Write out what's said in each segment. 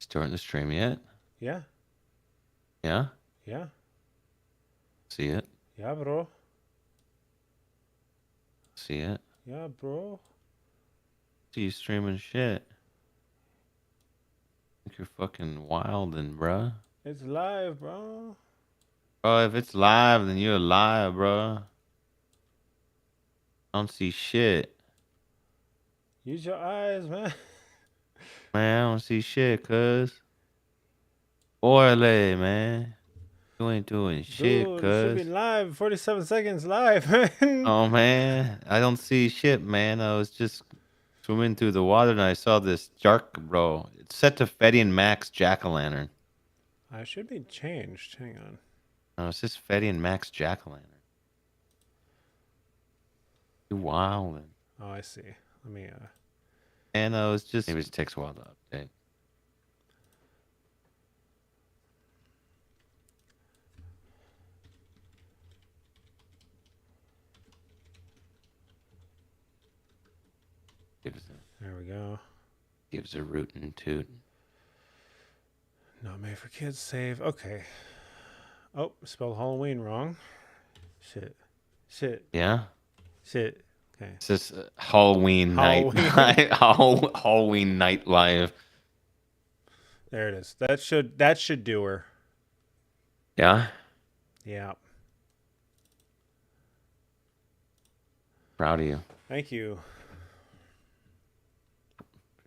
Starting the stream yet? Yeah. Yeah? Yeah. See it? Yeah, bro. See it? Yeah, bro. See you streaming shit. Think you're fucking wild and bruh. It's live, bro. Bro, if it's live, then you're live, bruh. I don't see shit. Use your eyes, man. Man, I don't see shit, cuz. Oily, man. You ain't doing shit, Dude, it should be cuz. live. 47 seconds live, man. Oh, man. I don't see shit, man. I was just swimming through the water and I saw this shark, bro. It's set to Fetty and Max Jack-o'-lantern. I should be changed. Hang on. No, it's just Fetty and Max Jack-o'-lantern. You wildin'. Oh, I see. Let me, And it's just maybe it takes a while to update. There we go. Gives a root and toot. Not made for kids. Save. Okay. Oh, spelled Halloween wrong. Shit. Shit. Yeah? Shit. Okay. It's just Halloween night. Halloween night live. There it is. That should do her. Yeah? Yeah. Proud of you. Thank you.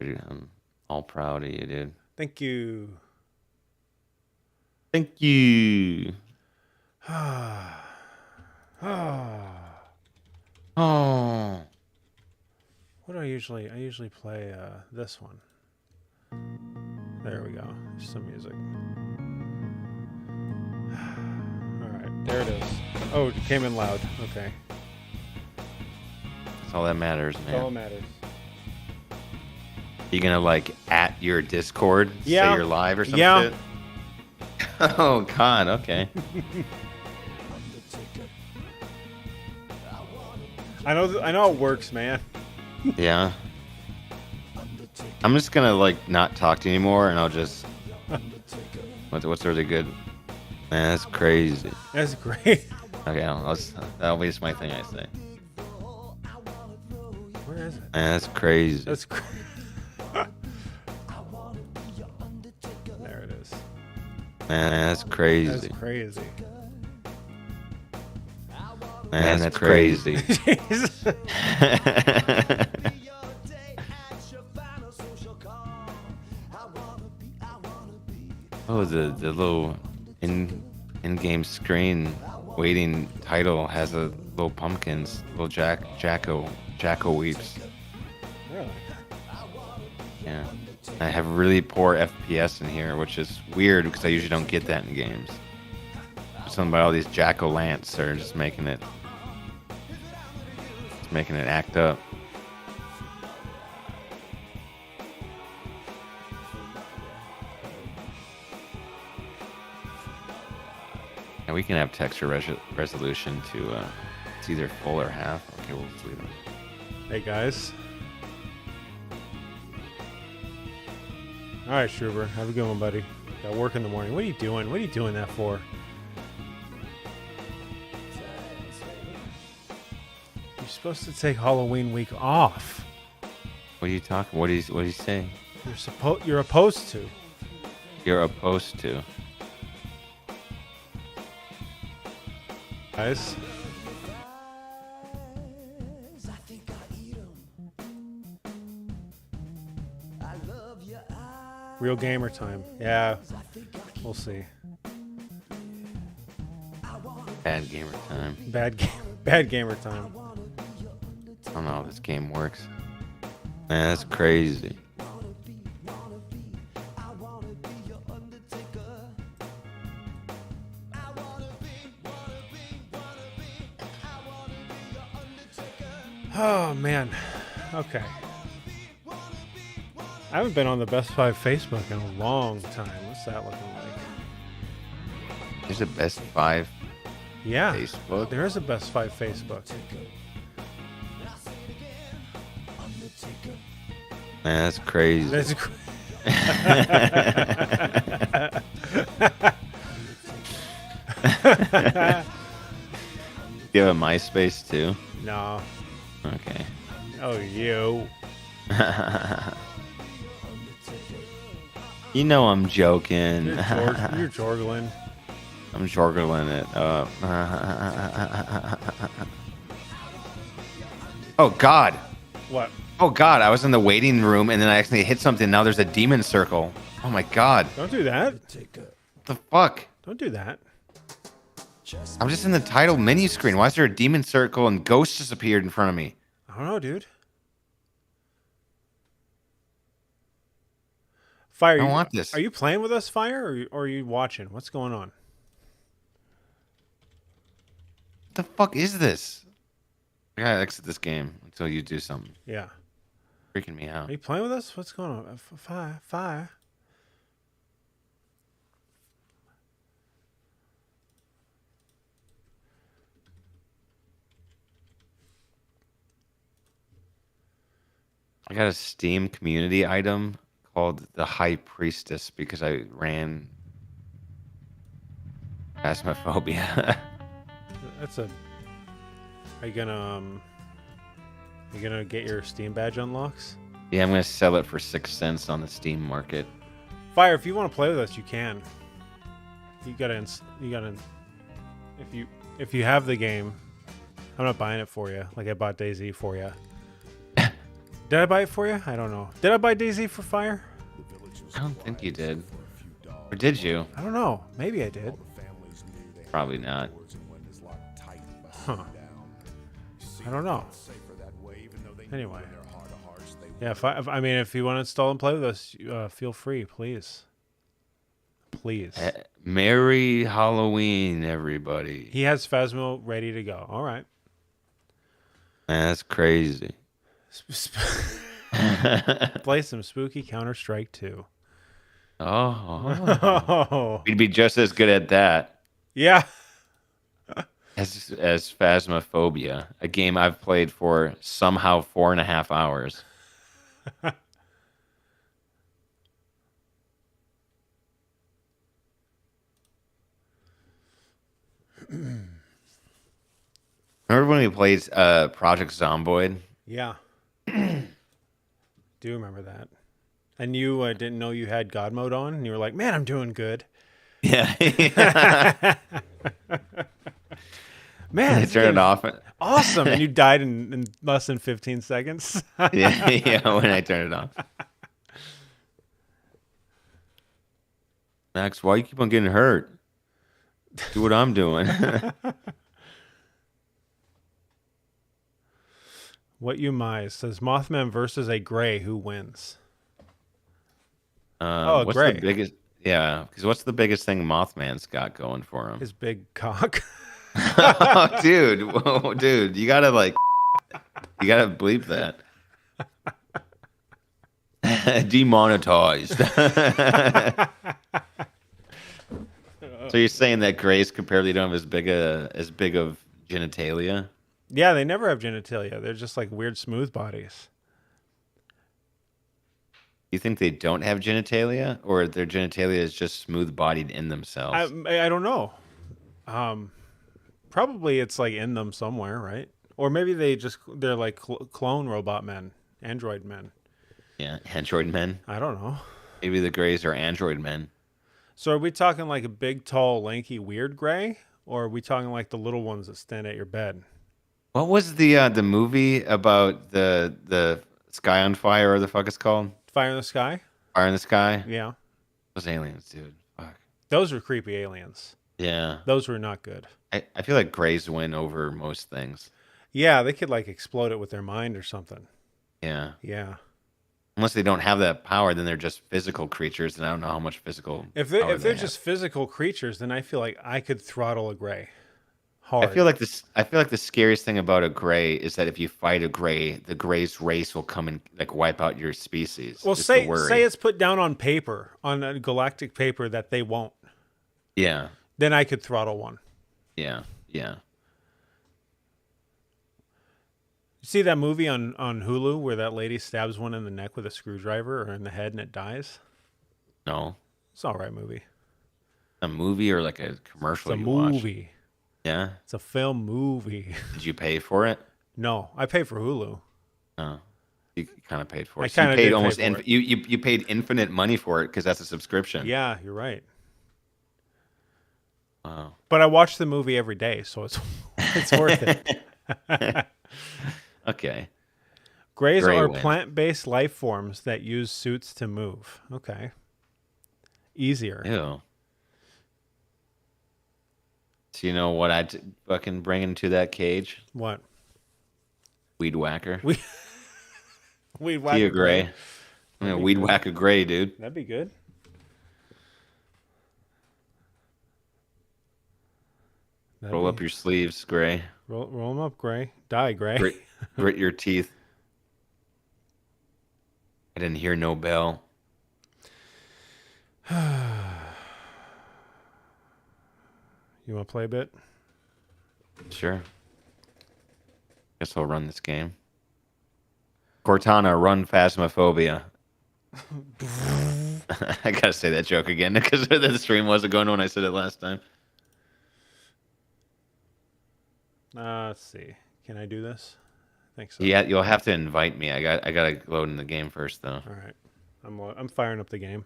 I'm all proud of you, dude. Thank you. Thank you. Oh. What do I usually play this one. There we go. Some music. All right, there it is. Oh, it came in loud. Okay. That's all that matters, man. That's all that matters. You gonna like at your Discord Yeah. say you're live or some Yeah. shit? Oh god, okay. I know it works, man. Yeah. I'm just gonna like not talk to you anymore and I'll just what's really good? Man, that's crazy. That's great. Okay, that'll be just my thing I say. Where is it? Man, that's crazy. That's crazy. There it is. Man, that's crazy. That's crazy. Man, that's crazy. Jesus. Oh, the little in-game screen waiting title has a little pumpkins, little Jacko weeps. Really? Yeah. I have really poor FPS in here, which is weird because I usually don't get that in games. Something about all these jack-o'-lants are just making it act up. And we can have texture resolution to it's either full or half. Okay, we'll just leave it. Hey guys. All right, Schruber. Have a good one, buddy. Got work in the morning. What are you doing? What are you doing that for? You're supposed to take Halloween week off. What are you talking? What is he saying? You're opposed to. You're opposed to. Guys. Real gamer time. Yeah. We'll see. Bad gamer time. Bad gamer time. I don't know how this game works. Man, that's crazy. Oh man. Okay. I haven't been on the Best Five Facebook in a long time. What's that looking like? There's a best 5 Yeah. Facebook. There is a Best Five Facebook. Man, that's crazy. That's You have a MySpace too? No. Okay. Oh, you. You know I'm joking. You're jorgling. I'm jorgling it up. Oh God. What? Oh God, I was in the waiting room and then I accidentally hit something. Now there's a demon circle. Oh my God. Don't do that. What the fuck? Don't do that. I'm just in the title menu screen. Why is there a demon circle and ghosts just appeared in front of me? I don't know, dude. Fire, I don't want this. Are you playing with us, Fire, or are you watching? What's going on? What the fuck is this? I gotta exit this game until you do something. Yeah. Freaking me out. Are you playing with us? What's going on? Fire. I got a Steam community item called the High Priestess because I ran Phasmophobia. That's a. Are you gonna get your Steam badge unlocks? Yeah, I'm gonna sell it for 6 cents on the Steam market. Fire, if you want to play with us, you can. You gotta. If you have the game, I'm not buying it for you. Like I bought DayZ for you. Did I buy it for you? I don't know. Did I buy DayZ for Fire? I don't think you did. Or did you? I don't know. Maybe I did. Probably not. Huh. I don't know. Anyway. Yeah, I mean, if you want to install and play with us, feel free, please. Please. Merry Halloween, everybody. He has Phasmo ready to go. All right. Man, that's crazy. Play some spooky Counter-Strike 2. Oh. We'd be just as good at that. Yeah. As Phasmophobia, a game I've played for somehow 4.5 hours. Remember when we played Project Zomboid? Yeah. Do remember that. And you didn't know you had God mode on, and you were like, man, I'm doing good. Yeah. Man, I turned it off. Awesome. And you died in less than 15 seconds. yeah, when I turned it off. Max, why you keep on getting hurt? Do what I'm doing. What you mize says Mothman versus a Gray. Who wins? What's Gray. the biggest? Yeah, because what's the biggest thing Mothman's got going for him? His big cock. Oh, dude, whoa, dude, you gotta bleep that. Demonetized. So you're saying that Grays comparatively don't have as big of genitalia? Yeah, they never have genitalia. They're just like weird smooth bodies. You think they don't have genitalia, or their genitalia is just smooth bodied in themselves? I don't know. Probably it's like in them somewhere, right? Or maybe they're like clone robot men, android men. Yeah, android men. I don't know. Maybe the Grays are android men. So are we talking like a big, tall, lanky, weird Gray, or are we talking like the little ones that stand at your bed? What was the movie about the sky on fire, or the fuck it's called? Fire in the Sky? Fire in the Sky? Yeah. Those aliens, dude. Fuck. Those were creepy aliens. Yeah. Those were not good. I feel like Grays win over most things. Yeah, they could like explode it with their mind or something. Yeah. Yeah. Unless they don't have that power, then they're just physical creatures, and I don't know how much physical. If they're just physical creatures, then I feel like I could throttle a Gray. Hard. I feel like the scariest thing about a Gray is that if you fight a Gray, the Gray's race will come and like wipe out your species. Well, say it's put down on paper, on a galactic paper, that they won't. Yeah. Then I could throttle one. Yeah. Yeah. You see that movie on Hulu where that lady stabs one in the neck with a screwdriver or in the head and it dies? No. It's an alright movie. A movie or like a It's commercial a you watched? movie. Yeah. It's a film movie. Did you pay for it? No, I pay for Hulu. No. You kind of paid for I it. So you kind of paid did pay almost for it. you paid infinite money for it because that's a subscription. Yeah, you're right. Wow. But I watch the movie every day, so it's worth it. Okay. Greys Gray are wins. plant-based life forms that use suits to move. Okay. Easier. Ew. So you know what I'd fucking bring into that cage? What? Weed whacker. Weed whack Tia a Gray. gray? I'm gonna That'd be weed good. whack a gray, dude. That'd be good. Roll up your sleeves, Gray. roll them up, Gray. Die, Gray. Grit your teeth. I didn't hear no bell. You want to play a bit? Sure. Guess I'll run this game. Cortana, run Phasmophobia. I gotta say that joke again because the stream wasn't going when I said it last time. Let's see. Can I do this? I think so. Yeah, you'll have to invite me. I gotta load in the game first though. All right. I'm firing up the game.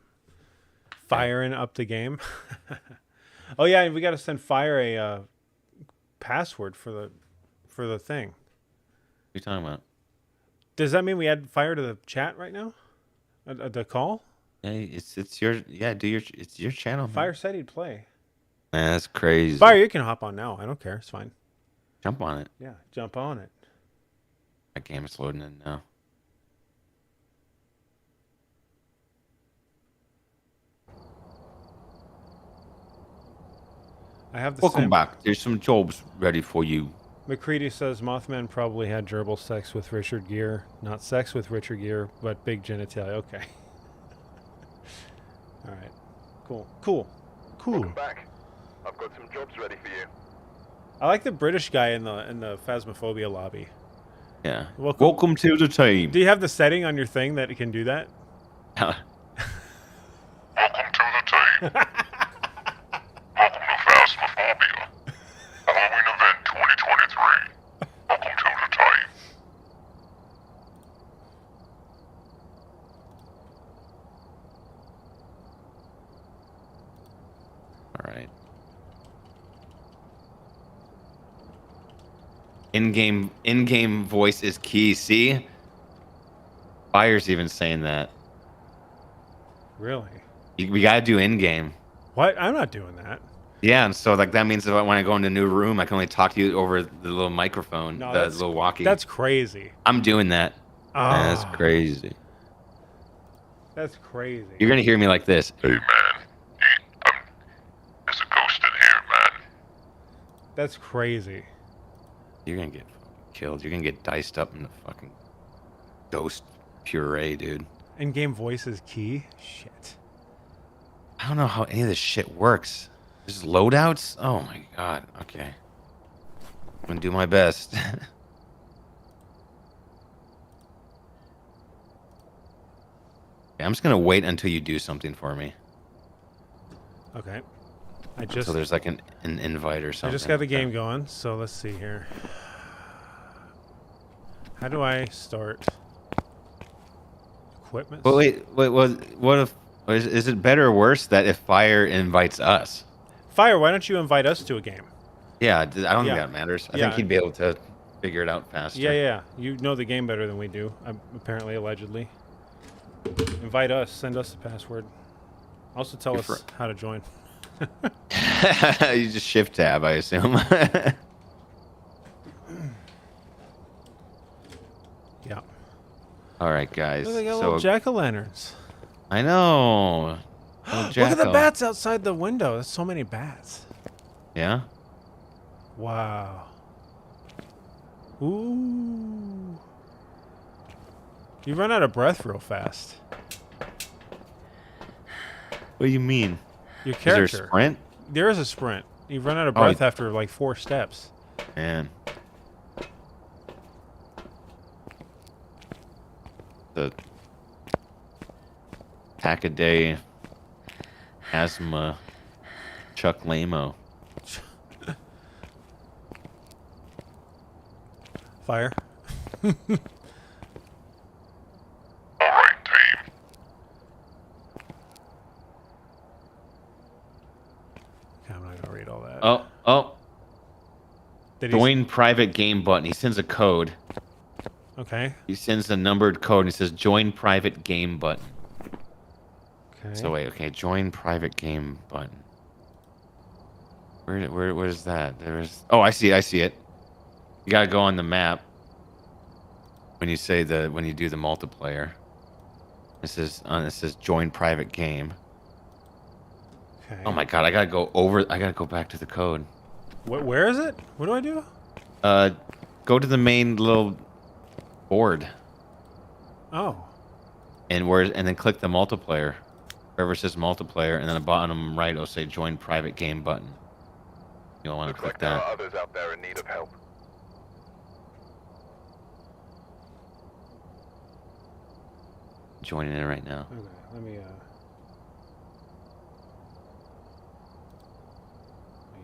Firing up the game. Oh yeah, we got to send Fire a password for the thing. What are you talking about? Does that mean we add Fire to the chat right now? The call? Hey, it's your it's your channel. Man. Fire said he'd play. Man, that's crazy. Fire, you can hop on now. I don't care. It's fine. Jump on it. Yeah, jump on it. That game is loading in now. I have the Welcome same. back. There's some jobs ready for you. McCready says Mothman probably had gerbil sex with Richard Gere. Not sex with Richard Gere, but big genitalia. Okay. All right. Cool. Welcome back. I've got some jobs ready for you. I like the British guy in the Phasmophobia lobby. Yeah. Welcome to the team. Do you have the setting on your thing that it can do that? Welcome to the team. Welcome to Phasmophobia. Halloween event 2023. Welcome to the team. All right. In-game voice is key. See? Fire's even saying that. Really? We gotta do in-game. What? I'm not doing that. Yeah, and so like that means that when I go into a new room, I can only talk to you over the little microphone, No, the little walkie. That's crazy. I'm doing that. Man, that's crazy. That's crazy. You're gonna hear me like this. Hey, man. There's a ghost in here, man. That's crazy. You're gonna get fucking killed. You're gonna get diced up in the fucking ghost puree, dude. In-game voice is key? Shit. I don't know how any of this shit works. There's loadouts? Oh my god. Okay. I'm gonna do my best. Okay, I'm just gonna wait until you do something for me. Okay. So there's like an invite or something. I just got the game going, so let's see here. How do I start? Equipment? But wait, what if is it better or worse that if Fire invites us? Fire, why don't you invite us to a game? Yeah, I don't think Yeah. that matters. I Yeah. think he'd be able to figure it out faster. Yeah. You know the game better than we do, apparently, allegedly. Invite us. Send us the password. Also tell us how to join. You just shift tab, I assume. Yeah. All right, guys. Look, they got So little jack-o'-lanterns. I know. Look at the bats outside the window. There's so many bats. Yeah. Wow. Ooh. You run out of breath real fast. What do you mean? Your Is character. there a sprint? There is a sprint. You run out of Oh, breath after like 4 steps. Man. The pack a day Asthma. Chuck Lamo. Fire. All right, team. Okay, I'm not gonna read all that. Oh. Did he? Join private game button. He sends a code. Okay. He sends a numbered code and he says join private game button. Okay. So wait, okay, join private game button. Where's that? There's I see it. You gotta go on the map when you say when you do the multiplayer. It says join private game. Okay. Oh my god, I gotta go back to the code. Where is it? What do I do? Go to the main little board Oh. and then click the multiplayer. Wherever it says multiplayer, and then at the bottom right it'll say join private game button. You'll want to Looks click like there that. are others out there in need of help. Joining it right now. Okay. Let me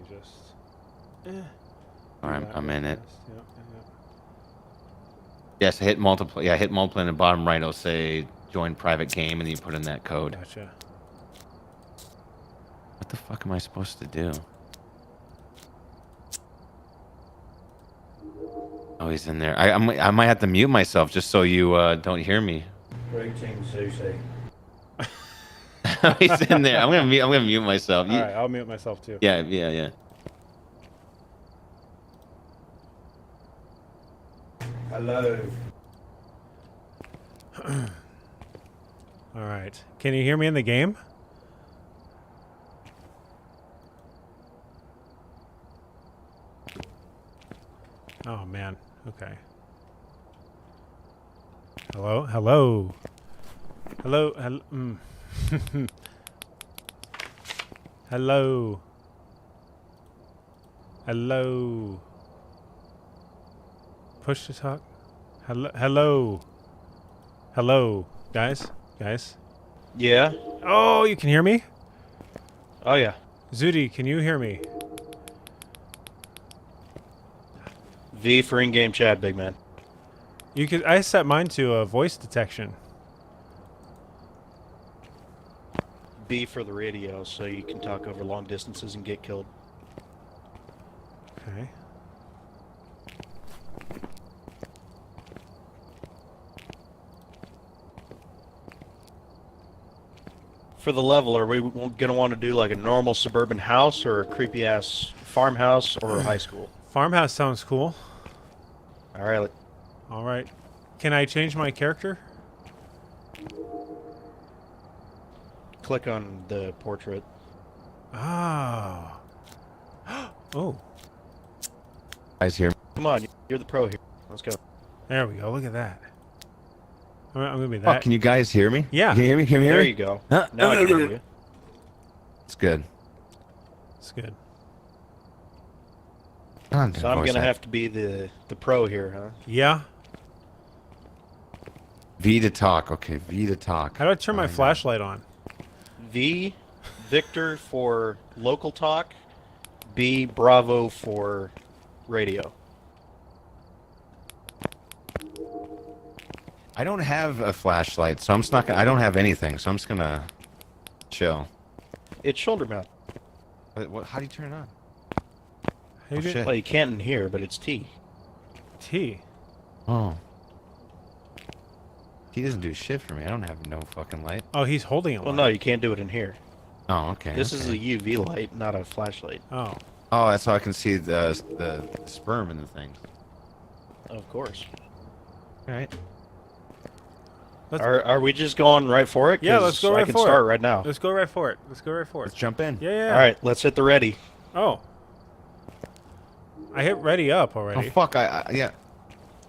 just. All right, I'm in it. Yep. Yes, hit multiply. Yeah, hit multiply in the bottom right. It'll say join private game, and then you put in that code. Gotcha. What the fuck am I supposed to do? Oh, he's in there. I might have to mute myself just so you don't hear me. Greetings, Zooty. He's in there. I'm gonna mute myself. All right, I'll mute myself too. Yeah. Hello. All right. Can you hear me in the game? Oh man. Okay. Hello. Hello. Hello. Hello. Hello. Hello. Push to talk. Hello. Hello. Hello. Guys. Yeah. Oh, you can hear me? Oh yeah. Zooty, can you hear me? V for in-game chat, big man. You could. I set mine to voice detection. B for the radio, so you can talk over long distances and get killed. Okay. For the level, are we gonna want to do like a normal suburban house or a creepy ass farmhouse or a high school? Farmhouse sounds cool. All right. All right. Can I change my character? Click on the portrait. Ah. Oh. Guys, hear me? Come on, you're the pro here. Let's go. There we go. Look at that. I'm gonna be Oh, that. can you guys hear me? Yeah. Can you hear me? Can you hear There me? you go. Huh? Now I can hear you. It's good. It's good. So I'm gonna have to be the pro here, huh? Yeah. V to talk. Okay, V to talk. How do I turn my flashlight on? V, Victor for local talk. B, Bravo for radio. I don't have a flashlight, so I'm just not gonna. I don't have anything, so I'm just gonna chill. It's shoulder mount. How do you turn it on? How you Oh, doing? shit. Well, you can't in here, but it's T. T. Oh. He doesn't do shit for me. I don't have no fucking light. Oh, he's holding it. Well, no, you can't do it in here. Oh, okay. This is a okay. UV light, not a flashlight. Oh. Oh, that's how I can see the sperm in the thing. Of course. All right. Let's, Are we just going right for it? Yeah, 'Cause let's go right I can for start it. right now. let's go right for it. Let's go right for Let's it. jump in. Yeah. All right, let's hit the ready. Oh. I hit ready up Oh already. fuck! Yeah.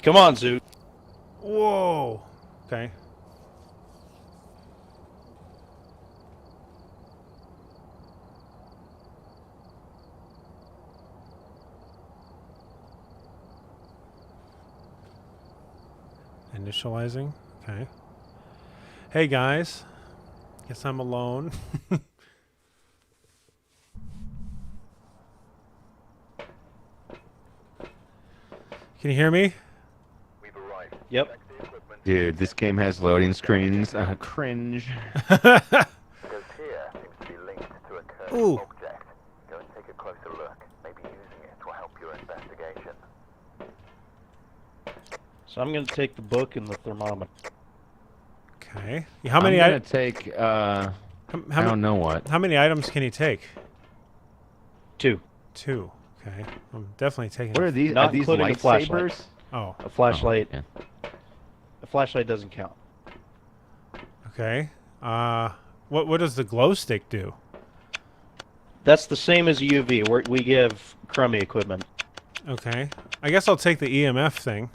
Come on, Zoot. Whoa. Okay. Initializing. Okay. Hey guys. Guess I'm alone. Can you hear me? Yep. Dude, this game has loading screens. Cringe. Ooh. So I'm gonna take the book and the thermometer. Okay. How many? I'm gonna take. I how don't know what. How many items can you take? 2. 2. Okay. I'm definitely taking. What are these? Not Are these including a flashlight. lightsabers? Oh. A flashlight. Oh, A flashlight doesn't count. Okay. What does the glow stick do? That's the same as a UV. We give crummy equipment. Okay. I guess I'll take the EMF thing.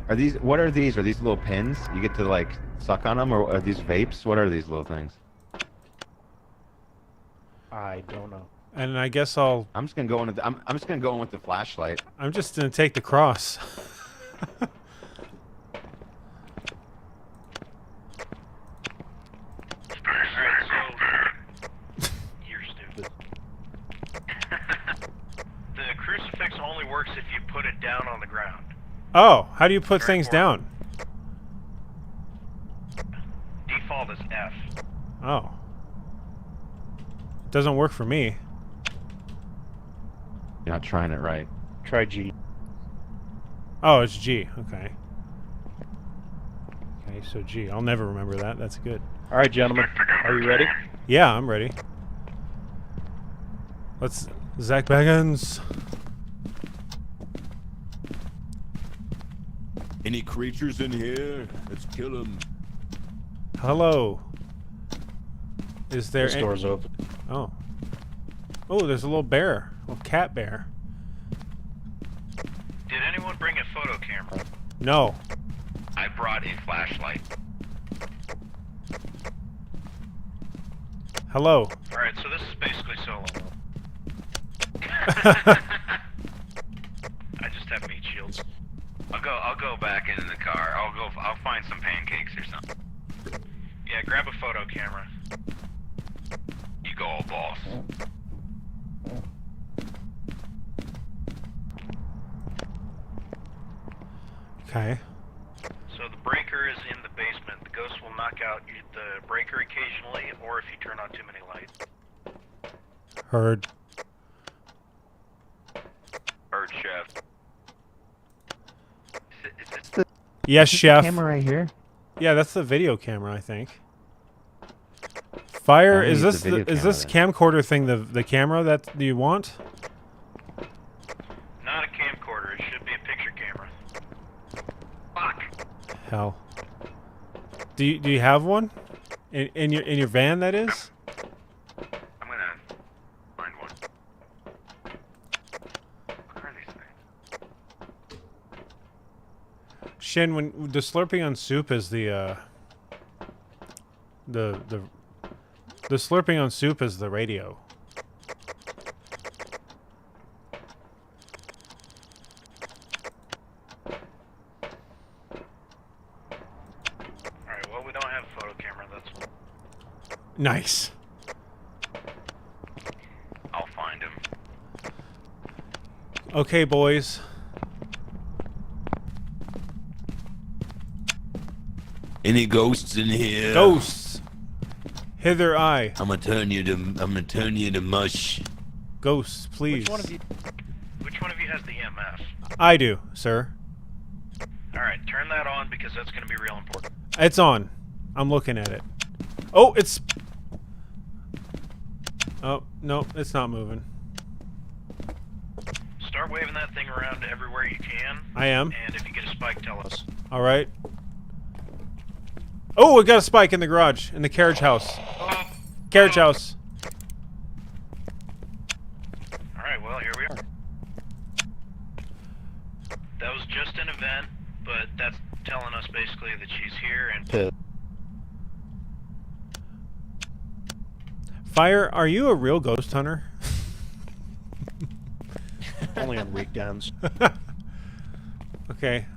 Are these? What are these? Are these little pins? You get to like suck on them, or are these vapes? What are these little things? I don't know. And I guess I'm I'm just gonna go in. I'm just gonna go in with the flashlight. just gonna take the cross. You're stupid. The crucifix only works if you put it down on the ground. Oh, how do you put Very things important. down? Default is F. Oh. Doesn't work for me. You're not trying it right. Try G. Oh, it's G. Okay. Okay, so G. I'll never remember that. That's good. All right, gentlemen. Are you ready? Yeah, I'm ready. Let's... Zach Baggins. Any creatures in here? Let's kill them. Hello. Is there... This door's open. Oh. Oh, there's a little bear. A little cat bear. Did anyone bring a photo camera? No. I brought a flashlight. Hello. Alright, so this is basically solo. I just have meat shields. I'll go back into the car. I'll find some pancakes or something. Yeah, grab a photo camera. You go, old boss. Okay. So the breaker is in the basement. The ghost will knock out the breaker occasionally, or if you turn on too many lights. Heard. Bird chef. Is this the Yes, chef. camera right here? Yeah, that's the video camera, I think. Fire, I is need this the video is this camera camcorder thing the camera that you want? not a camcorder? It should be a picture camera. Fuck. Hell. Do you have one? In your van, that is? I'm gonna find one. What are these things? Shin, when the slurping on soup is the slurping on soup is the radio. Alright, well, we don't have a photo camera. That's. Nice. I'll find him. Okay, boys. Any ghosts in here? Ghosts. Hither I. I'm gonna turn you to mush. Ghosts, please. Which one of you has the EMF? I do, sir. Alright, turn that on because that's gonna be real important. It's on. I'm looking at it. Oh, it's... Oh, no, it's not moving. Start waving that thing around everywhere you can. I am. And if you get a spike, tell us. All right. Oh, we got a spike in the garage, in the carriage house. Carriage house. Alright, well, here we are. That was just an event, but that's telling us basically that she's here and... Pit. Fire, are you a real ghost hunter? Only on weekends. Okay.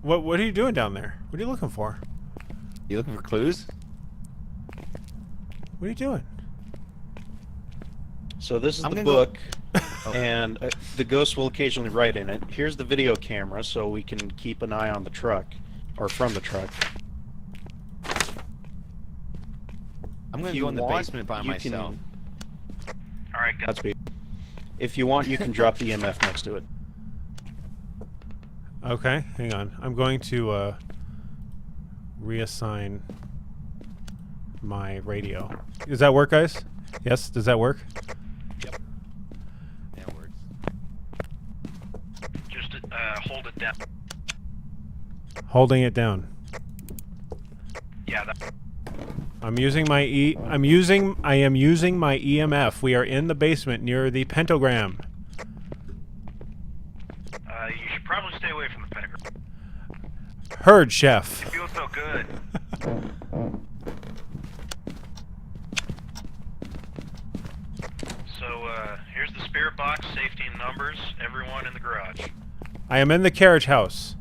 What are you doing down there? What are you looking for? You looking for clues? What are you doing? So this is I'm the gonna go- book, and the ghost will occasionally write in it. Here's the video camera, so we can keep an eye on the truck, or from the truck. I'm gonna If you go in the want, basement by you myself. All right, guys. Godspeed. If you want, you can drop the EMF next to it. Okay, hang on. I'm going to reassign my radio. Does that work, guys? Yes, does that work? Yeah, it works. Just hold it down. Holding it down. Yeah, that, I am using my EMF. We are in the basement near the pentagram. you should probably stay away from the pentagram. Heard, chef. It feels so good. So, here's the spirit box, safety and numbers, everyone in the garage. I am in the carriage house.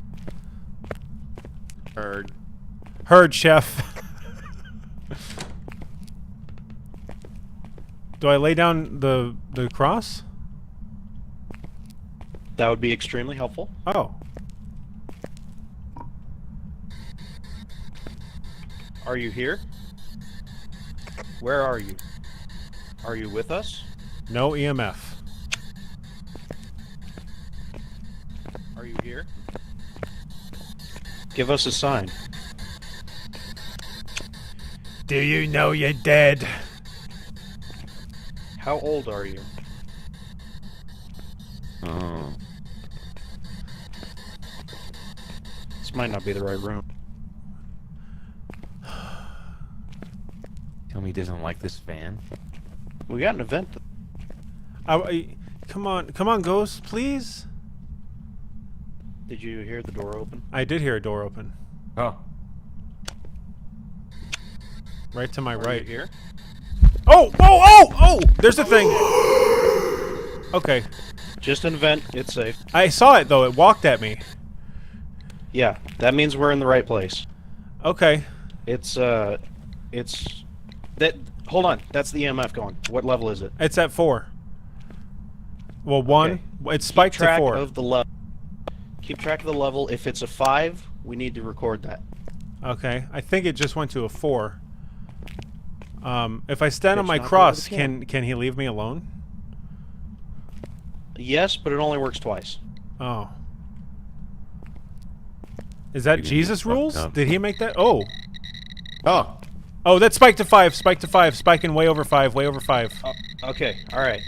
Heard. Heard, chef. Do I lay down the cross? That would be extremely helpful. Oh. Are you here? Where are you? Are you with us? No EMF. Are you here? Give us a sign. Do you know you're dead? How old are you? Oh. This might not be the right room. Tell me he doesn't like this fan. We got an event. Come on, ghost, please. Did you hear the door open? I did hear a door open. Oh. Right to my Are right. you here? Oh! There's a thing. Okay. Just an event. It's safe. I saw it, though. It walked at me. Yeah, that means we're in the right place. Okay. It's that. Hold on. That's the EMF going. What level is it? It's at 4. Well, 1. Okay. It's spiked Keep track to 4. of the level. Keep track of the level. If it's a 5, we need to record that. Okay. I think it just went to a 4. If I stand on It's my not cross, going to can he leave me alone? Yes, but it only works twice. Oh. Is that Maybe Jesus he's fucked rules? up. Did he make that? Oh. Oh. Oh, that's spiked to 5. Spiked to 5. Spiking way over 5. Way over 5. Okay. All right.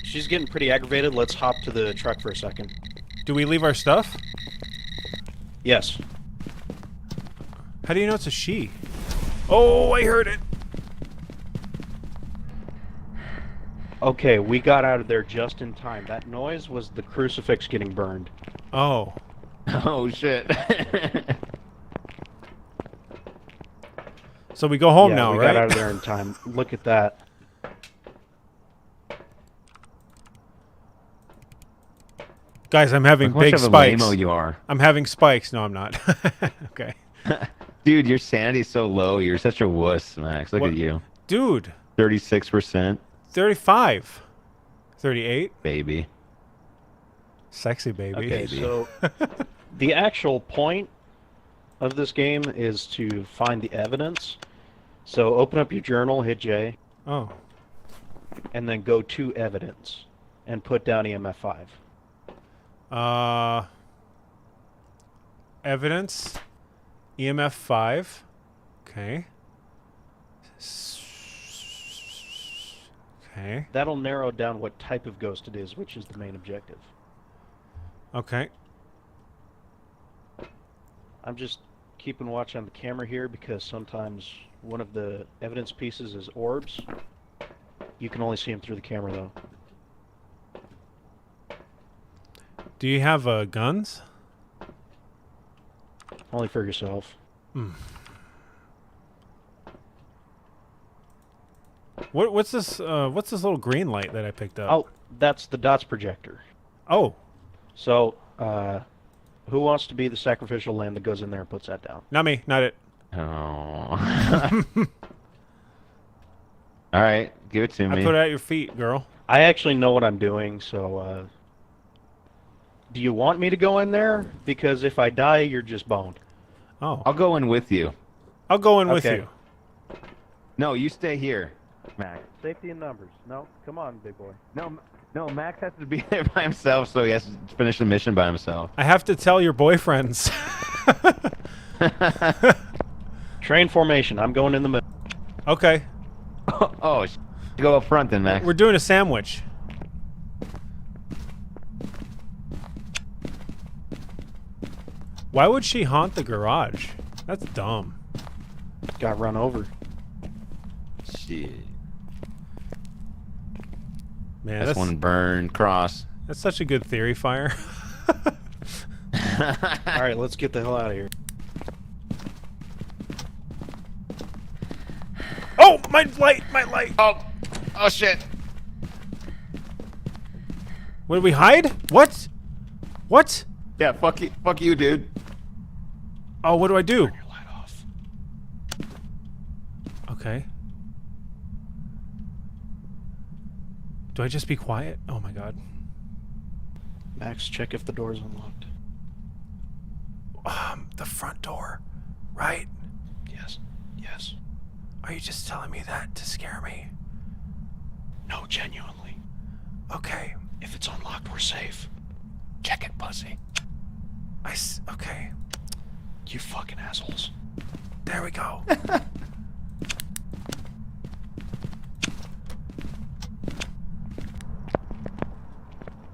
She's getting pretty aggravated. Let's hop to the truck for a second. Do we leave our stuff? Yes. How do you know it's a she? Oh, I heard it. Okay, we got out of there just in time. That noise was the crucifix getting burned. Oh. Oh shit. So we go home yeah, now, we right? got out of there in time. Look at that. Guys, I'm having Look how much big of a spikes. lame-o you are. I'm having spikes. No, I'm not. Okay. Dude, your sanity's so low. You're such a wuss, Max. Look What? at you. Dude, 36%, 35. 38. baby. Sexy baby. Okay, so the actual point of this game is to find the evidence. So open up your journal, hit J, Oh. and then go to evidence and put down EMF 5. Evidence. EMF 5. Okay. Okay. That'll narrow down what type of ghost it is, which is the main objective. Okay. I'm just keeping watch on the camera here because sometimes one of the evidence pieces is orbs. You can only see them through the camera though. Do you have guns? Only for yourself. What's this? What's this little green light that I picked up? Oh, that's the dots projector. Oh, So, who wants to be the sacrificial lamb that goes in there and puts that down? not me. Not it. Oh. All right, give it to I me. put it at your feet, girl. I actually know what I'm doing, so do you want me to go in there? Because if I die, you're just boned. Oh, I'll go in with you. I'll go in with Okay. you. No, you stay here, Max. Safety in numbers. No, come on, big boy. No, Max has to be there by himself, so he has to finish the mission by himself. I have to tell your boyfriends. Train formation. I'm going in the middle. Okay, Oh, go up front then, Max. we're doing a sandwich. Why would she haunt the garage? That's dumb. Got run over. Shit. Man, That's one burn cross. that's such a good theory, Fire. All right, let's get the hell out of here. Oh, my light, my light. Oh shit. Where do we hide? What? What? Yeah, fuck you, dude. Oh, what do I do? Turn your light off. Okay. Do I just be quiet? Oh my god. Max, check if the door's unlocked. The front door, right? Yes. Yes. Are you just telling me that to scare me? No, genuinely. Okay. If it's unlocked, we're safe. Check it, pussy. Okay. You fucking assholes. There we go.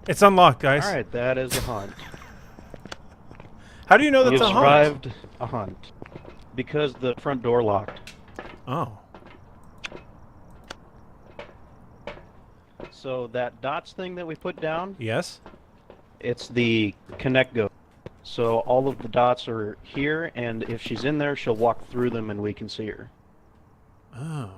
It's unlocked, guys. All right, that is a hunt. How do you know that's You've a hunt? survived a hunt because the front door locked. Oh. So that dots thing that we put down, Yes? it's the connect go. So all of the dots are here, and if she's in there, she'll walk through them and we can see her. Oh.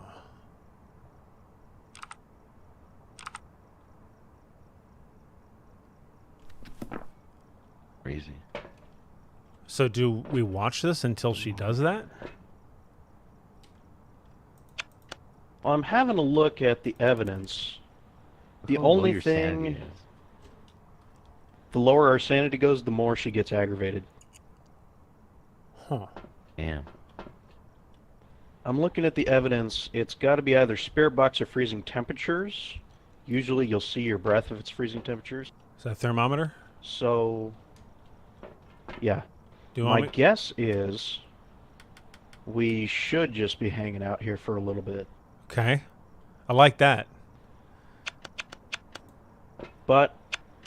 Crazy. So do we watch this until she does that? Well, I'm having a look at the evidence. The How low only your sanity thing, is. the lower our sanity goes, the more she gets aggravated. Huh. Damn. I'm looking at the evidence. It's got to be either spirit box or freezing temperatures. Usually you'll see your breath if it's freezing temperatures. Is that a thermometer? So, yeah. Do you My want me? guess is we should just be hanging out here for a little bit. Okay. I like that. But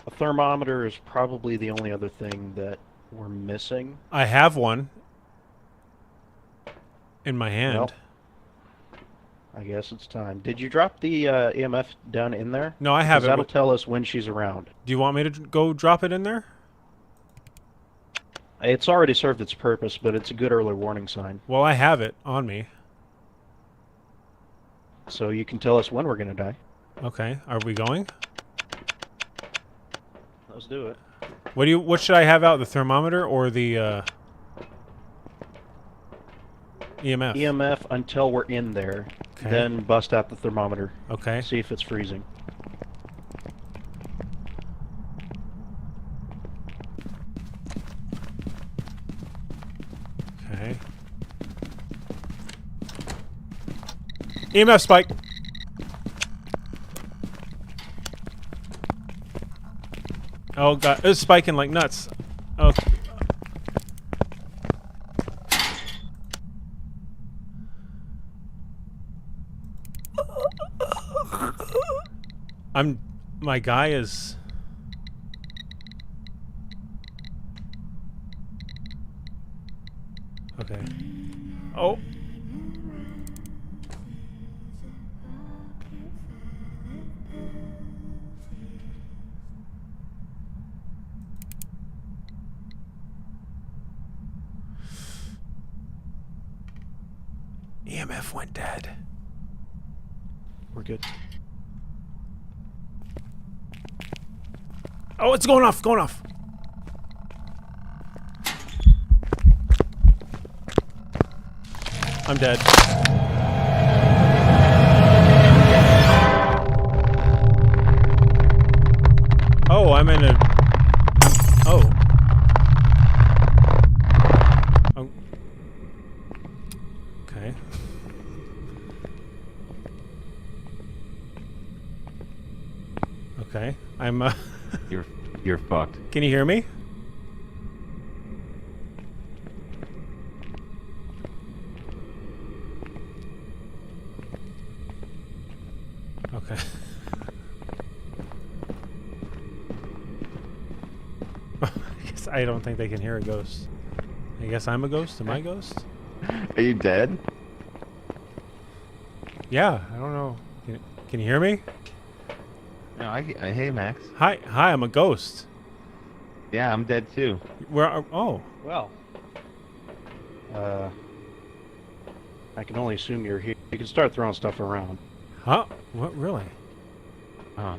a thermometer is probably the only other thing that we're missing. I have one in my hand. Well, I guess it's time. Did you drop the EMF down in there? No, I 'Cause have it. that'll tell us when she's around. Do you want me to go drop it in there? It's already served its purpose, but it's a good early warning sign. Well, I have it on me. So you can tell us when we're going to die. Okay. Are we going? Let's do it. What should I have out? The thermometer or the EMF? EMF until we're in there. Okay. Then bust out the thermometer. Okay. See if it's freezing. Okay. EMF spike. Oh god, it's spiking like nuts. Oh. My guy is. Okay. Oh. EMF went dead. We're good. Oh, it's going off, going off. I'm dead. Oh, I'm in a... Oh. Oh. Okay. Okay. I'm, You're fucked. Can you hear me? Okay. I don't think they can hear a ghost. I guess I'm a ghost? Am I a ghost? Are you dead? Yeah, I don't know. Can you hear me? No, hey Max. Hi, I'm a ghost. Yeah, I'm dead too. Where are... Oh. Well. I can only assume you're here. You can start throwing stuff around. Huh? What, really? Oh.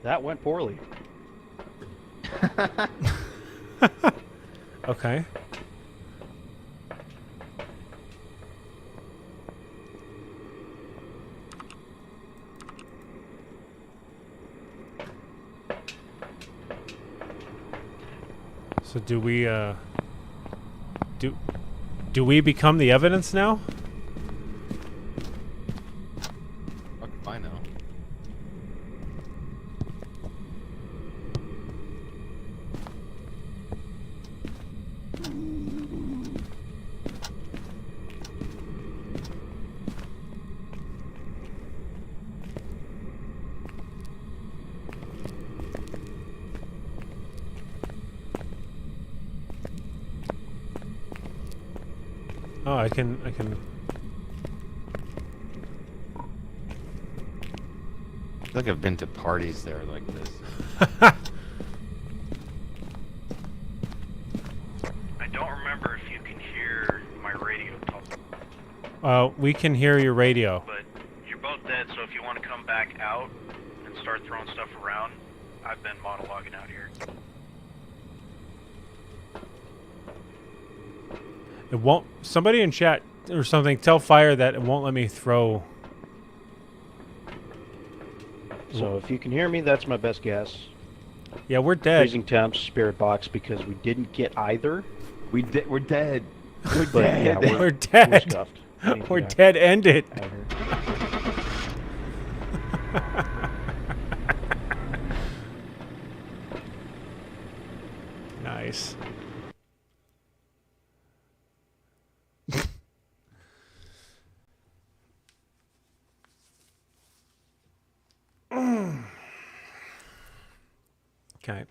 That went poorly. Okay. So do we, do we become the evidence now? Fuck if I know. Oh, I can... I feel like I've been to parties there like this. I don't remember if you can hear my radio talk, We can hear your radio. but you're both dead, so if you want to come back out and start throwing stuff around, I've been monologuing out here. It won't... Somebody in chat or something, tell Fire that it won't let me throw... So if you can hear me, that's my best guess. Yeah, we're dead. Freezing temps, spirit box, because we didn't get either. We're dead. We're But yeah, dead. We're dead. We're stuffed. I need to We're get dead ended. out of here. Nice. Okay.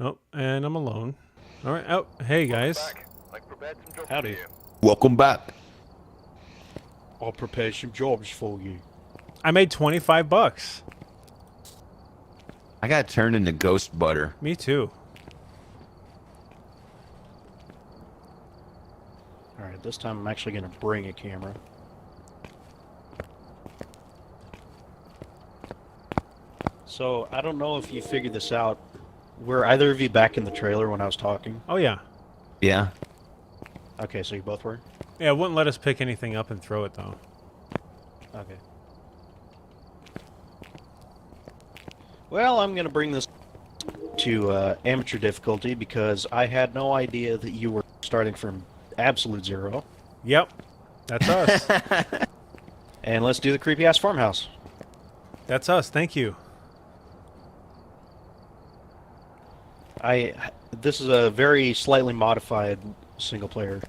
Oh, and I'm alone. All right. Oh, hey guys. Howdy. Welcome back. I'll prepare some jobs for you. I made $25. I got turned into ghost butter. Me too. Alright, this time I'm actually going to bring a camera. So, I don't know if you figured this out. Were either of you back in the trailer when I was talking? Oh yeah. Yeah. Okay, so you both were? Yeah, it wouldn't let us pick anything up and throw it though. Okay. Well, I'm going to bring this to amateur difficulty because I had no idea that you were starting from absolute zero. Yep. That's us. And let's do the creepy ass farmhouse. That's us. Thank you. This is a very slightly modified single player.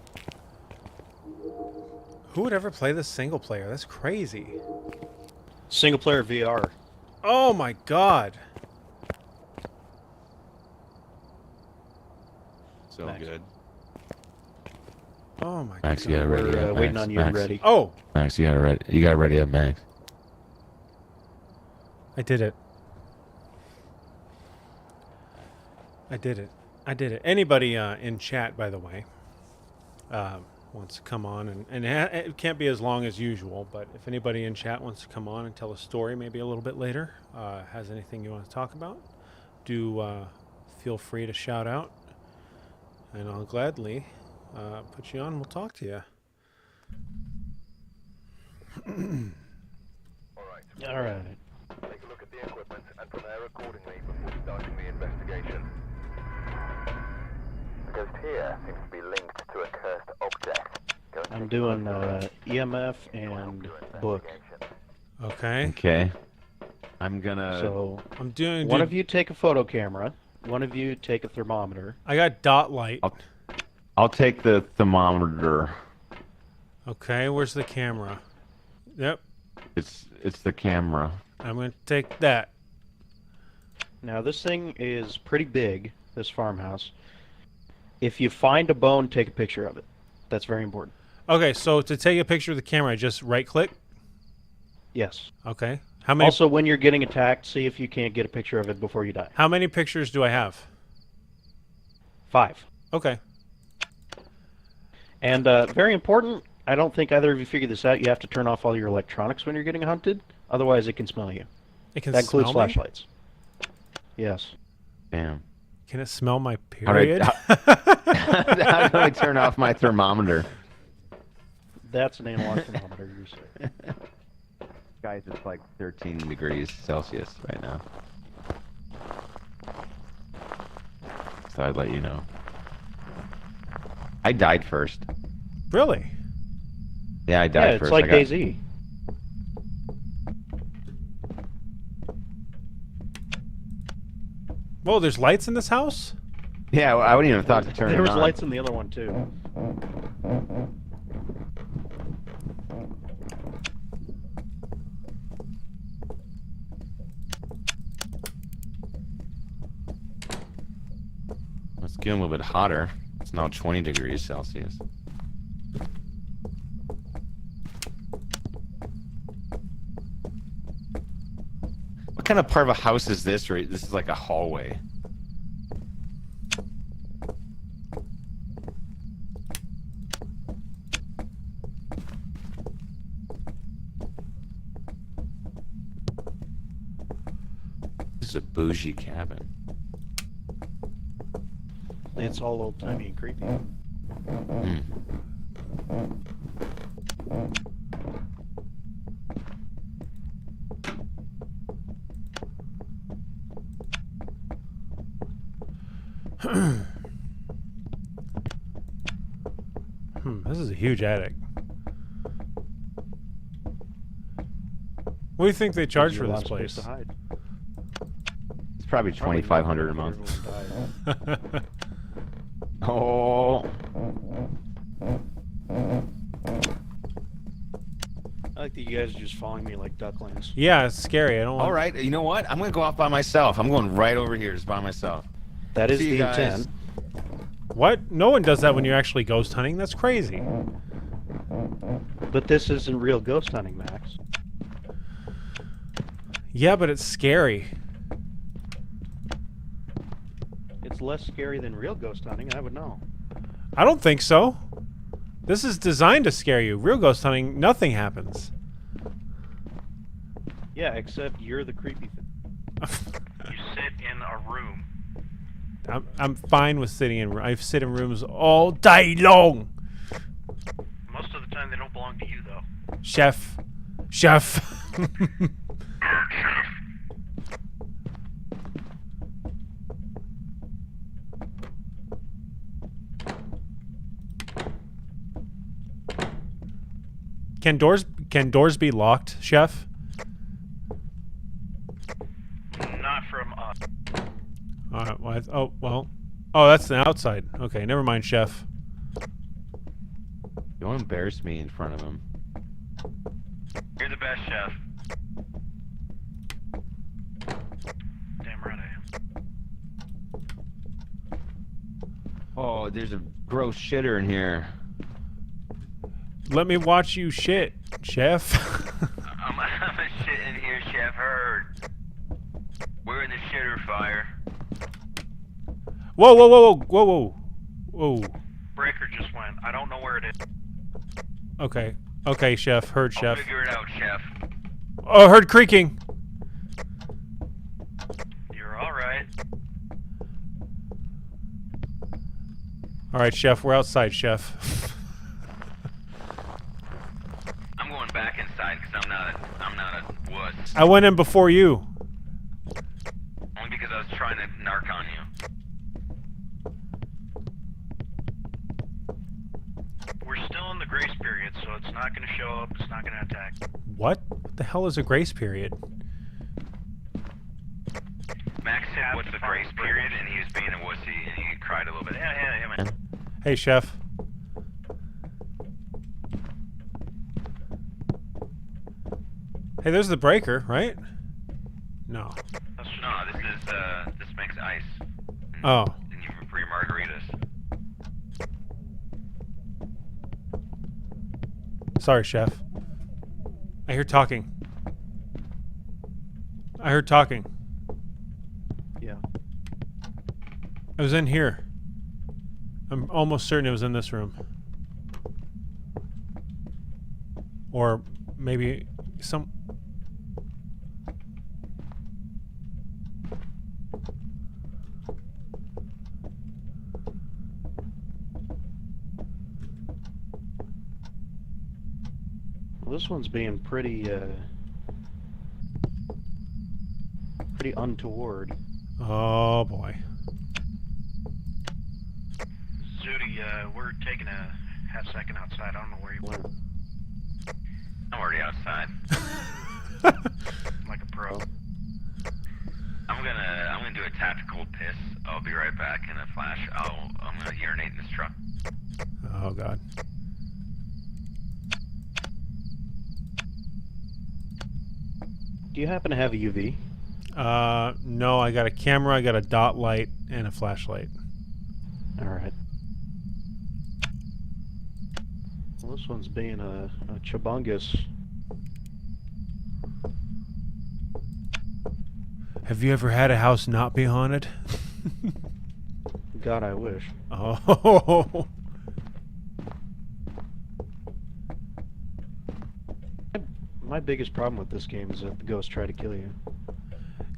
Who would ever play this single player? That's crazy. Single player VR. Oh my god. So Max. good. Oh my Max, god. you got ready. We're up, waiting Max. on you Max. ready. Oh, Max, you got ready. You got ready up, Max. I did it. I did it. I did it. Anybody in chat, by the way, wants to come on, and it can't be as long as usual, but if anybody in chat wants to come on and tell a story maybe a little bit later, has anything you want to talk about, do feel free to shout out, and I'll gladly put you on and we'll talk to you. All right. Take a look at the equipment and prepare accordingly before starting the investigation. The ghost here seems to be linked to a cursed object. I'm doing EMF and book. Okay. Okay. I'm gonna. So I'm doing. one of you take a photo camera. One of you take a thermometer. I got dot light. I'll take the thermometer. Okay, where's the camera? Yep. It's the camera. I'm gonna take that. Now this thing is pretty big, this farmhouse. If you find a bone, take a picture of it. That's very important. Okay, so to take a picture of the camera, I just right click. Yes. Okay. How many? Also, when you're getting attacked, see if you can't get a picture of it before you die. How many pictures do I have? 5. Okay. And very important, I don't think either of you figured this out. You have to turn off all your electronics when you're getting hunted. Otherwise, it can smell you. It can That includes smell me? flashlights. Yes. Damn. Can it smell my All right, period? How do I turn off my thermometer? That's an analog thermometer, you say. Guys, it's like 13 degrees Celsius right now. So I'd let you know. I died first. Really? Yeah, I died Yeah, it's first. like I got- DayZ. Whoa, there's lights in this house? Yeah, I wouldn't even have thought to turn There it was on. lights in the other one, too. It's getting a little bit hotter. It's now 20 degrees Celsius. What kind of part of a house is this? Right, this is like a hallway. This is a bougie cabin. It's all old-timey and creepy. Hmm. This is a huge attic. What do you think they charge for You're this not supposed place? to hide. It's probably Probably 2,500 a more month. than everyone dies. Oh, I like that you guys are just following me like ducklings. Yeah, it's scary. I don't want... all right. You know what? I'm gonna go off by myself. I'm going right over here, just by myself. That is See you the guys. intent. What? No one does that when you're actually ghost hunting. That's crazy. But this isn't real ghost hunting, Max. Yeah, but it's scary. It's less scary than real ghost hunting, I would know. I don't think so. This is designed to scare you. Real ghost hunting, nothing happens. Yeah, except you're the creepy thing. You sit in a room. I'm fine with sitting in... I sit in rooms all day long. Most of the time, they don't belong to you, though. Chef. Chef. Can doors be locked, Chef? Not from us. All right. Well, oh well. Oh, that's the outside. Okay, never mind, Chef. Don't embarrass me in front of him. You're the best chef. Damn right I am. Oh, there's a gross shitter in here. Let me watch you shit, Chef. I'm a shit in here, chef. Heard. We're in the shitter fire. Whoa, whoa, whoa, whoa, whoa, whoa. Whoa. Breaker just went. I don't know where it is. Okay. Okay, Chef. Heard, I'll Chef. figure it out, chef. Oh, heard creaking. You're all right. All right, Chef. We're outside, Chef. I'm going going back inside because I'm not a wuss. I went in before you. Only because I was trying to narc on you. We're still in the grace period, so it's not going to show up. It's not going to attack. What? What the hell is a grace period? Max said, "What's the grace period?" And he was being a wussy, and he cried a little bit. Yeah, man. Hey, chef. Hey, there's the breaker, right? No. No, this makes ice. Oh. And you for your margaritas. Sorry, chef. I hear talking. I heard talking. Yeah. It was in here. I'm almost certain it was in this room. Or maybe some... Well, this one's being pretty untoward. Oh, boy. Zooty, we're taking a half second outside. I don't know where you went. I'm already outside. Like a pro. I'm gonna do a tactical piss. I'll be right back in a flash. I'm gonna urinate in this truck. Oh, God. Do you happen to have a UV? No, I got a camera, I got a dot light, and a flashlight. Alright. Well, this one's being a chubungus. Have you ever had a house not be haunted? God, I wish. Oh. My biggest problem with this game is that the ghosts try to kill you.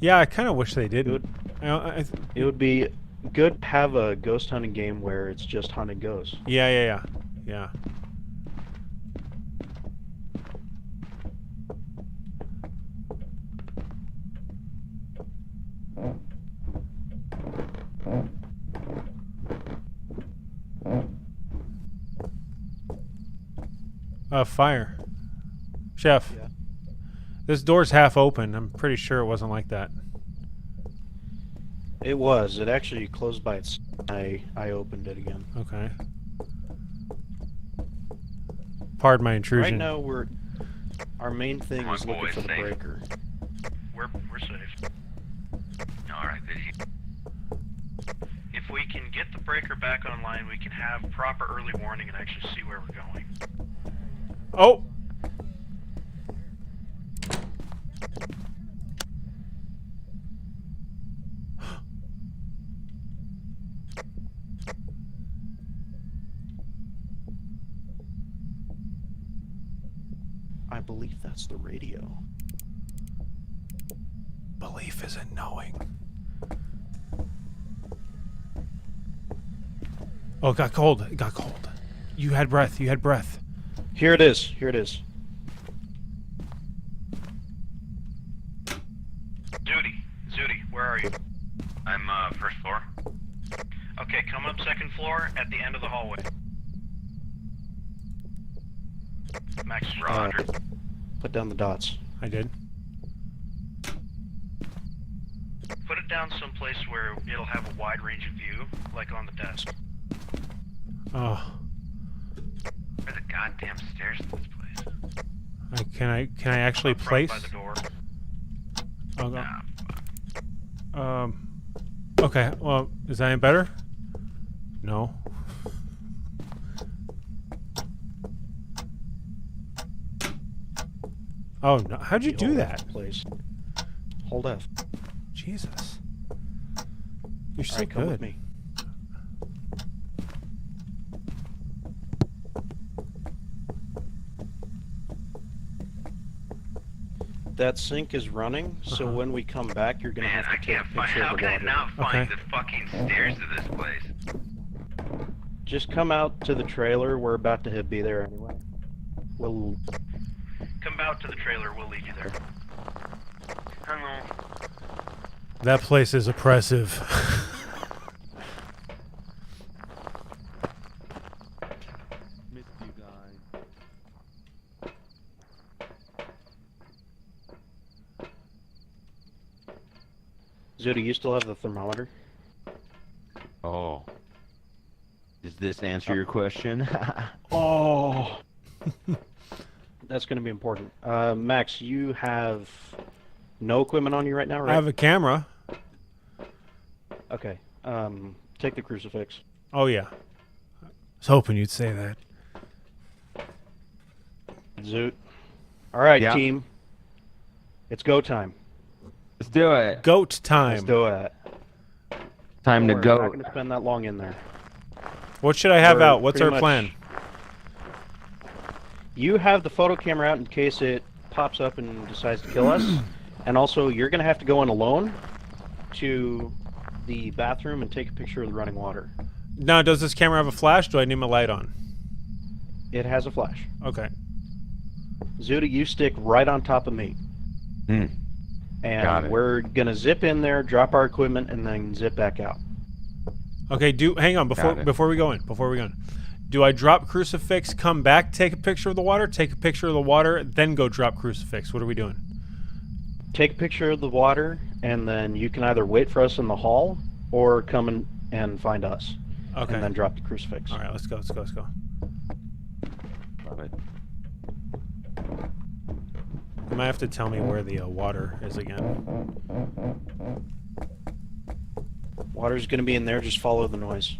Yeah, I kind of wish they didn't. It would be good to have a ghost hunting game where it's just hunting ghosts. Yeah. Fire. Chef. Yeah. This door's half open. I'm pretty sure it wasn't like that. It was. It actually closed by its... I opened it again. Okay. Pardon my intrusion. Right now, our main thing My is looking boy's for the safe. breaker. We're safe. Alright, If we can get the breaker back online, we can have proper early warning and actually see where we're going. Oh! I believe that's the radio. Belief isn't knowing. Oh, it got cold. It got cold. You had breath. You had breath. Here it is. Here it is. Zooty, where are you? I'm first floor. Okay, come up second floor at the end of the hallway. Max, Roger. Put down the dots. I did. Put it down someplace where it'll have a wide range of view, like on the desk. Oh. Where are the goddamn stairs in this place? Can I actually Up front place? by the door. Oh, Nah, go. Okay. Well, is that any better? No. Oh no! How'd you do Hold that? F, please. Hold F. Jesus. You're so Alright, come good. with me. That sink is running, so when we come back, you're gonna man, have I to take a can't find. picture How of the can I water. not find Okay. the fucking stairs to this place? Just come out to the trailer. We're about to be there anyway. We'll Come out to the trailer. We'll lead you there. Hello. That place is oppressive. Missed you guys. Zooty, you still have the thermometer? Oh. Does this answer your question? Oh. That's going to be important. Max, you have no equipment on you right now, right? I have a camera. Okay. Take the crucifix. Oh, yeah. I was hoping you'd say that. Zoot. All right, Yeah. team. It's go time. Let's do it. Goat Let's time. do it. Time to We're not go. going to spend that long in there. What should I have We're out? What's pretty our much- plan? You have the photo camera out in case it pops up and decides to kill us. And also, you're going to have to go in alone to the bathroom and take a picture of the running water. Now, does this camera have a flash? Do I need my light on? It has a flash. Okay. Zooty, you stick right on top of me. Hmm. Got And it. we're going to zip in there, drop our equipment, and then zip back out. Okay, hang on Got it. before we go in. Do I drop crucifix, come back, take a picture of the water, take a picture of the water, then go drop crucifix? What are we doing? Take a picture of the water, and then you can either wait for us in the hall or come in and find us. Okay. And then drop the crucifix. All right, let's go. Love it. You might have to tell me where the water is again. Water's going to be in there, just follow the noise.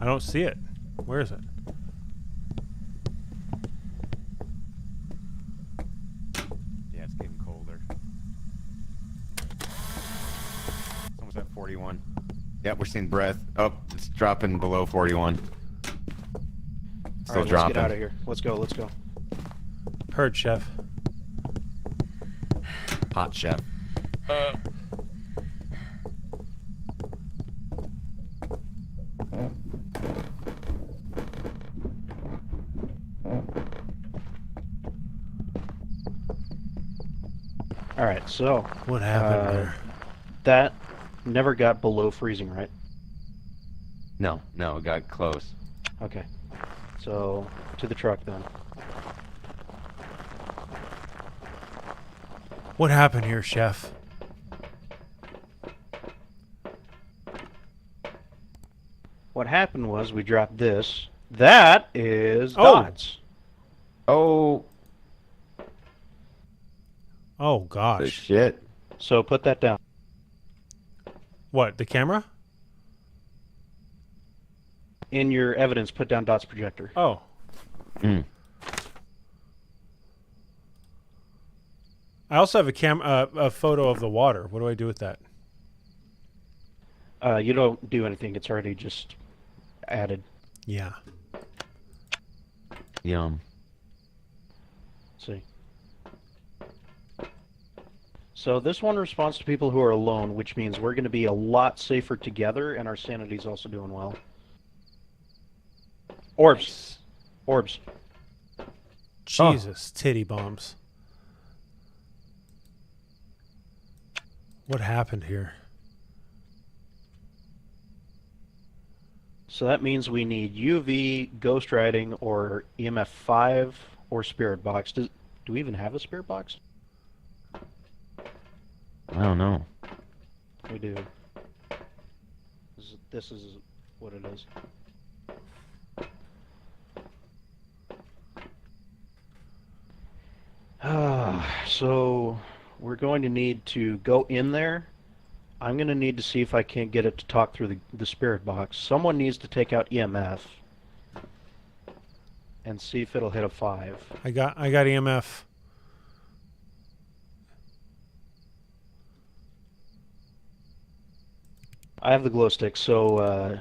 I don't see it. Where is it? Yeah, it's getting colder. It's almost at 41. Yep, we're seeing breath. Oh, it's dropping below 41. All Still right, dropping. let's get out of here. Let's go. Heard, chef. Hot chef. All right, so What happened there? that never got below freezing, right? No, it got close. Okay. So, to the truck then. What happened here, chef? What happened was we dropped this. That is Oh. dots. Oh, Oh the gosh. shit. So put that down. What? The camera? In your evidence, put down dots projector. Oh. Mm. I also have a photo of the water. What do I do with that? You don't do anything. It's already just added. Yeah. Yum. See. So this one responds to people who are alone, which means we're going to be a lot safer together, and our sanity's also doing well. Orbs. Orbs. Jesus, titty bombs. What happened here? So that means we need UV, Ghost Riding, or EMF 5, or Spirit Box. Do we even have a Spirit Box? I don't know. We do. This is what it is. So we're going to need to go in there. I'm going to need to see if I can't get it to talk through the spirit box. Someone needs to take out EMF and see if it'll hit a 5. I got EMF. I have the glow stick, so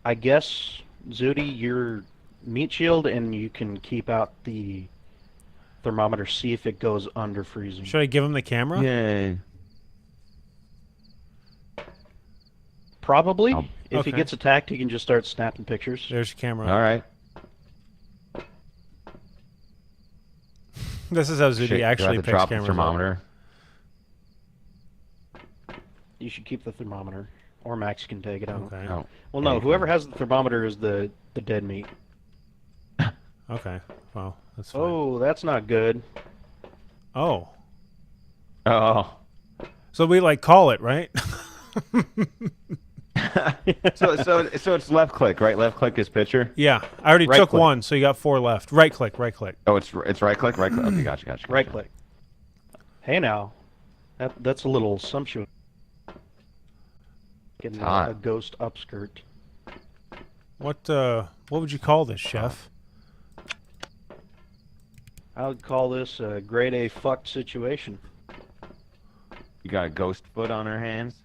I guess, Zooty, you're meat shield, and you can keep out the thermometer, see if it goes under freezing. Should I give him the camera? Yay. Probably. I'll- If he Okay. gets attacked, he can just start snapping pictures. There's your camera. All right. This is how Zooty Shit, do I actually have to picks drop the cameras. thermometer. You should keep the thermometer, or Max can take it out. Okay. Oh. Well, no, Anything. whoever has the thermometer is the dead meat. Okay. Well, that's fine. Oh, that's not good. Oh. Oh. So we like call it, right? So it's left click, right? Left click is picture. Yeah. I already Right took click. one, so you got 4 left. Right click, right click. Oh, it's right click, right click. Okay, gotcha. Right click. Hey now, that's a little sumptuous. Getting hot. a ghost upskirt. What would you call this, chef? I would call this a grade A fucked situation. You got a ghost foot on her hands.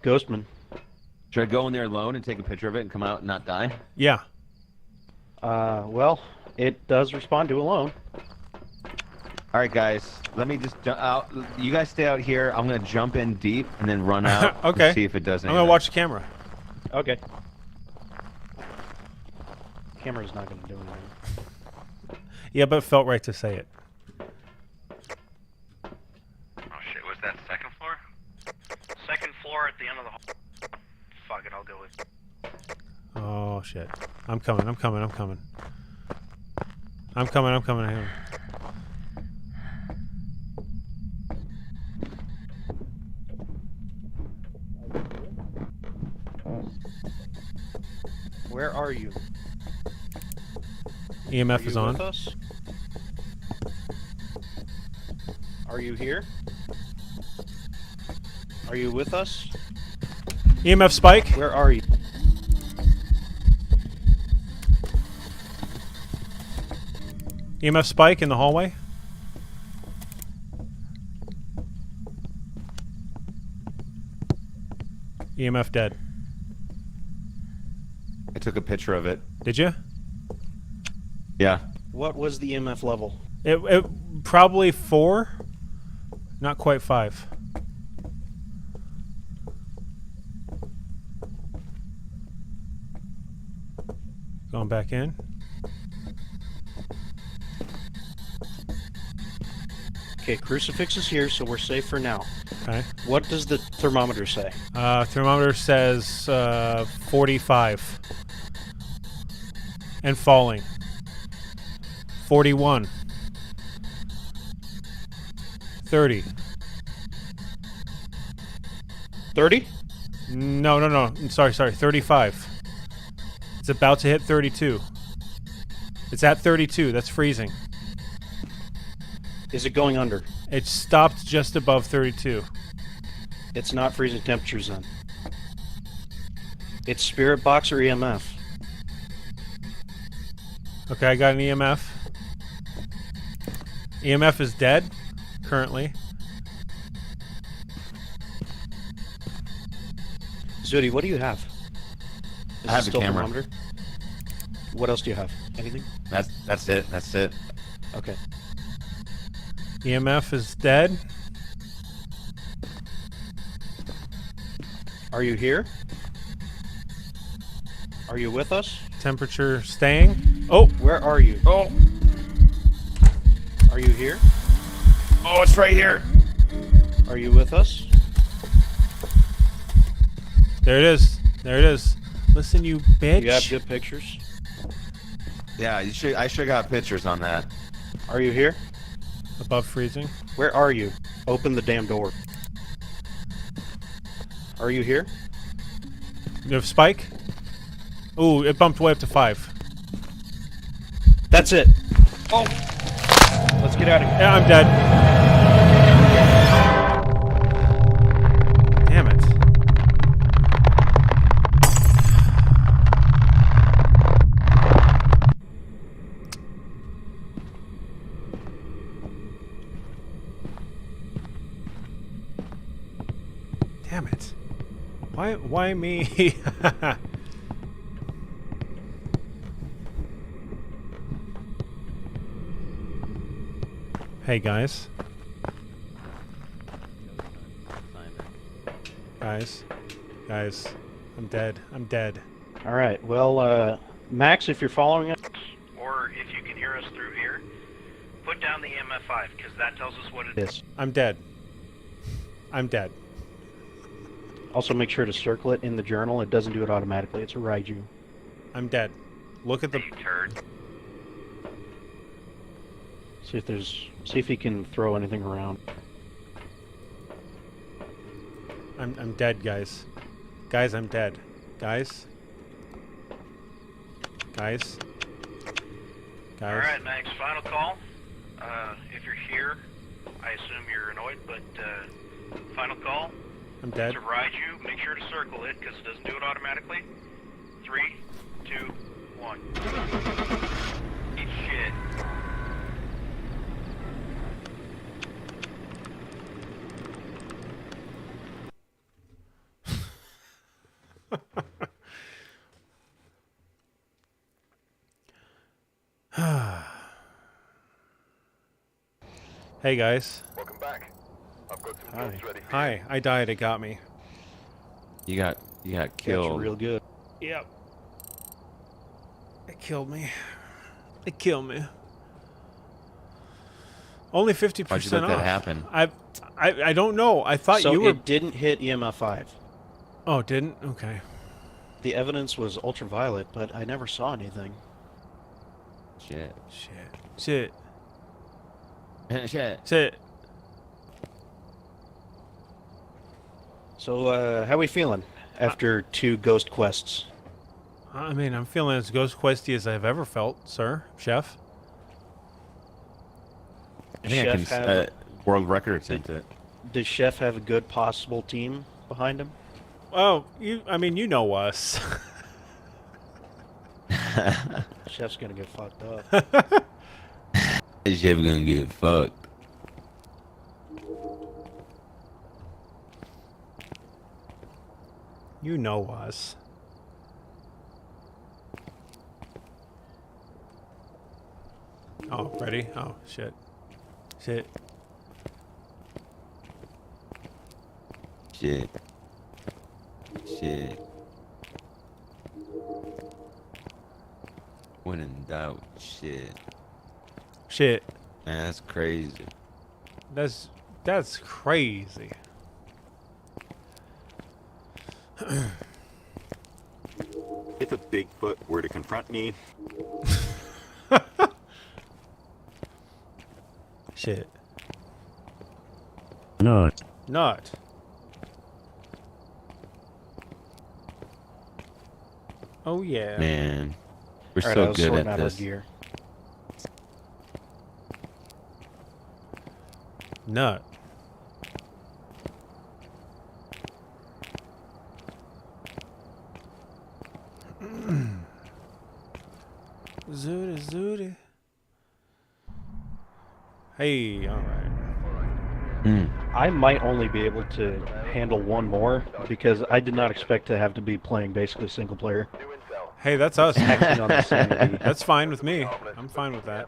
Ghostman. Should I go in there alone and take a picture of it and come out and not die? Yeah. Well, it does respond to alone. All right, guys. Let me just out. You guys stay out here. I'm gonna jump in deep and then run out. Okay. And see if it does I'm anything. gonna watch the camera. Okay. Camera's not gonna do anything. Yeah, but it felt right to say it. Oh shit, was that second floor? Second floor at the end of the hall. Fuck it, I'll go with. Oh shit. I'm coming. Hang on. Where are you? EMF Are is you on. with us? Are you here? Are you with us? EMF spike. Where are you? EMF spike in the hallway. EMF dead. I took a picture of it. Did you? Yeah. What was the EMF level? It probably 4. Not quite 5. Going back in. Okay, crucifix is here, so we're safe for now. Okay. What does the thermometer say? Thermometer says 45. And falling. 41. 30. 30? No. I'm sorry. 35. It's about to hit 32. It's at 32. That's freezing. Is it going under? It stopped just above 32. It's not freezing temperatures then. It's spirit box or EMF. Okay, I got an EMF. EMF is dead, currently. Zooty, what do you have? Is I have it the still camera. thermometer? What else do you have? Anything? That's it. That's it. Okay. EMF is dead. Are you here? Are you with us? Temperature staying. Oh, Where are you? Oh. Are you here? Oh, it's right here. Are you with us? there it is. There it is. Listen, you bitch. You have good pictures? Yeah, you should. I should have got pictures on that. Are you here? Above freezing. Where are you? Open the damn door. Are you here? You have spike? Ooh, it bumped way up to 5. That's it. Oh! Let's get out of here. Yeah, I'm dead. Damn it. Damn it. Why me? Hey guys. Guys. Guys, I'm dead. I'm dead. All right. Well, Max, if you're following us, Or if you can hear us through here, put down the EMF5 because that tells us what it is. yes. I'm dead. I'm dead. Also, make sure to circle it in the journal. It doesn't do it automatically. It's a Raiju. I'm dead. Look at the... You turd. See if he can throw anything around. I'm dead, guys. Guys, I'm dead. Guys. Guys. Guys. Alright, Max, final call. If you're here, I assume you're annoyed, but final call. I'm dead. To ride you, make sure to circle it because it doesn't do it automatically. 3, 2, 1. Eat shit. Hey, guys. Welcome back. I've got some Hi. jobs ready for Hi. I died. It got me. You got That's killed. real good. Yep. It killed me. It killed me. Only 50% Why'd you let off. that happen? I don't know. I thought So you were... it didn't hit EMF 5. Oh, it didn't? Okay. The evidence was ultraviolet, but I never saw anything. Shit. Shit. Shit. Shit. So, how we feeling after 2 ghost quests? I mean, I'm feeling as ghost questy as I've ever felt, sir. Chef. I think Chef I can have- world record attempt it. Does Chef have a good possible team behind him? Oh, I mean, you know us. Chef's gonna get fucked up. Is Chef gonna get fucked? You know us. Oh, ready? Oh, shit. Shit. Shit. Shit. When in doubt, shit. Shit. Man, that's crazy. That's crazy. If a Bigfoot were to confront me, Shit. No. Not. Oh yeah. Man, we're Alright, I so was good sorting at out our this. gear. Nut. Zooty, Zooty. Hey, alright. I might only be able to handle one more because I did not expect to have to be playing basically single player. Hey, that's us. Acting on the sanity. That's fine with me. I'm fine with that.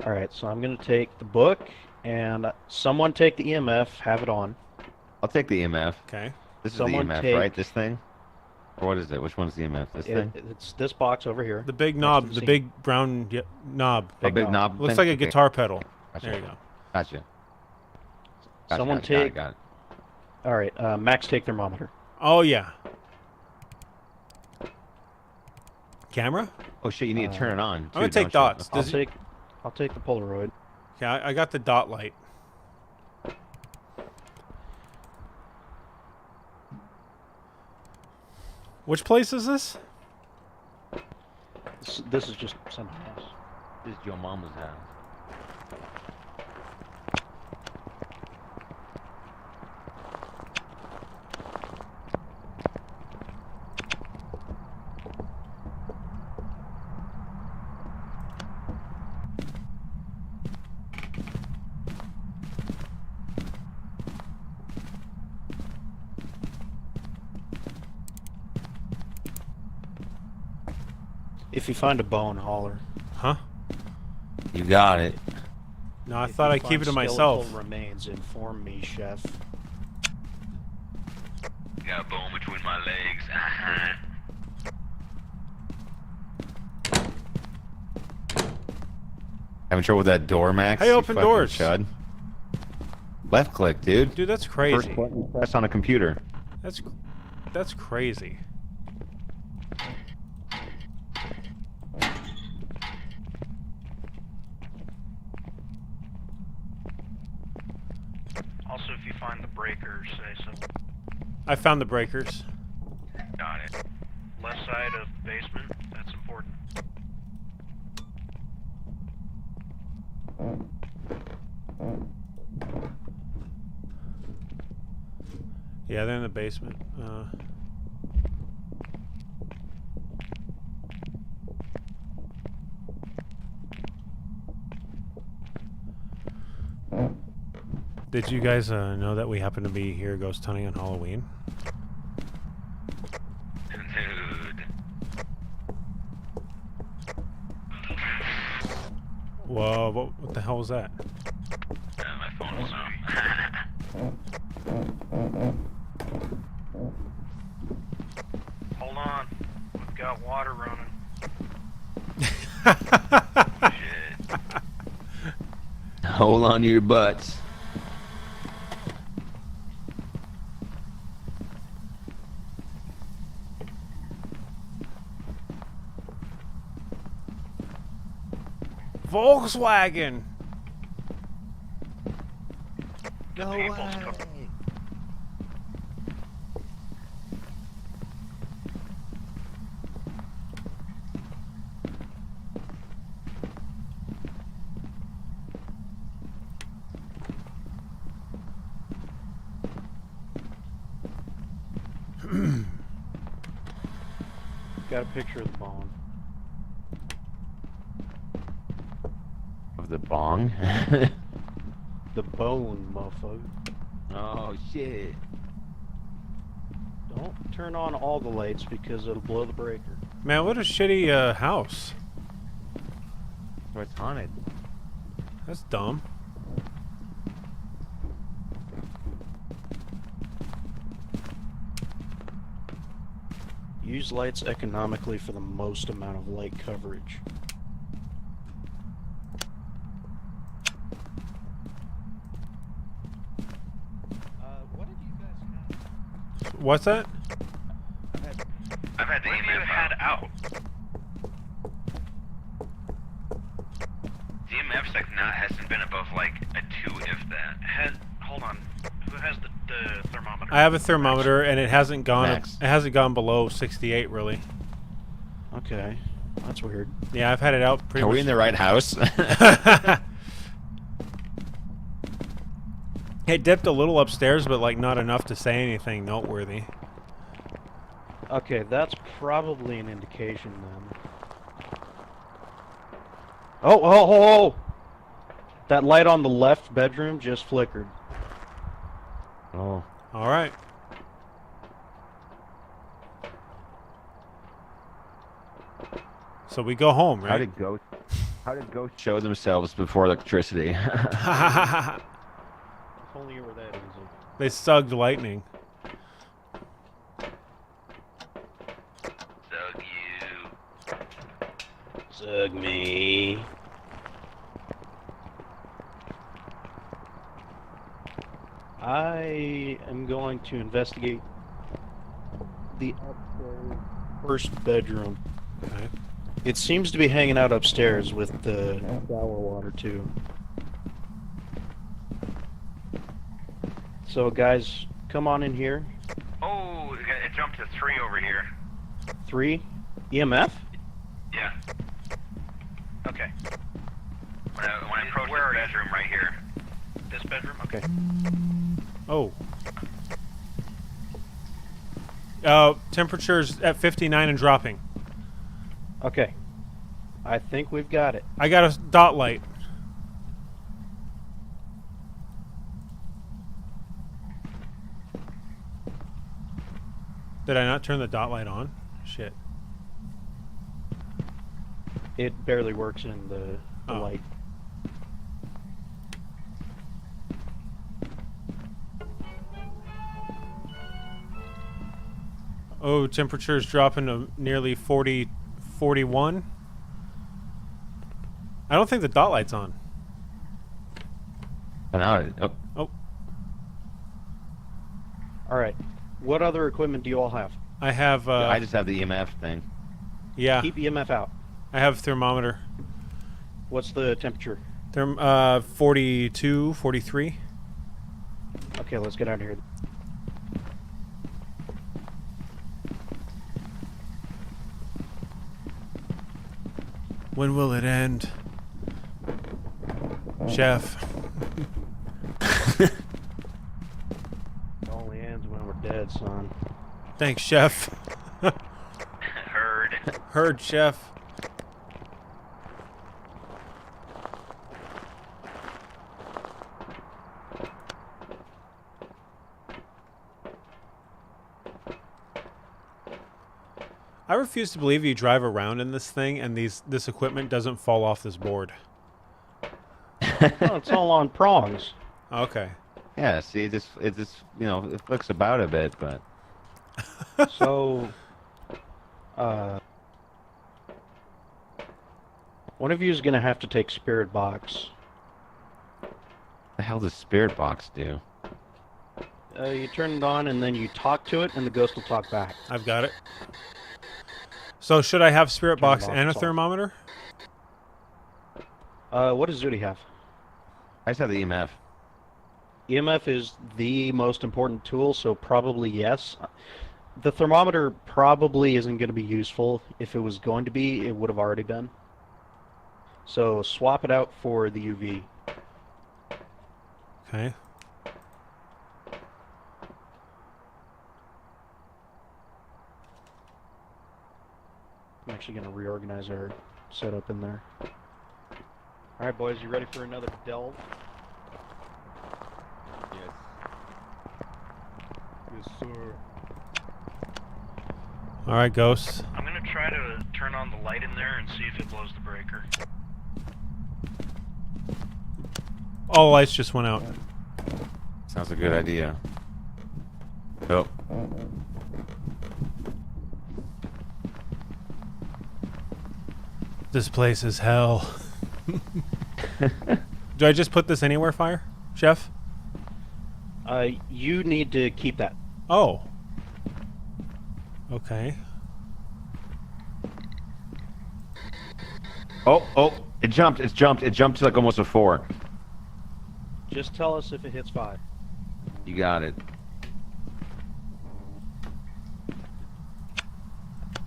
Alright, so I'm gonna take the book and someone take the EMF, have it on. I'll take the EMF. Okay. This is Someone the EMF, take- right? This thing? Or what is it? Which one's the EMF? This thing? It's this box over here. The big Next knob, to the the sink. big brown knob. A big knob. Looks thing? like a Okay. guitar pedal. Gotcha. There you go. Gotcha. Someone Got it, take- got it. Alright, Max take thermometer. Oh yeah. Camera? Oh shit! You need to turn it on. I'm gonna too, take don't you? dots. I'll Does it- take the Polaroid. Okay, I got the dot light. Which place is this? This is just something else. This is your mama's house. If you find a bone, holler. Huh? You got it. No, I If thought you I'd keep it find to myself. skeletal remains, inform me, chef. Got a bone between my legs. Uh-huh. Having trouble with that door, Max? How you open fucking doors? Chud. Left click, dude. Dude, that's First crazy. button you press on a computer. That's crazy. Also, if you find the breakers, say so. I found the breakers. Got it. Left side of basement, that's important. Yeah, they're in the basement. Did you guys know that we happen to be here ghost hunting on Halloween? Dude. Whoa, what the hell was that? My phone was on. Hold on, we've got water running. Shit. Hold on to your butts. Volkswagen! No People's way. Got a picture of the bone. Of the bong? The bone, motherfucker. Oh shit. Don't turn on all the lights because it'll blow the breaker. Man, what a shitty house. Oh, it's haunted. That's dumb. Use lights economically for the most amount of light coverage. What did you guys have? What's that? I've had the What have you EMF had out. The EMF's like hasn't been above like a 2 if that. Hold on. Who has the thermometer? I have a thermometer and it hasn't gone Max. it hasn't gone below 68 really. Okay, that's weird. Yeah, I've had it out pretty Are much. we in the right house? It dipped a little upstairs, but like not enough to say anything noteworthy. Okay, that's probably an indication then. Oh! That light on the left bedroom just flickered. Oh. All right. So we go home, How right? did ghosts show themselves before electricity? If only it were that easy. They sucked lightning. Zug you. Zug me. I am going to investigate the upstairs first bedroom. Okay. It seems to be hanging out upstairs with the shower water too. So guys, come on in here. Oh, it jumped to 3 over here. 3 EMF? Yeah. Okay. When I approach this bedroom right here. This bedroom? Okay. Oh. Temperature's at 59 and dropping. Okay. I think we've got it. I got a dot light. Did I not turn the dot light on? Shit. It barely works in the Oh. light. Oh, temperature's dropping to nearly 40, 41. I don't think the dot light's on. And now, oh, Oh, All right. What other equipment do you all have? I have. I just have the EMF thing. Yeah, Keep EMF out. I have thermometer. What's the temperature? 42, 43. Okay, let's get out of here. When will it end? Chef. It only ends when we're dead, son. Thanks, Chef. Heard. Heard, Chef. I refuse to believe you drive around in this thing and this equipment doesn't fall off this board. Oh, it's all on prongs. Okay. Yeah, see, it just you know, it flicks about a bit, but So, one of you is gonna have to take Spirit Box. the hell does Spirit Box do? You turn it on and then you talk to it, and the ghost will talk back. I've got it. So should I have Spirit Turn Box it off, and a it's on. thermometer? What does Zooty have? I just have the EMF. EMF is the most important tool, so probably yes. The thermometer probably isn't going to be useful. If it was going to be, it would have already been. So swap it out for the UV. Okay. I'm actually going to reorganize our setup in there. Alright boys, you ready for another delve? Yes. Yes, sir. All right, ghosts. I'm gonna try to turn on the light in there and see if it blows the breaker. All the lights just went out. Sounds a good idea. Oh, This place is hell. Do I just put this anywhere, Fire? Chef? You need to keep that. Oh. Okay. oh, it jumped. It jumped to like almost a 4. Just tell us if it hits 5. You got it.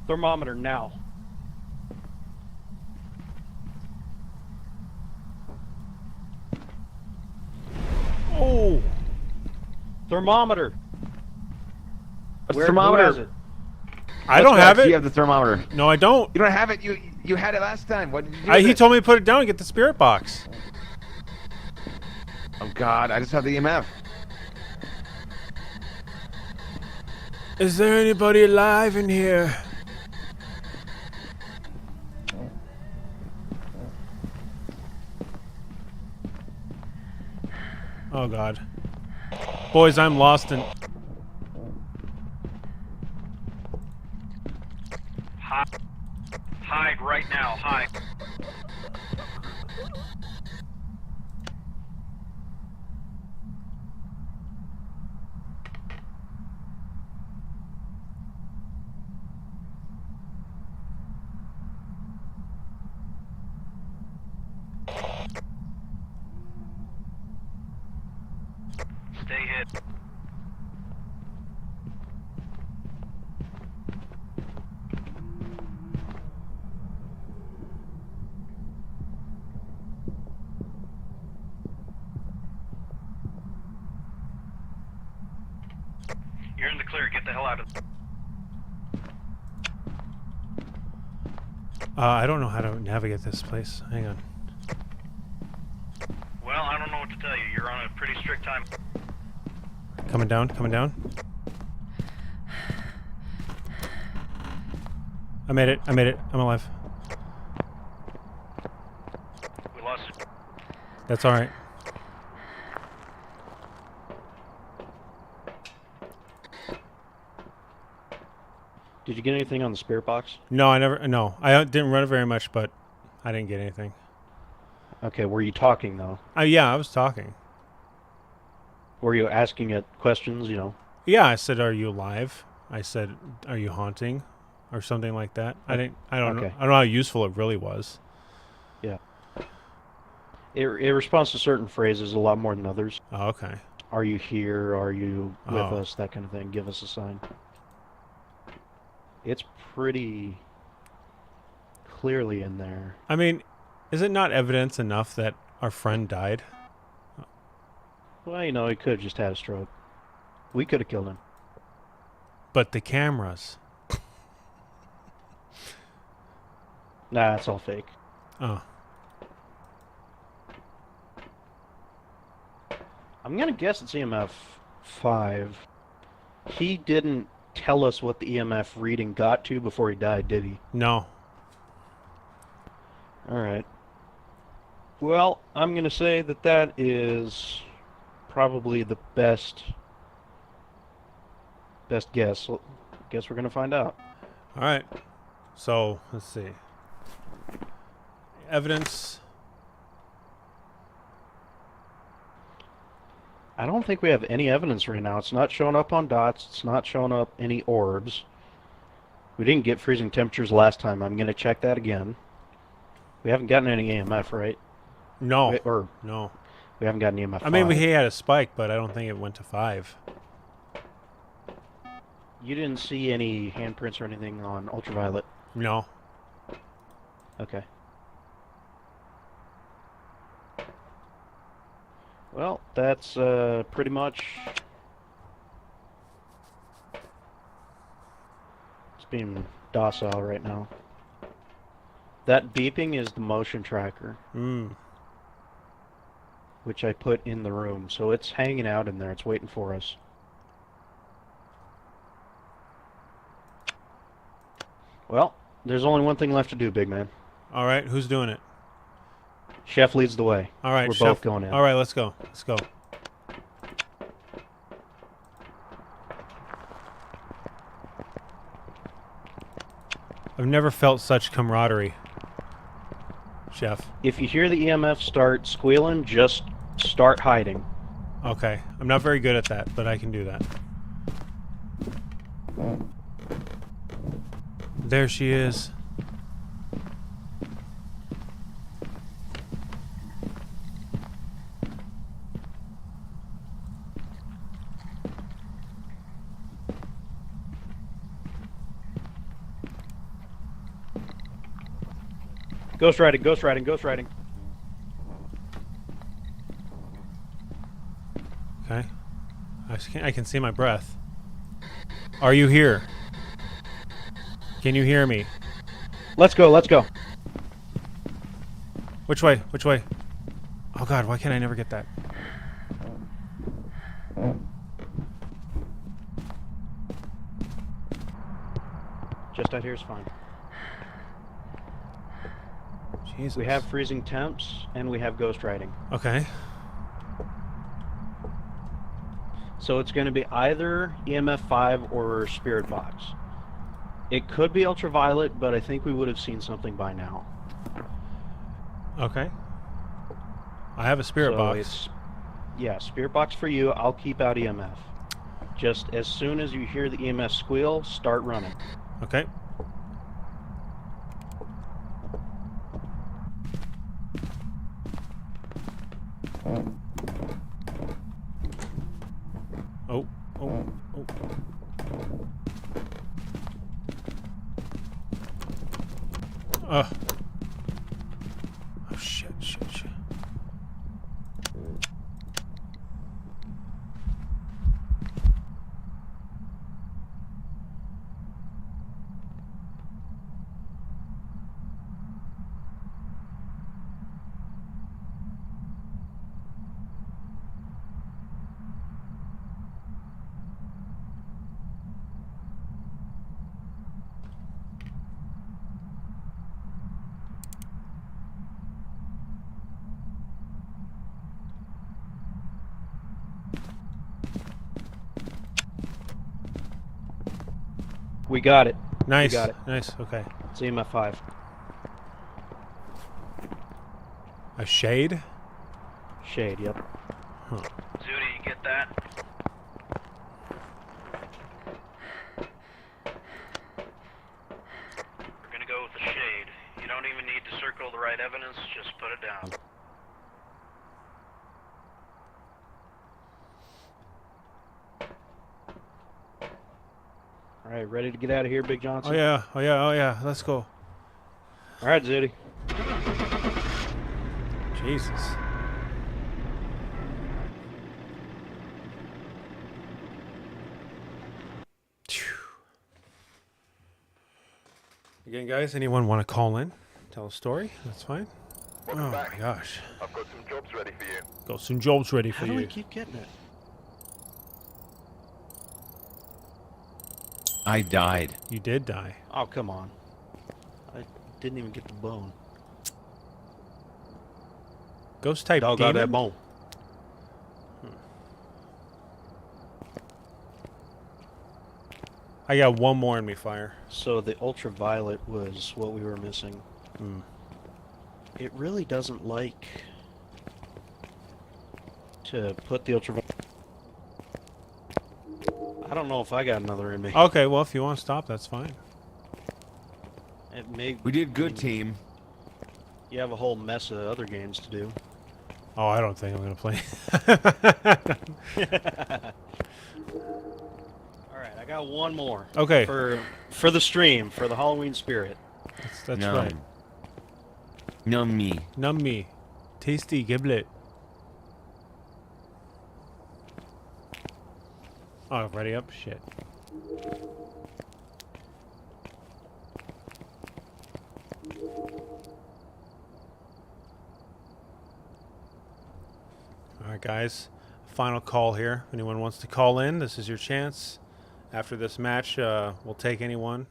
Thermometer now. Oh. Thermometer. What's Where, the thermometer? Who has it? I don't have You it. have the thermometer. No, I don't. You don't have it. You had it last time. What did you do? He with it? told me to put it down and get the Spirit Box. Oh God, I just have the EMF. Is there anybody alive in here? Oh God. Boys, I'm lost in... Hide right now, hide. Stay hid. You're in the clear. Get the hell out of. I don't know how to navigate this place. Hang on. Well, I don't know what to tell you. You're on a pretty strict time. Coming down, coming down. I made it, I'm alive. We lost it. That's alright. Did you get anything on the spirit box? No, I never. No, I didn't run it very much, but I didn't get anything. Okay, were you talking though? Yeah, I was talking. Were you asking it questions? You know. Yeah, I said, "Are you alive?" I said, "Are you haunting?" Or something like that. I don't know. Okay. I don't know how useful it really was. Yeah. It responds to certain phrases a lot more than others. Oh, okay. Are you here? Are you with Oh. us? That kind of thing. Give us a sign. It's pretty clearly in there. I mean, is it not evidence enough that our friend died? Well, you know, he could have just had a stroke. We could have killed him. But the cameras. Nah, it's all fake. Oh. I'm gonna guess it's EMF 5. He didn't tell us what the EMF reading got to before he died, did he? No. Alright. Well, I'm gonna say that that is probably the best guess. So, guess we're gonna find out. All right. So let's see. Evidence. I don't think we have any evidence right now. It's not showing up on dots. It's not showing up any orbs. We didn't get freezing temperatures last time. I'm gonna check that again. We haven't gotten any EMF, right? No. Or No. we haven't gotten EMF. I mean, 5. we had a spike, but I don't think it went to 5. You didn't see any handprints or anything on ultraviolet. No. Okay. Well, that's pretty much. It's being docile right now. That beeping is the motion tracker, which I put in the room. So it's hanging out in there. It's waiting for us. Well, there's only one thing left to do, big man. All right. Who's doing it? Chef leads the way. All right. We're Chef. both going in. All right. Let's go. Let's go. I've never felt such camaraderie, Chef. If you hear the EMF start squealing, just start hiding. Okay. I'm not very good at that, but I can do that. There she is. Ghost riding, ghost riding, ghost riding. Okay. I can see my breath. Are you here? Can you hear me? Let's go, let's go. Which way? Which way? Oh God, why can't I never get that? Just out here is fine. Jesus. We have freezing temps, and we have ghost riding. Okay. So it's going to be either EMF 5 or Spirit Box. It could be ultraviolet, but I think we would have seen something by now. Okay. I have a spirit So box. Yeah, Spirit Box for you. I'll keep out EMF. Just as soon as you hear the EMF squeal, start running. Okay. Oh, oh, oh. Oh, shit, shit, shit. We got it. Nice. got it. Nice. Okay. It's EMF 5. A shade? Shade, yep. Zooty, you get that? We're gonna go with the shade. You don't even need to circle the right evidence, just put it down. Alright, ready to get out of here, Big Johnson? Oh yeah. Oh yeah. Oh yeah. Let's go. Alright, Zooty. Jesus. Phew. Again, guys, anyone want to call in? Tell a story? That's fine. Oh my gosh. I've got some jobs ready for you. Got some jobs ready for How do we you. keep getting it? I died. You did die. Oh, come on. I didn't even get the bone. Ghost type Dog got that demon? bone. I got one more in me, fire. So the ultraviolet was what we were missing. Hmm. It really doesn't like to put the ultraviolet. I don't know if I got another in me. Okay, well, if you want to stop, that's fine. It may, We did good, team. You have a whole mess of other games to do. Oh, I don't think I'm going to play. Alright, I got one more. Okay. For the stream, for the Halloween spirit. That's Numb. right. Numb me. Numb me. Tasty giblet. Oh, ready up? Shit. Alright, guys. Final call here. If anyone wants to call in, this is your chance. After this match, we'll take anyone.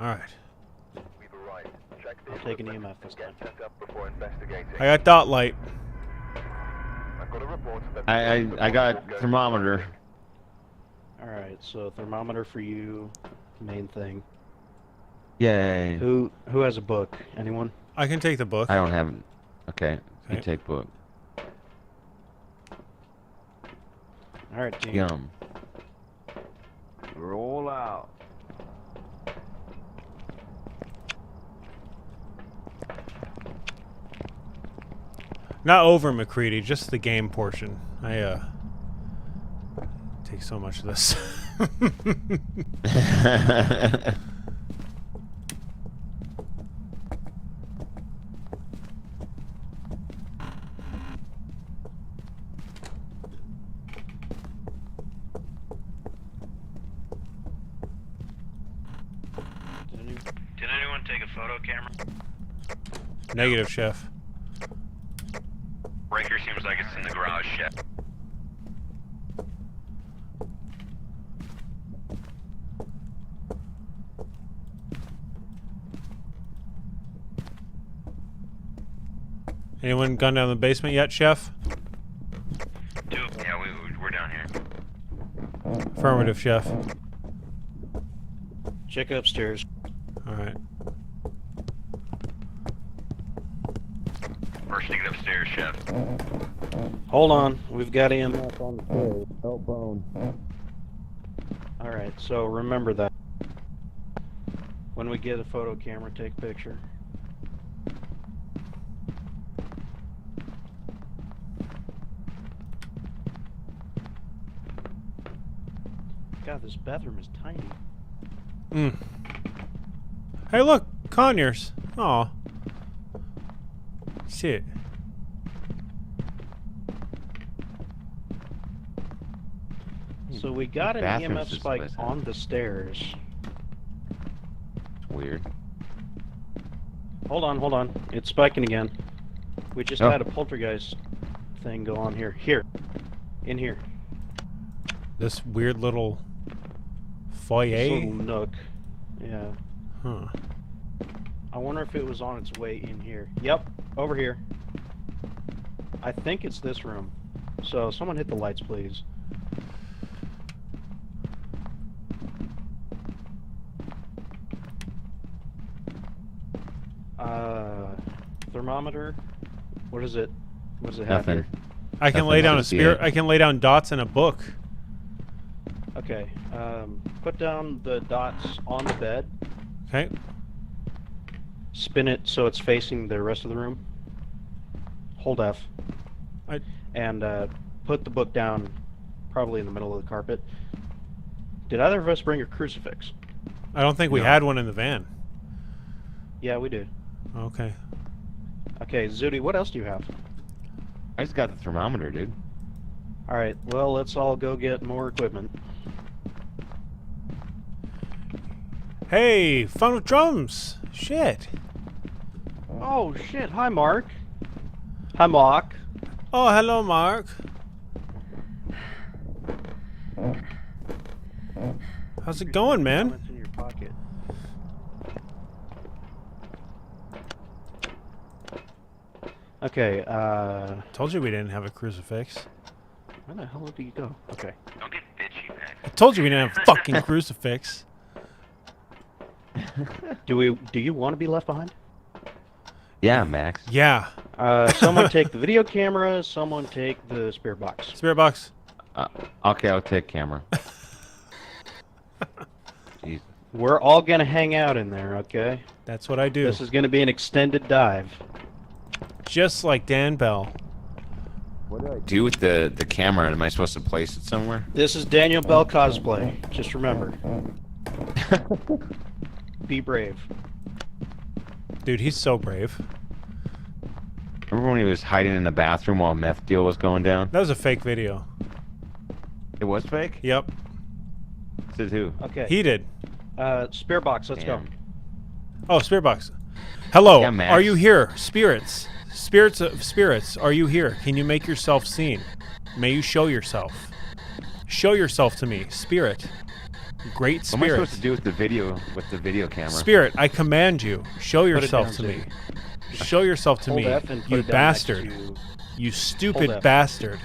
Alright. We've arrived. Check the I'll take an equipment EMF this and time. get set up before investigating. I got dot light. I've got a report that I got thermometer. Alright, so thermometer for you, main thing. Yay. Who has a book? Anyone? I can take the book. I don't have. Okay. You Okay. take book. Alright, team. Yum. Roll out. Not over McCready, just the game portion. I take so much of this. Did anyone take a photo camera? Negative, chef. Breaker seems like it's in the garage shed. Anyone gone down the basement yet, chef? Yeah, we're down here. Affirmative, chef. Check upstairs. Alright. First to get upstairs, chef. Hold on, we've got EMF on the stairs. Help bone. Alright, so remember that. When we get a photo camera, take a picture. God, this bathroom is tiny. Mm. Hey, look! Conyers! Aw. Shit. So we got an Bathrooms EMF this spike place has. on the stairs. It's weird. Hold on. It's spiking again. We just Oh. had a poltergeist thing go on here. Here. In here. This weird little This foyer? little nook. Yeah. Huh. I wonder if it was on its way in here. Yep, over here. I think it's this room. So someone hit the lights, please. Thermometer. What is it? What does it have Nothing. here? I can Nothing lay down a else yet. spirit. I can lay down dots in a book. Okay. Put down the dots on the bed. Okay. Spin it so it's facing the rest of the room. Hold F. I- And put the book down, probably in the middle of the carpet. Did either of us bring a crucifix? I don't think we No. had one in the van. Yeah, we do. Okay. Okay, Zooty, what else do you have? I just got the thermometer, dude. Alright, well, let's all go get more equipment. Hey, fun with drums. Shit. Oh, shit. Hi, Mark. Hi, Mark. Oh, hello, Mark. How's it going, man? What's in your pocket? Okay, Told you we didn't have a crucifix. where the hell did you go? Okay. Don't get bitchy, man. I told you we didn't have a fucking crucifix. Do you want to be left behind? Yeah, Max. Yeah. Someone take the video camera, someone take the spirit box. Spirit box. Okay, I'll take camera. Jeez. We're all gonna hang out in there, okay? That's what I do. This is gonna be an extended dive. Just like Dan Bell. What do I do with the camera? Am I supposed to place it somewhere? This is Daniel Bell cosplay. Just remember. Be brave. Dude, he's so brave. Remember when he was hiding in the bathroom while a meth deal was going down? That was a fake video. It was fake? Yep. Says who? Okay. He did. Spirit box, let's go. Damn. Oh, spirit box. Hello. Yeah, Max. Are you here? Spirits. Spirits of spirits, are you here? Can you make yourself seen? May you show yourself. Show yourself to me. Spirit. Great What am I spirit. supposed to do with the video camera? Spirit, I command you. Show it yourself down, to me. Zooty. Show yourself to Hold me. F and put You it down bastard. next to- You Hold stupid F. bastard.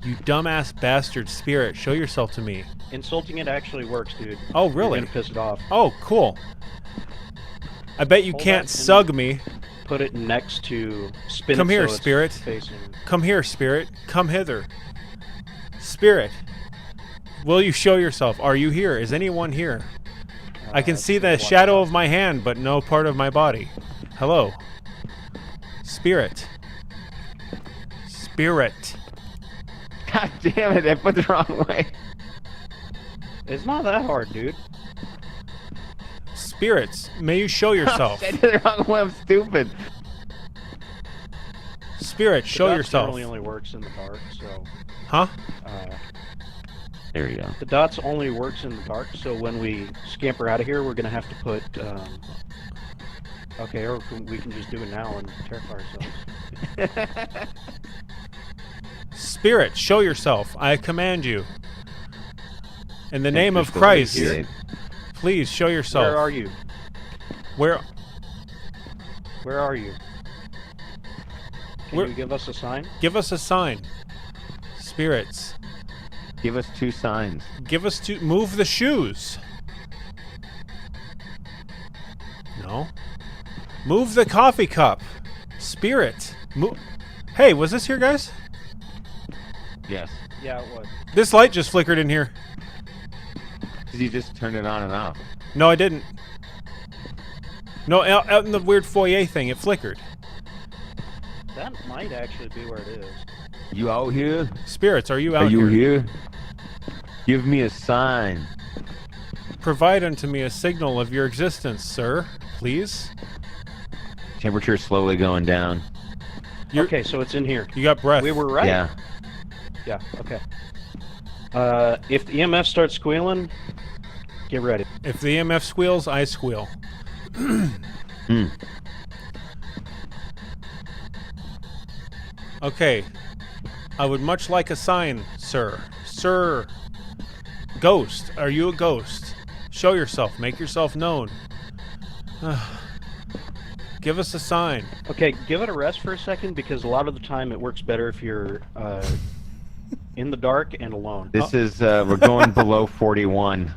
You dumbass bastard spirit. Show yourself to me. Insulting it actually works, dude. Oh, You're really? gonna piss it off. Oh, cool. I bet you Hold can't F and- sug me. Put it next to spin Come it here, so it's spirit. facing. Come here, spirit. Come hither. Spirit. Will you show yourself? Are you here? Is anyone here? I can see the shadow of my hand, but no part of my body. Hello. Spirit. Spirit. God damn it! I put the wrong way. It's not that hard, dude. Spirits, may you show yourself. I did it the wrong way. I'm stupid. Spirit, show the dots yourself. Generally only works in the dark, so. Huh? There you go. The dots only works in the dark, so when we scamper out of here, we're gonna have to put. Okay, or we can just do it now and terrify ourselves. Spirit, show yourself. I command you. In the name of Just the Christ, idiot. please show yourself. Where are you? Where? Where are you? Can Where- you give us a sign? Give us a sign. Spirits, Give us 2 signs. give us to move the shoes. No. Move the coffee cup. Spirit. Hey, was this here, guys? Yes. Yeah, it was. This light just flickered in here. Because you just turned it on and off. No, I didn't. No, out in the weird foyer thing, it flickered. That might actually be where it is. You out here? Spirits, are you out Are you here? here? Give me a sign. Provide unto me a signal of your existence, sir. Please. Temperature slowly going down. Okay, so it's in here. You got breath. We were right. Yeah. Yeah, okay. If the EMF starts squealing, get ready. If the EMF squeals, I squeal. Okay. I would much like a sign, sir. Sir. Ghost. Are you a ghost? Show yourself. Make yourself known. Give us a sign. Okay, give it a rest for a second because a lot of the time it works better if you're in the dark and alone. This is, we're going below 41.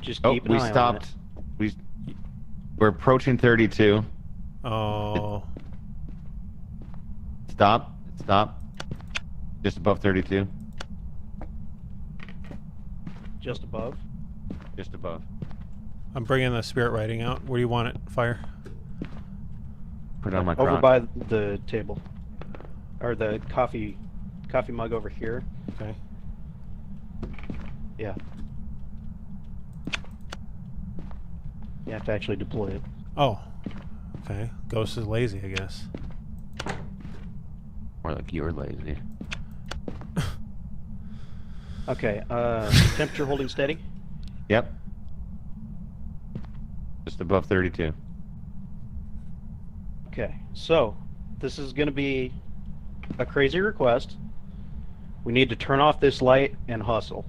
Just Oh, keep an we eye stopped. We're approaching 32. Oh. Stop. Stop. Just above 32. on it. Just above. Just above. I'm bringing the spirit writing out. Where do you want it? Fire? Put it on my Over crock. by the table. Or the coffee mug over here. Okay. Yeah. You have to actually deploy it. Oh. Okay. Ghost is lazy, I guess. More like you're lazy. Okay, temperature holding steady. Yep. Just above 32. Okay, so this is going to be a crazy request. We need to turn off this light and hustle.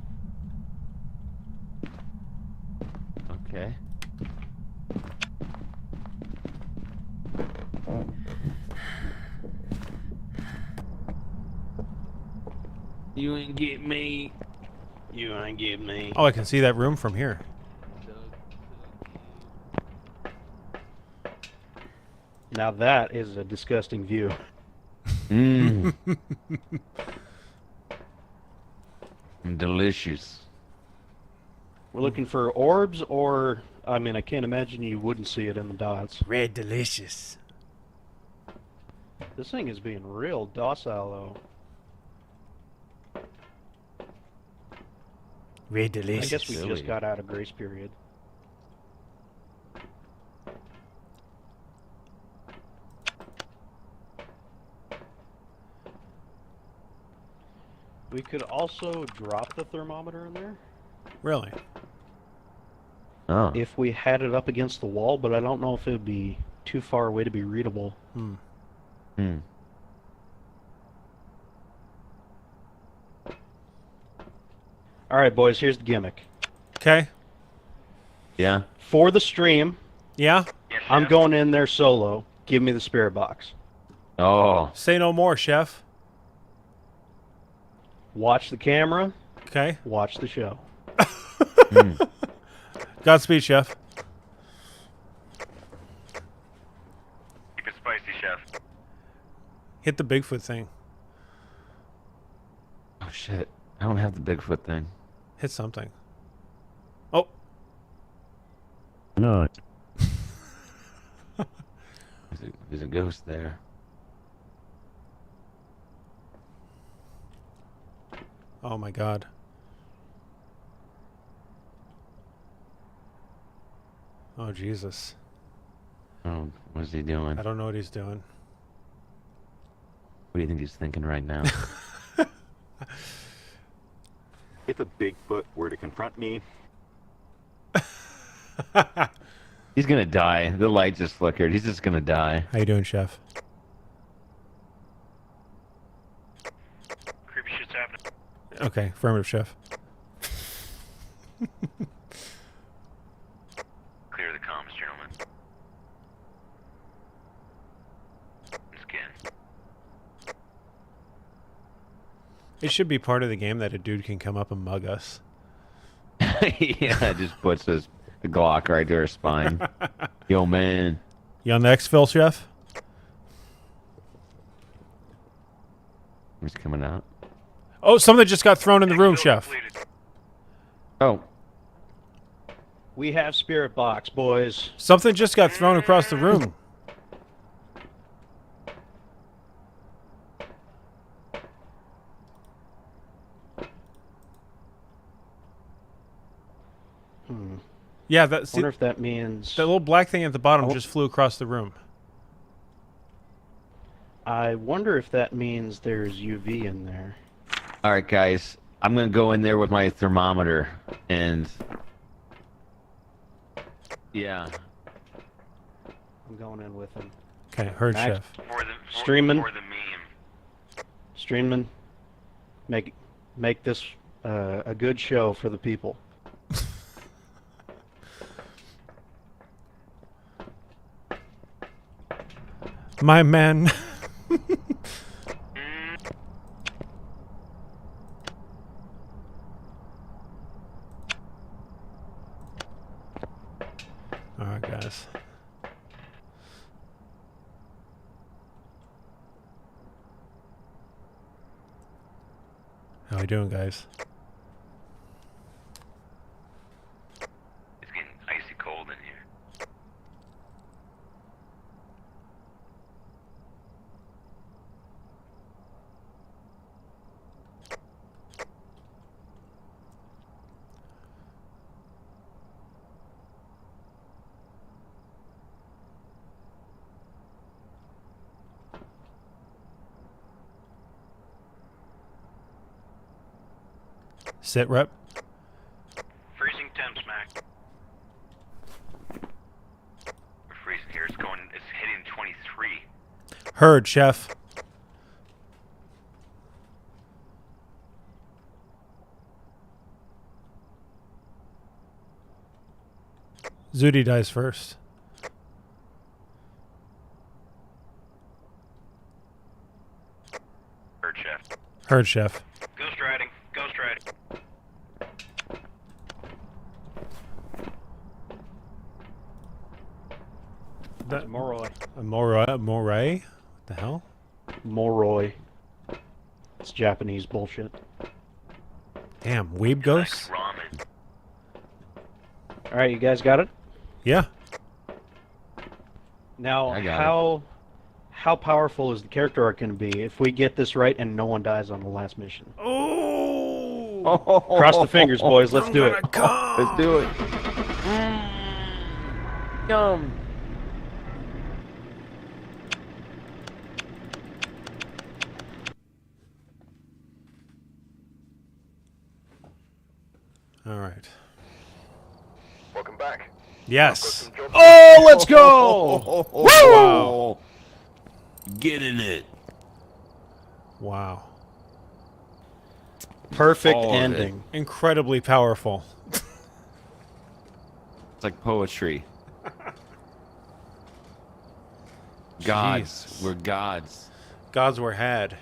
Okay. You ain't get me. You ain't give me. Oh, I can see that room from here. Now that is a disgusting view. Mmm. Delicious. We're looking for orbs, or I mean, I can't imagine you wouldn't see it in the dots. Red delicious. This thing is being real docile, though. Red I delicious. guess we Silly. just got out of grace period. We could also drop the thermometer in there Really? Oh. if we had it up against the wall, but I don't know if it would be too far away to be readable. Hmm. Hmm. All right, boys, here's the gimmick. Okay. Yeah. For the stream, Yeah? Yes, I'm chef. going in there solo. Give me the spirit box. Oh. Say no more, chef. Watch the camera. Okay. Watch the show. Mm. Godspeed, chef. Keep it spicy, chef. Hit the Bigfoot thing. Oh shit. I don't have the Bigfoot thing. Hit something. Oh. No. There's a ghost there. Oh my god. Oh Jesus. Oh, what's he doing? I don't know what he's doing. What do you think he's thinking right now? If a Bigfoot were to confront me, He's gonna die. The light just flickered. He's just gonna die. How you doing, chef? Creepy shit's happening. Okay, affirmative, chef. Clear the comms, gentlemen. Scan. It should be part of the game that a dude can come up and mug us. Yeah, just puts his Glock right to her spine. Yo, man. You on the exfil, chef? He's coming out. Oh, something just got thrown in the room, chef. Completed. Oh. We have spirit box, boys. Something just got thrown across the room. Yeah, that, see, Wonder if that means. that little black thing at the bottom Oh. just flew across the room. I wonder if that means there's UV in there. All right, guys. I'm gonna go in there with my thermometer and. Yeah. I'm going in with him. Okay, heard, Max- chef. Streaming. For the meme. Streamman, make this a good show for the people. My man. guys. How we doing, guys? It's getting icy cold in here. Sit rep. Freezing temps, Mac. We're freezing here. It's hitting 23. Heard, chef. Zooty dies first. Heard, Chef. Heard, chef. Ghost riding. Ghost riding. That Moroi. Moray? What the hell? Moroi. It's Japanese bullshit. Damn, weeb ghosts? Ramen. All right, you guys got it? Yeah. Now, I got how powerful is the character arc going to be if we get this right and no one dies on the last mission? Oh! Cross the fingers, boys. Let's do it. Let's do it. Yum. All right. Welcome back. Yes. Oh, let's go! Wow. Get in it. Wow. Perfect All of it. ending. Incredibly powerful. It's like poetry. Gods. Jesus. We're gods. Gods were had.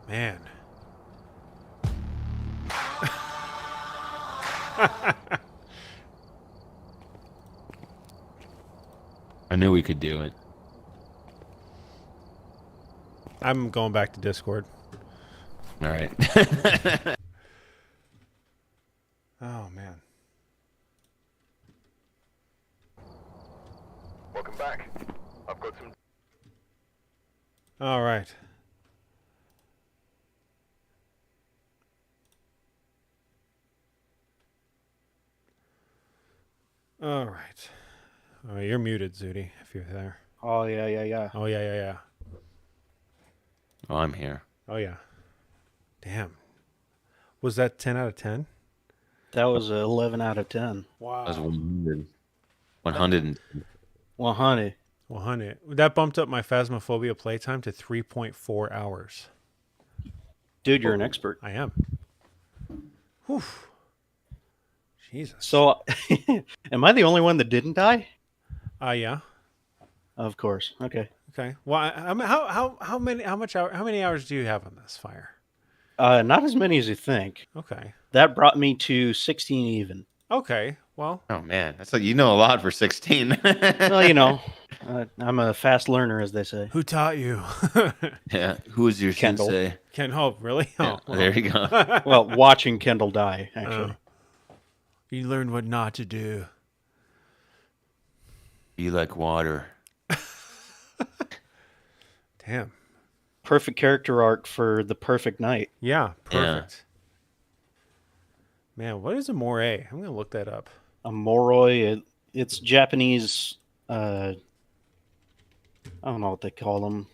Man. I knew we could do it. I'm going back to Discord. All right. Oh, man. Welcome back. I've got some. All right. All right. Oh, you're muted, Zooty, if you're there. Oh, yeah. Oh, yeah. Oh, I'm here. Oh, yeah. Damn. Was that 10 out of 10? That was a 11 out of 10. Wow. That was 100. 100. 100. 100. That bumped up my Phasmophobia playtime to 3.4 hours. Dude, you're an expert. I am. Whew. Jesus. So, am I the only one that didn't die? Yeah. Of course. Okay. Okay. Well, how many hours do you have on this fire? Not as many as you think. Okay. That brought me to 16 even. Okay. Well, Oh, man. That's like, you know a lot for 16. Well, you know, I'm a fast learner, as they say. who taught you? Yeah. Who is your Kendall. sensei? Ken Hope, really? Yeah, Oh, well. there you go. Well, watching Kendall die, actually. You learned what not to do. Be like water. Damn. Perfect character arc for the perfect night. Yeah, perfect. Man, what is a moray? I'm going to look that up. A moroi, it's Japanese. I don't know what they call them.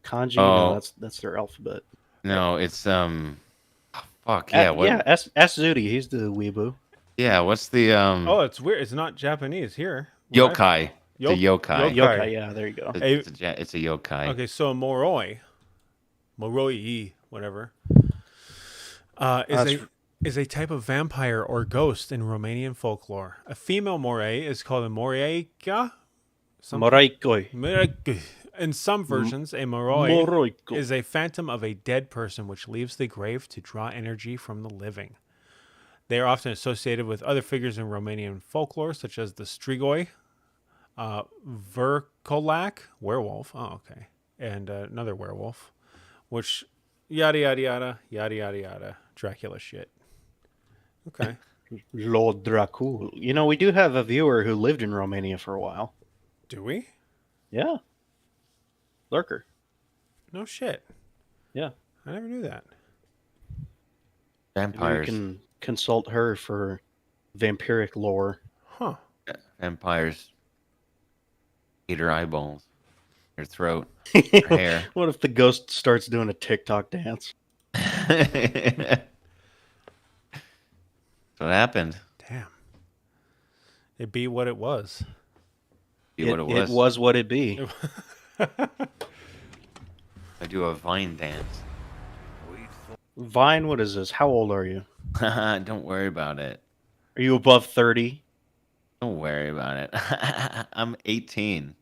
Kanji. Oh. No, that's their alphabet. No, it's fuck yeah. What? Yeah. Ask Zooty. He's the weeaboo. Yeah. What's the Oh, it's weird. It's not Japanese here. Where I- yokai? It's a yokai. Yokai. Yeah, there you go. It's a yokai. Okay, so moroi, whatever, is a type of vampire or ghost in Romanian folklore. A female moray is called a moraica. Moraikoi. In some versions, a moroi Moroiko. is a phantom of a dead person which leaves the grave to draw energy from the living. They are often associated with other figures in Romanian folklore, such as the Strigoi, Vercolac, werewolf. Oh, okay. And another werewolf, which yada, yada, yada, yada, yada, yada. Dracula shit. Okay. Lord Dracul. You know, we do have a viewer who lived in Romania for a while. Do we? Yeah. Lurker. No shit. Yeah. I never knew that. Vampires. You can consult her for vampiric lore. Huh. Vampires eat her eyeballs, her throat, her hair. What if the ghost starts doing a TikTok dance? That's what happened. Damn. It be what it was. See what it was. It was what it be. I do a Vine dance. Vine, what is this? How old are you? Don't worry about it. Are you above 30? Don't worry about it. I'm 18.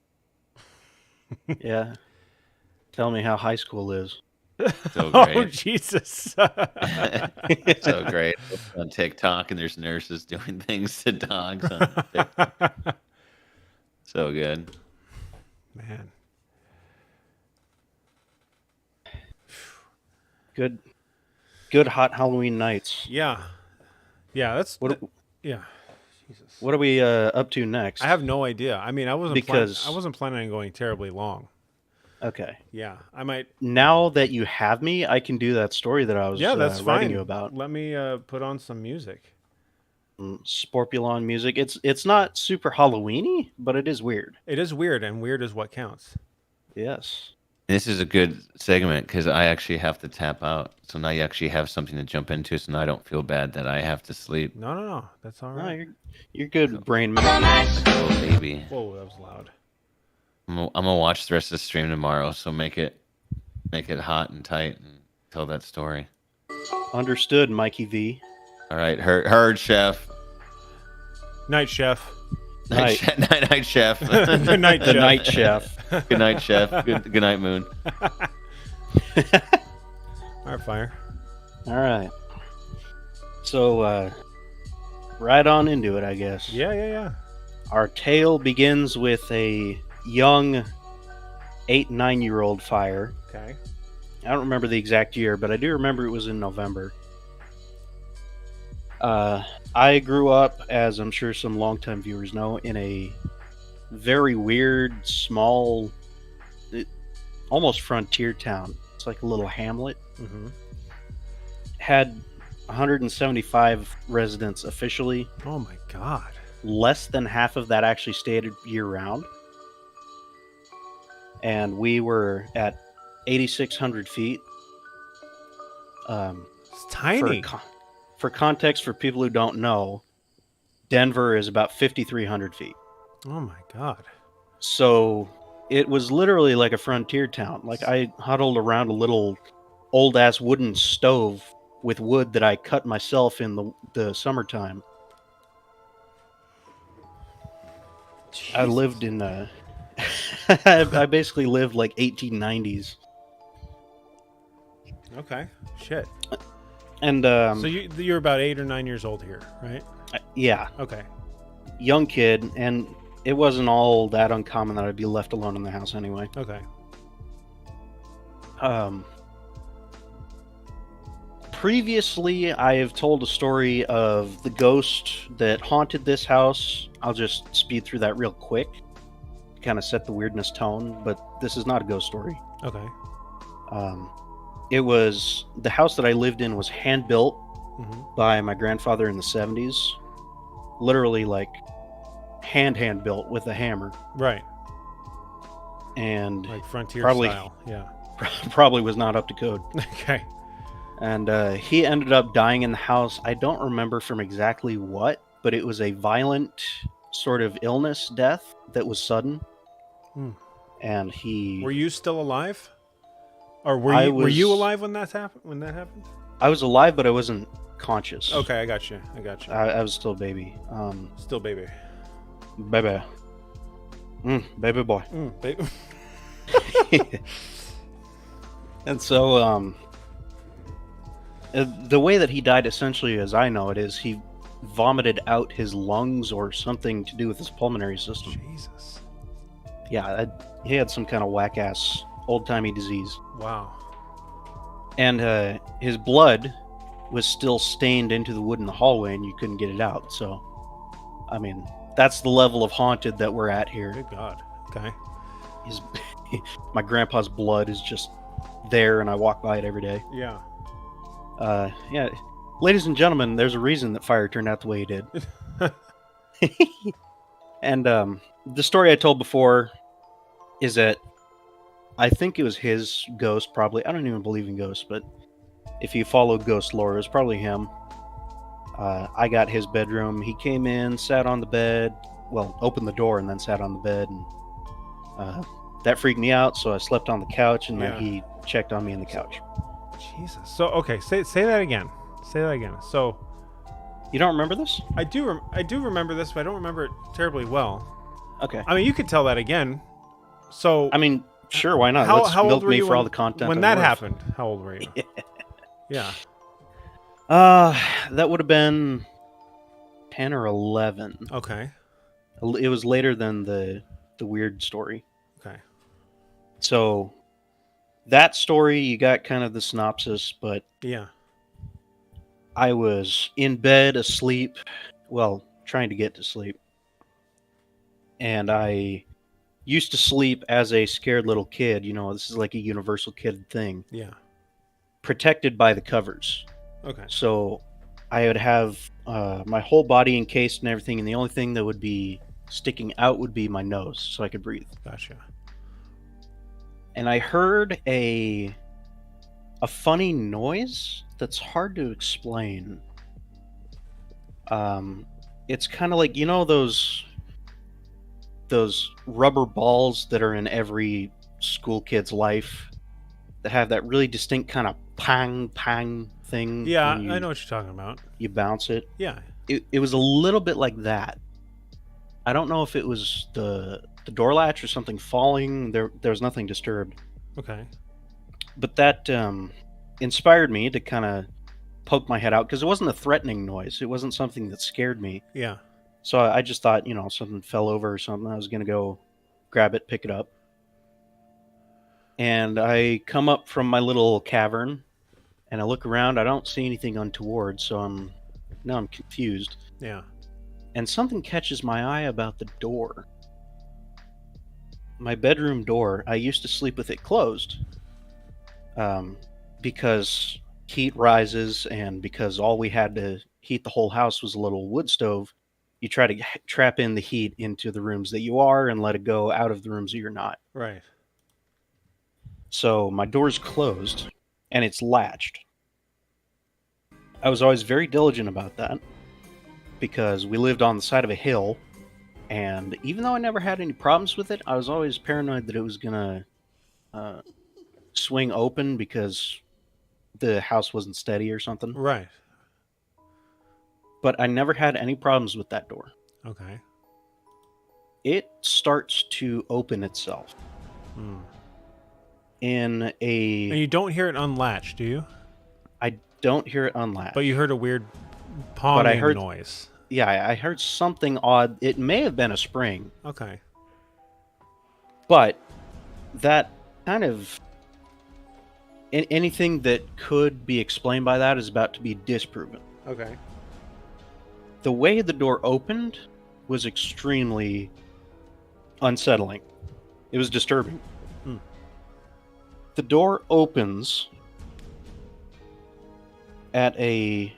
Yeah. Tell me how high school is. So Oh, great. Jesus. So great. On TikTok, and there's nurses doing things to dogs on TikTok. So good. Man. Good hot Halloween nights. Yeah. Yeah, that's... What yeah. Jesus. what are we up to next? I have no idea. I mean, I wasn't Because- I wasn't planning on going terribly long. Okay. Yeah, I might... Now that you have me, I can do that story that I was Yeah, that's writing fine. you about. Let me put on some music. Sporpulon music. It's not super Halloweeny, but it is weird. It is weird, and weird is what counts. Yes. This is a good segment because I actually have to tap out. So now you actually have something to jump into. So now I don't feel bad that I have to sleep. No. That's all No, right. you're good, brain man. Oh, baby. Whoa, that was loud. I'm gonna watch the rest of the stream tomorrow. So make it hot and tight and tell that story. Understood, Mikey V. All right, heard, chef. Night, chef. Night. Night, chef. Good night, The chef. night chef. Good night, chef. Good night, Moon. All right, fire. All right. So, right on into it, I guess. Yeah. Our tale begins with a young 8-9-year-old fire. Okay. I don't remember the exact year, but I do remember it was in November. I grew up, as I'm sure some longtime viewers know, in a very weird, small, almost frontier town. It's like a little hamlet. Mm-hmm. Had 175 residents officially. Oh my God. Less than half of that actually stayed year-round. And we were at 8,600 feet. It's tiny. For context, for people who don't know, Denver is about 5,300 feet. Oh my God. So it was literally like a frontier town. Like I huddled around a little old-ass wooden stove with wood that I cut myself in the summertime. I lived in I basically lived like 1890s. Okay. Shit. And So you're about 8 or 9 years old here, right? yeah, Okay. young kid, and it wasn't all that uncommon that I'd be left alone in the house anyway. Okay. Previously, I have told a story of the ghost that haunted this house. I'll just speed through that real quick, kind of set the weirdness tone, but this is not a ghost story. Okay. It was the house that I lived in was hand built Mm-hmm. by my grandfather in the 70s. Literally, like hand built with a hammer, Right. and Like frontier Probably- style. Yeah. probably was not up to code. Okay. And he ended up dying in the house. I don't remember from exactly what, but it was a violent sort of illness death that was sudden. Hmm. And he, Were you still alive? Or were I were you was- alive when that happened? I was alive, but I wasn't conscious. Okay, I got you. I was still a baby. Still baby. Baby. Baby boy. Baby. And so, The way that he died, essentially, as I know it, is he vomited out his lungs or something to do with his pulmonary system. Jesus. Yeah, he had some kind of whack-ass old-timey disease. Wow. And his blood was still stained into the wood in the hallway, and you couldn't get it out. So, I mean, that's the level of haunted that we're at here. Good God. Okay. His, my grandpa's blood is just there, and I walk by it every day. Yeah. Yeah. Ladies and gentlemen, there's a reason that fire turned out the way it did. And the story I told before is that I think it was his ghost, probably. I don't even believe in ghosts, but if you follow ghost lore, it was probably him. I got his bedroom. He came in, sat on the bed, well, opened the door and then sat on the bed, and that freaked me out, so I slept on the couch, and then he checked on me in the couch. Jesus. So, okay, say that again. Say that again. So, you don't remember this? I do remember this, but I don't remember it terribly well. Okay. I mean, you could tell that again. So, I mean, sure, why not? How Let's old milk were me you for all the content when I'm that worth. happened? How old were you? Yeah. That would have been 10 or 11. Okay. It was later than the weird story. Okay. So that story, you got kind of the synopsis, but Yeah. I was in bed asleep, well, trying to get to sleep. And I used to sleep as a scared little kid. You know, this is like a universal kid thing. Yeah. Protected by the covers. Okay. So I would have my whole body encased and everything, and the only thing that would be sticking out would be my nose, so I could breathe. Gotcha. And I heard a funny noise that's hard to explain. It's kind of like, you know, those rubber balls that are in every school kid's life that have that really distinct kind of pang thing. Yeah, when I know what you're talking about. You bounce it. Yeah. It was a little bit like that. I don't know if it was the door latch or something falling. There was nothing disturbed. Okay. But that inspired me to kind of poke my head out, because it wasn't a threatening noise. It wasn't something that scared me. Yeah. So I just thought, you know, something fell over or something. I was going to go grab it, pick it up. And I come up from my little cavern, and I look around. I don't see anything untoward, so I'm confused. Yeah. And something catches my eye about the door. My bedroom door, I used to sleep with it closed. Because heat rises, and because all we had to heat the whole house was a little wood stove, you try to trap in the heat into the rooms that you are and let it go out of the rooms that you're not. Right. So my door's closed, and it's latched. I was always very diligent about that, because we lived on the side of a hill, and even though I never had any problems with it, I was always paranoid that it was going to swing open because the house wasn't steady or something. Right. But I never had any problems with that door. Okay. It starts to open itself. In And a... you don't hear it unlatched, do you? I don't hear it unlatched. But you heard a weird ponging heard- noise. Yeah, I heard something odd. It may have been a spring, Okay. but that kind of... anything that could be explained by that is about to be disproven. Okay. The way the door opened was extremely unsettling. It was disturbing. The door opens at a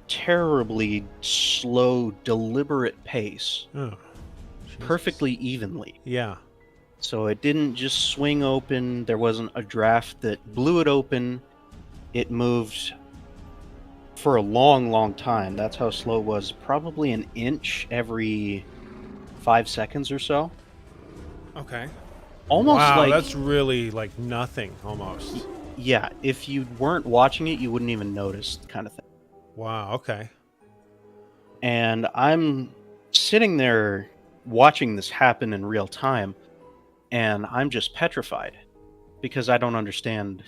terribly slow, deliberate pace, Oh. Jesus. perfectly evenly. Yeah. So it didn't just swing open. There wasn't a draft that blew it open. It moved for a long time. That's how slow it was. Probably an inch every 5 seconds or so. Okay. Almost wow, like... that's really like nothing almost. Yeah, if you weren't watching it, you wouldn't even notice, kind of thing. Wow, okay. And I'm sitting there watching this happen in real time, and I'm just petrified because I don't understand.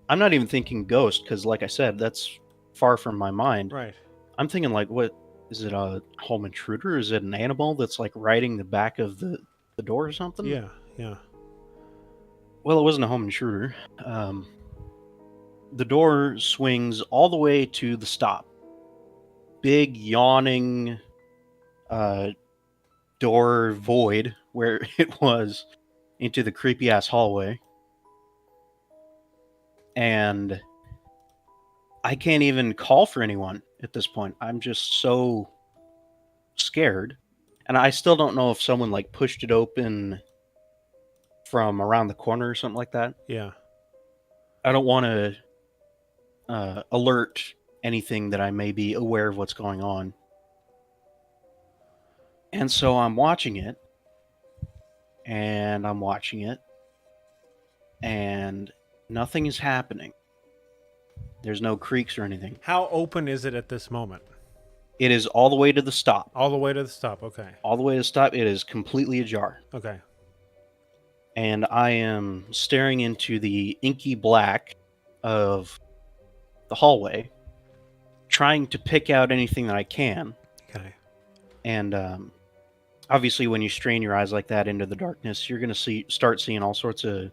I'm not even thinking ghost, because like I said, that's far from my mind. Right. I'm thinking, like, what is it? A home intruder? Is it an animal that's like riding the back of the door or something? Yeah. Yeah. Well, it wasn't a home intruder. The door swings all the way to the stop. Big yawning door void where it was into the creepy ass hallway. And I can't even call for anyone at this point. I'm just so scared. And I still don't know if someone like pushed it open from around the corner or something like that. Yeah. I don't want to alert anything that I may be aware of what's going on. And so I'm watching it. And I'm watching it. And nothing is happening. There's no creaks or anything. How open is it at this moment? It is all the way to the stop. All the way to the stop. Okay. All the way to the stop. It is completely ajar. Okay. And I am staring into the inky black of the hallway, trying to pick out anything that I can. Okay. And obviously, when you strain your eyes like that into the darkness, you're going to start seeing all sorts of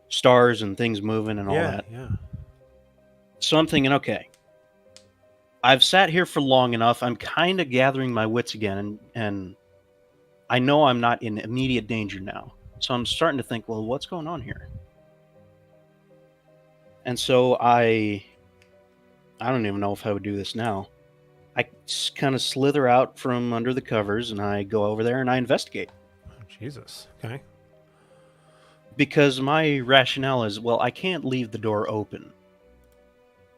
stars and things moving and all that. Yeah. So I'm thinking, okay, I've sat here for long enough. I'm kind of gathering my wits again, and I know I'm not in immediate danger now. So I'm starting to think, well, what's going on here? And so I don't even know if I would do this now. I kind of slither out from under the covers, and I go over there and I investigate. Oh, Jesus. Okay. Because my rationale is, well, I can't leave the door open.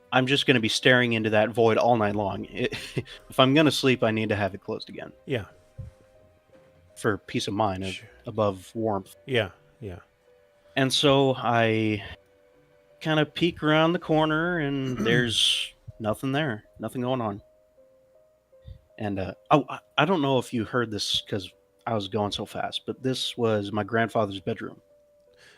I'm just going to be staring into that void all night long. If I'm going to sleep, I need to have it closed again. Yeah. For peace of mind, above warmth. Yeah. Yeah. And so I kind of peek around the corner, and there's nothing there. Nothing going on. And, I don't know if you heard this because I was going so fast, but this was my grandfather's bedroom.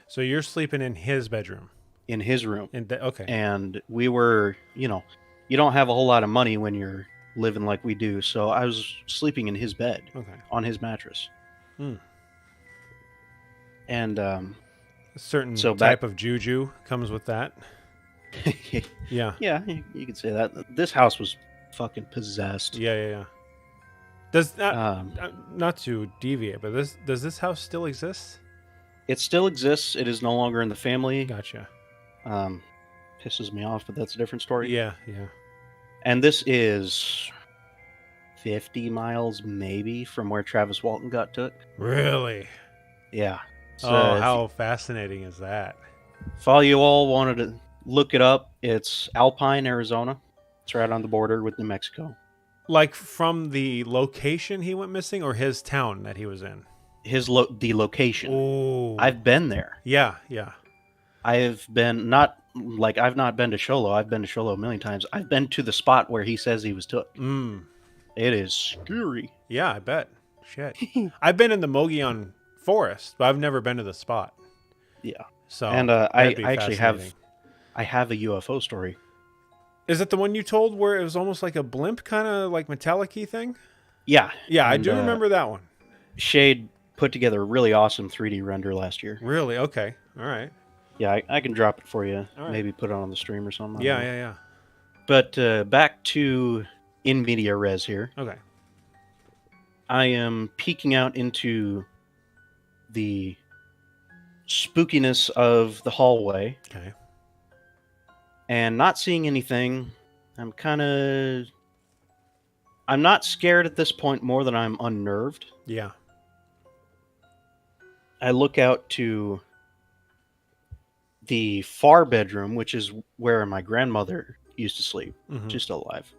So you're sleeping in his bedroom? In his room. Okay. And we were, you don't have a whole lot of money when you're living like we do. So I was sleeping in his bed. Okay. On his mattress. And, a certain so type of juju comes with that. Yeah. Yeah, you could say that. This house was fucking possessed. Yeah. Does that, not to deviate, but does this house still exist? It still exists. It is no longer in the family. Gotcha. Pisses me off, but that's a different story. Yeah. And this is 50 miles maybe from where Travis Walton got took. Really? Yeah. So how fascinating is that? If all you all wanted to look it up, it's Alpine, Arizona. It's right on the border with New Mexico. Like from the location he went missing, or his town that he was in? The location. Oh. I've been there. Yeah. I've been I've not been to Sholo. I've been to Sholo a million times. I've been to the spot where he says he was took. It is scary. Yeah, I bet. Shit. I've been in the Mogollon Forest, but I've never been to the spot. Yeah. So and I actually have a UFO story. Is it the one you told where it was almost like a blimp, kind of like metallic-y thing? Yeah. Yeah, I do remember that one. Shade put together a really awesome 3D render last year. Really? Okay. All right. Yeah, I can drop it for you. Right. Maybe put it on the stream or something. Yeah. But back to in media res here. Okay. I am peeking out into the spookiness of the hallway. Okay. And not seeing anything. I'm not scared at this point more than I'm unnerved. Yeah. I look out to the far bedroom, which is where my grandmother used to sleep. She's still alive.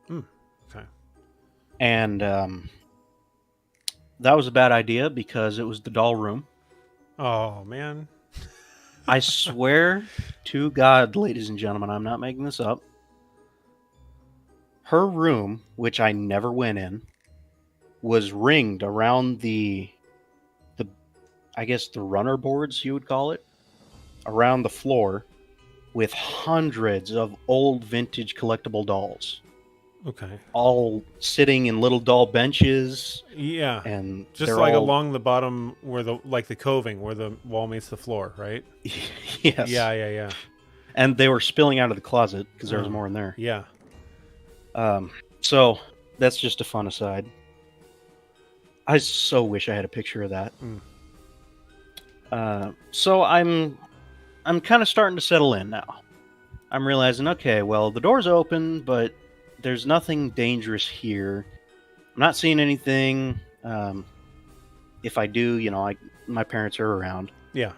Okay. And that was a bad idea because it was the doll room. Oh, man. I swear to God, ladies and gentlemen, I'm not making this up. Her room, which I never went in, was ringed around the I guess the runner boards, you would call it, around the floor, with hundreds of old vintage collectible dolls, Okay. all sitting in little doll benches, Yeah. and Just they're like all... along the bottom where the coving where the wall meets the floor, right? Yes. Yeah. And they were spilling out of the closet because there was Oh. more in there. Yeah. So that's just a fun aside. I so wish I had a picture of that. So I'm kind of starting to settle in now. I'm realizing, okay, well, the door's open, but there's nothing dangerous here. I'm not seeing anything. If I do, my parents are around. Yeah.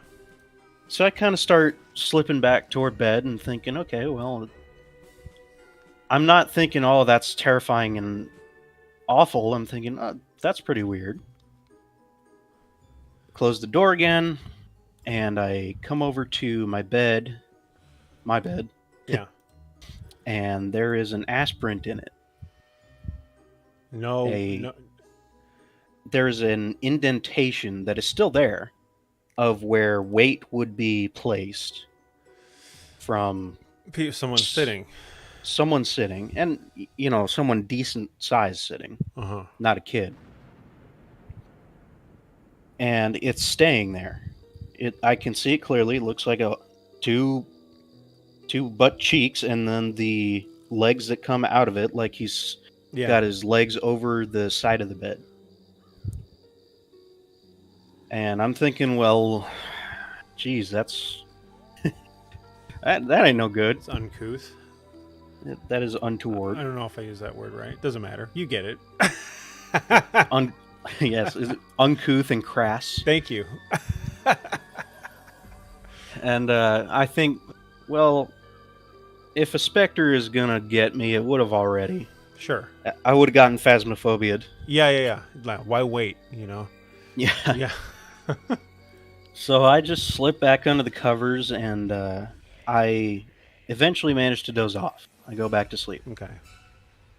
So I kind of start slipping back toward bed and thinking, okay, well, I'm not thinking, oh, that's terrifying and awful. I'm thinking, oh, that's pretty weird. Close the door again, and I come over to my bed. Yeah. And there is an aspirant in it. No. There's an indentation that is still there of where weight would be placed from Someone sitting. someone sitting, and someone decent size sitting, not a kid. And it's staying there. I can see it clearly. It looks like two butt cheeks, and then the legs that come out of it, like he's got his legs over the side of the bed. And I'm thinking, well, geez, that's that ain't no good. It's uncouth. That is untoward. I don't know if I use that word right. Doesn't matter. You get it. Yes, is it uncouth and crass? Thank you. And I think, well, if a specter is gonna get me, it would have already. Sure. I would have gotten phasmophobia'd. Yeah. Like, why wait? Yeah. Yeah. So I just slipped back under the covers, and I eventually managed to doze off. I go back to sleep. Okay.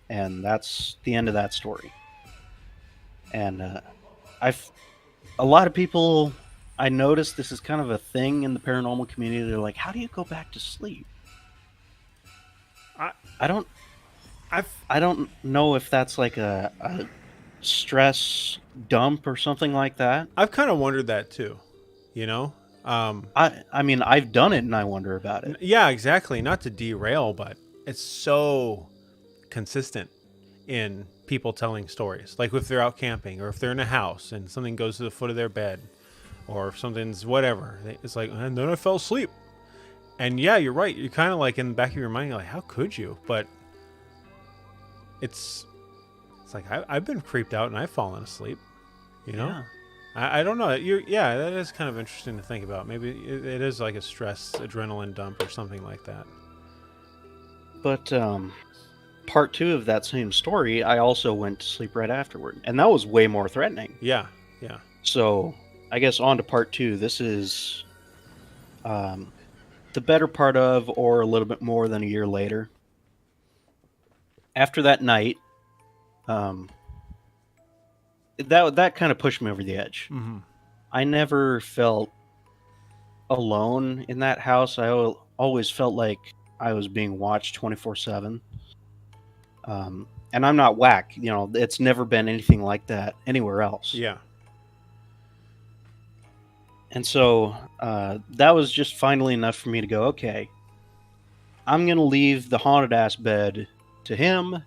And that's the end of that story. And a lot of people, I noticed this is kind of a thing in the paranormal community. They're like, how do you go back to sleep? I don't know if that's like a stress dump or something like that. I've kind of wondered that too, I mean, I've done it and I wonder about it. Yeah, exactly. Not to derail, but it's so consistent in people telling stories. Like if they're out camping or if they're in a house and something goes to the foot of their bed or if something's whatever. It's like, and then I fell asleep. And yeah, you're right. You're kind of like in the back of your mind, you're like, how could you? But it's like I've been creeped out and I've fallen asleep. Yeah. I don't know. That is kind of interesting to think about. Maybe it is like a stress adrenaline dump or something like that. But part 2 of that same story, I also went to sleep right afterward, and that was way more threatening. Yeah. So I guess on to part 2. This is the better part of, or a little bit more than a year later. After that night, that kind of pushed me over the edge. Mm-hmm. I never felt alone in that house. I always felt like I was being watched 24/7. And I'm not whack. It's never been anything like that anywhere else. Yeah. And so that was just finally enough for me to go, okay, I'm going to leave the haunted ass bed to him,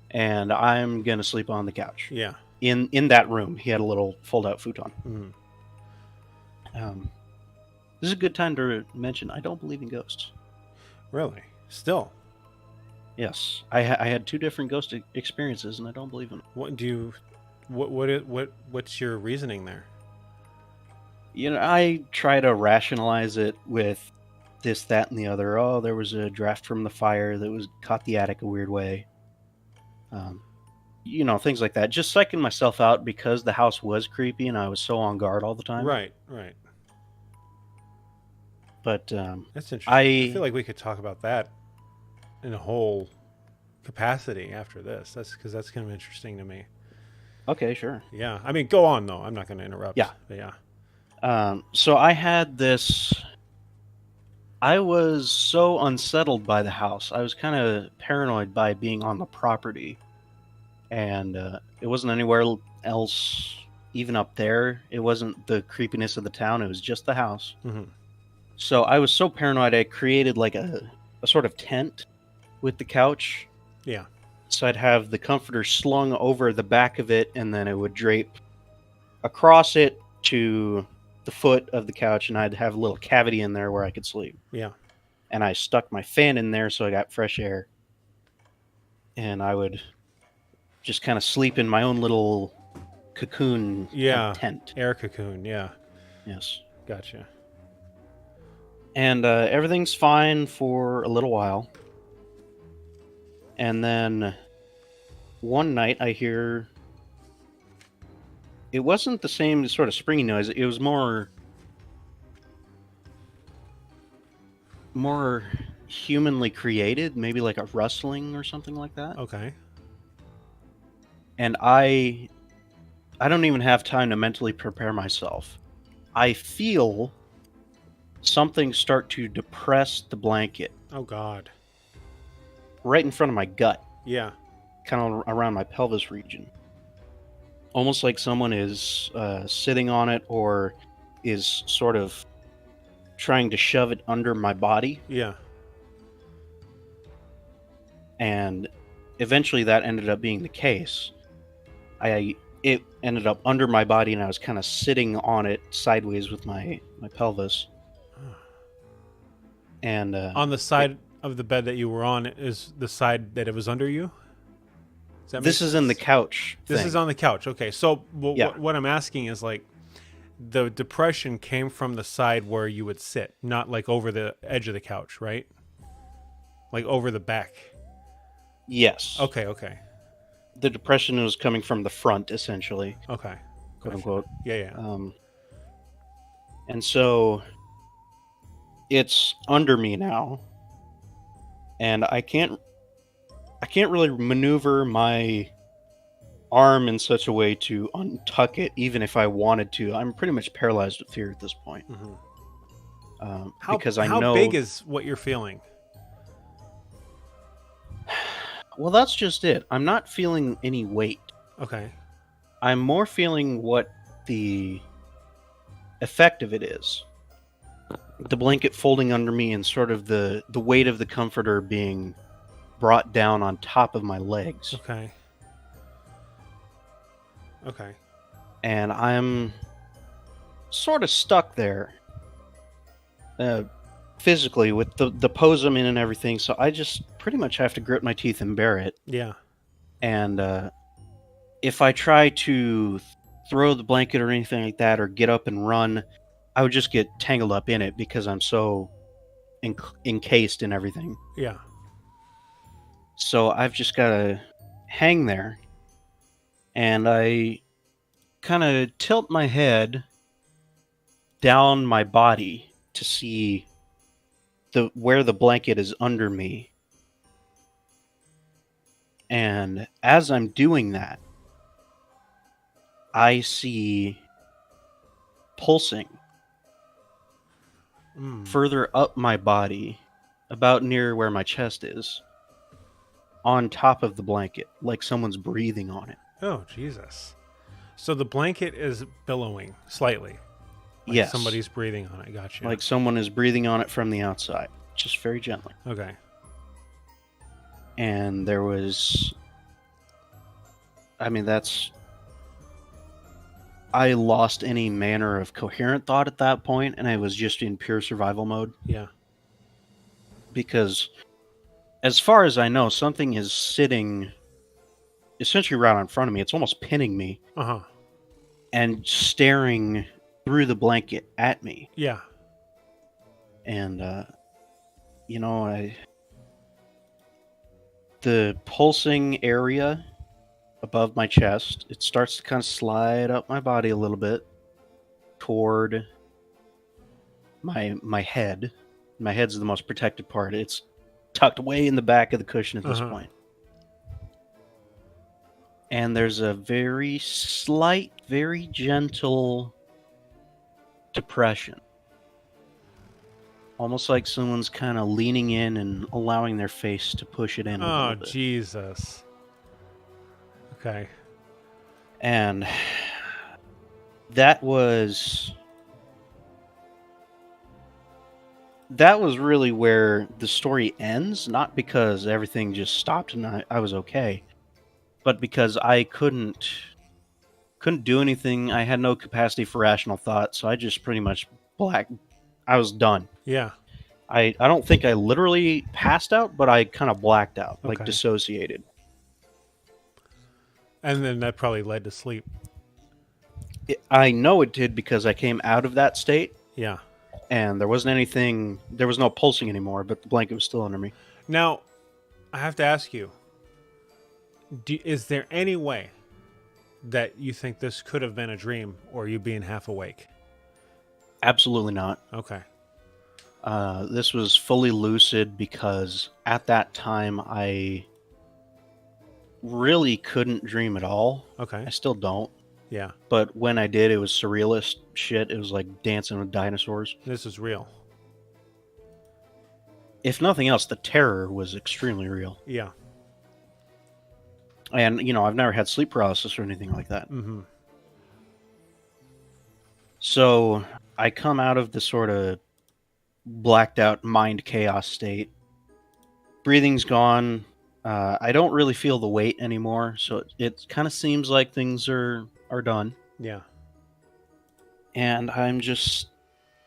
and I'm going to sleep on the couch. Yeah. In that room. He had a little fold-out futon. Mm-hmm. This is a good time to mention I don't believe in ghosts. Really? Still? Yes. I had 2 different ghost experiences, and I don't believe in them. What's your reasoning there? I try to rationalize it with this, that, and the other. Oh, there was a draft from the fire that caught the attic a weird way. Things like that. Just psyching myself out because the house was creepy and I was so on guard all the time. Right. But that's interesting. I feel like we could talk about that in a whole capacity after this. That's kind of interesting to me. Okay, sure. Yeah. I mean, go on though. I'm not going to interrupt. Yeah. But yeah. So I had this I was so unsettled by the house. I was kind of paranoid by being on the property, and it wasn't anywhere else. Even up there, it wasn't the creepiness of the town. It was just the house. Mhm. So I was so paranoid. I created like a sort of tent with the couch. Yeah. So I'd have the comforter slung over the back of it, and then it would drape across it to the foot of the couch, and I'd have a little cavity in there where I could sleep. Yeah. And I stuck my fan in there so I got fresh air. And I would just kind of sleep in my own little cocoon Yeah. tent. Air cocoon. Yeah. Yes. Gotcha. And everything's fine for a little while. And then one night I hear... It wasn't the same sort of springy noise. It was more humanly created, maybe like a rustling or something like that. Okay. And I don't even have time to mentally prepare myself. I feel something start to depress the blanket Oh God. right in front of my gut, Yeah. kind of around my pelvis region. Almost like someone is sitting on it or is sort of trying to shove it under my body. Yeah. And eventually that ended up being the case. It ended up under my body, and I was kind of sitting on it sideways with my pelvis. And On the side of the bed that you were on is the side that it was under you? Does that make this is in the sense? couch. This thing. is on the couch. Okay. So Yeah. what I'm asking is like the depression came from the side where you would sit, not like over the edge of the couch, right? Like over the back. Yes. Okay. Okay. The depression was coming from the front, essentially, Okay. quote Gotcha. unquote. Yeah. Yeah. And so it's under me now, and I can't really maneuver my arm in such a way to untuck it, even if I wanted to. I'm pretty much paralyzed with fear at this point. Mhm. Because I how know. big is what you're feeling? Well, that's just it. I'm not feeling any weight. Okay. I'm more feeling what the effect of it is. The blanket folding under me and sort of the weight of the comforter being brought down on top of my legs. Okay. Okay. And I'm sort of stuck there physically with the pose I'm in and everything. So I just pretty much have to grit my teeth and bear it. Yeah. And if I try to throw the blanket or anything like that or get up and run, I would just get tangled up in it because I'm so encased in everything. Yeah. So I've just got to hang there, and I kind of tilt my head down my body to see where the blanket is under me. And as I'm doing that, I see pulsing further up my body, about near where my chest is, on top of the blanket, like someone's breathing on it. Oh, Jesus. So the blanket is billowing slightly. Like Yes. somebody's breathing on it. Gotcha. Like someone is breathing on it from the outside, just very gently. Okay. And there was... I lost any manner of coherent thought at that point, and I was just in pure survival mode. Yeah. Because, as far as I know, something is sitting essentially right in front of me. It's almost pinning me Uh-huh. and staring through the blanket at me. Yeah. And, the pulsing area above my chest, it starts to kind of slide up my body a little bit toward my head. My head's the most protected part. It's tucked way in the back of the cushion at this Uh-huh. point. And there's a very slight, very gentle depression almost like someone's kind of leaning in and allowing their face to push it in a Oh, little bit. Jesus. Okay. And that was really where the story ends, not because everything just stopped and I was okay, but because I couldn't do anything. I had no capacity for rational thought, so I just pretty much I was done. Yeah. I don't think I literally passed out, but I kind of blacked out, like Okay. dissociated. And then that probably led to sleep. I know it did because I came out of that state Yeah. and there was no pulsing anymore, but the blanket was still under me. Now, I have to ask you, is there any way that you think this could have been a dream or you being half awake? Absolutely not. Okay. This was fully lucid because at that time I really couldn't dream at all. Okay. I still don't. Yeah. But when I did, it was surrealist shit. It was like dancing with dinosaurs. This is real. If nothing else, the terror was extremely real. Yeah. And, I've never had sleep paralysis or anything like that. Mm-hmm. So I come out of the sort of blacked out mind chaos state. Breathing's gone. I don't really feel the weight anymore. So it kind of seems like things are done. Yeah. And I'm just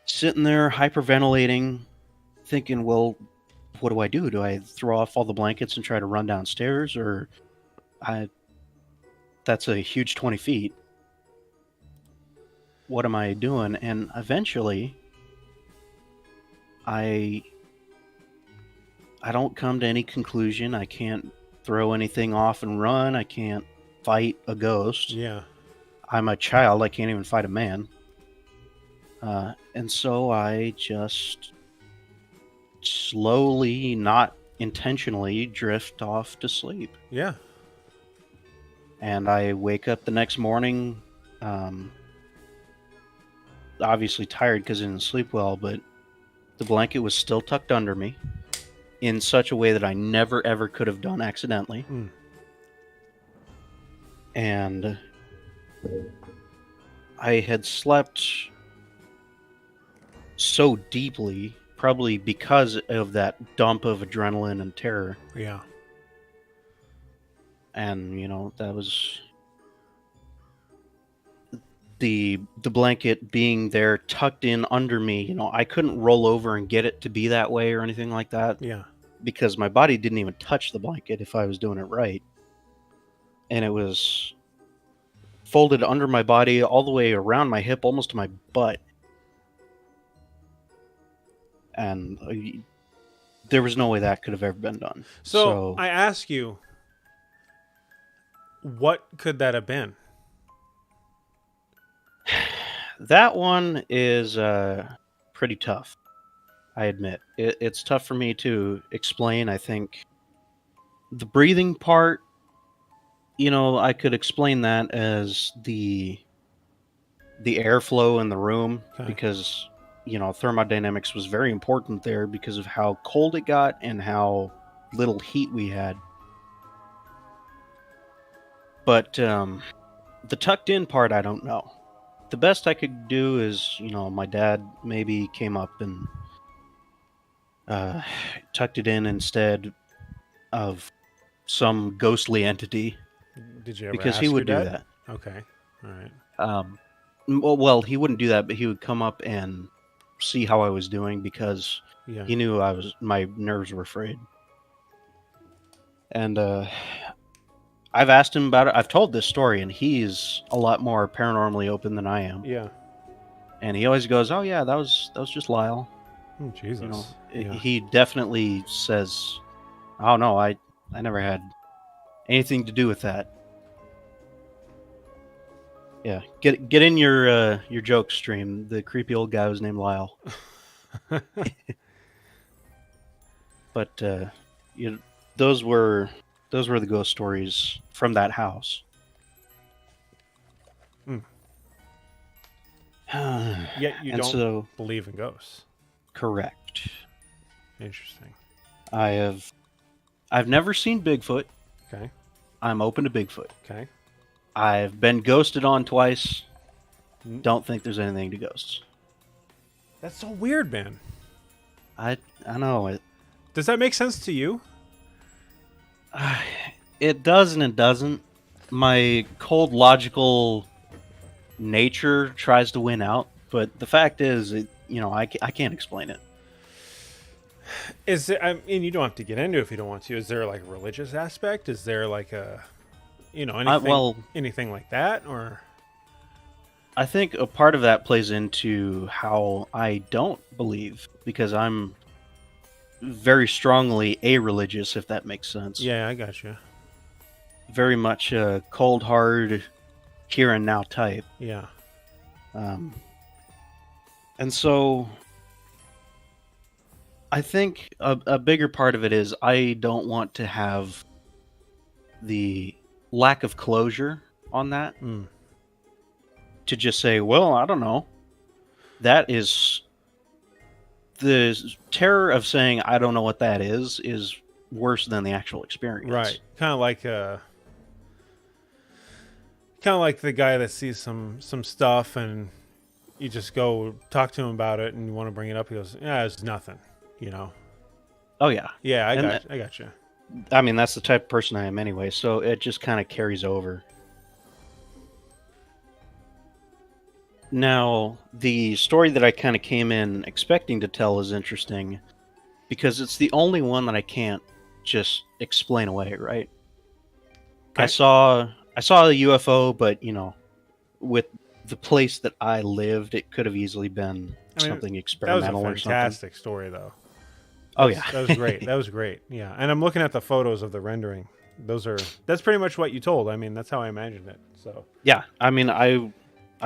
sitting there hyperventilating, thinking, well, what do I do? Do I throw off all the blankets and try to run downstairs? Or that's a huge 20 feet. What am I doing? And eventually, I don't come to any conclusion. I can't throw anything off and run. I can't fight a ghost. Yeah. I'm a child. I can't even fight a man. And so I just slowly, not intentionally, drift off to sleep. Yeah. And I wake up the next morning, obviously tired because I didn't sleep well, but the blanket was still tucked under me in such a way that I never ever could have done accidentally. Mm. And I had slept so deeply, probably because of that dump of adrenaline and terror. Yeah. And, that was the blanket being there tucked in under me. I couldn't roll over and get it to be that way or anything like that. Yeah. Because my body didn't even touch the blanket if I was doing it right. And it was folded under my body all the way around my hip, almost to my butt. And there was no way that could have ever been done. So I ask you, what could that have been? That one is pretty tough, I admit. It's tough for me to explain. I think the breathing part, I could explain that as the airflow in the room, Okay. because, thermodynamics was very important there because of how cold it got and how little heat we had. But the tucked in part, I don't know. The best I could do is, my dad maybe came up and tucked it in instead of some ghostly entity. Did you ever Because ask he would your do dad? that. Okay. All right. Well, he wouldn't do that, but he would come up and see how I was doing because Yeah. he knew my nerves were frayed. And I've asked him about it. I've told this story, and he's a lot more paranormally open than I am. Yeah. And he always goes, "Oh yeah, that was just Lyle." Oh, Jesus. Yeah. He definitely says, "Oh no, I never had anything to do with that." Yeah, get in your joke stream. The creepy old guy was named Lyle. But those were the ghost stories from that house. Yet you And don't so- believe in ghosts. Correct. Interesting. I've never seen Bigfoot. Okay. I'm open to Bigfoot. Okay. I've been ghosted on twice. Don't think there's anything to ghosts. That's so weird, man. I know it. Does that make sense to you? It does and it doesn't. My cold logical nature tries to win out, but the fact is, I can't explain it. Is there, I mean, you don't have to get into it if you don't want to. Is there like a religious aspect? Is there like a, anything, anything like that? Or I think a part of that plays into how I don't believe, because I'm very strongly a-religious, if that makes sense. yeah, I got you. Very much a cold, hard, here and now type. Yeah. And so I think a bigger part of it is I don't want to have the lack of closure on that. To just say, well, I don't know. That is the terror of saying I don't know what that is worse than the actual experience. Right. Kind of like the guy that sees some stuff and you just go talk to him about it and you want to bring it up. He goes, "Yeah, it's nothing," Oh yeah. Yeah, I got you. I mean, that's the type of person I am anyway, so it just kind of carries over. Now, the story that I kind of came in expecting to tell is interesting because it's the only one that I can't just explain away, right? Okay. I saw a UFO, but, with the place that I lived, it could have easily been something experimental or That was a something. fantastic story, though. Oh, yeah. That was great. That was great. Yeah. And I'm looking at the photos of the rendering. That's pretty much what you told. I mean, that's how I imagined it. So, Yeah, I mean, I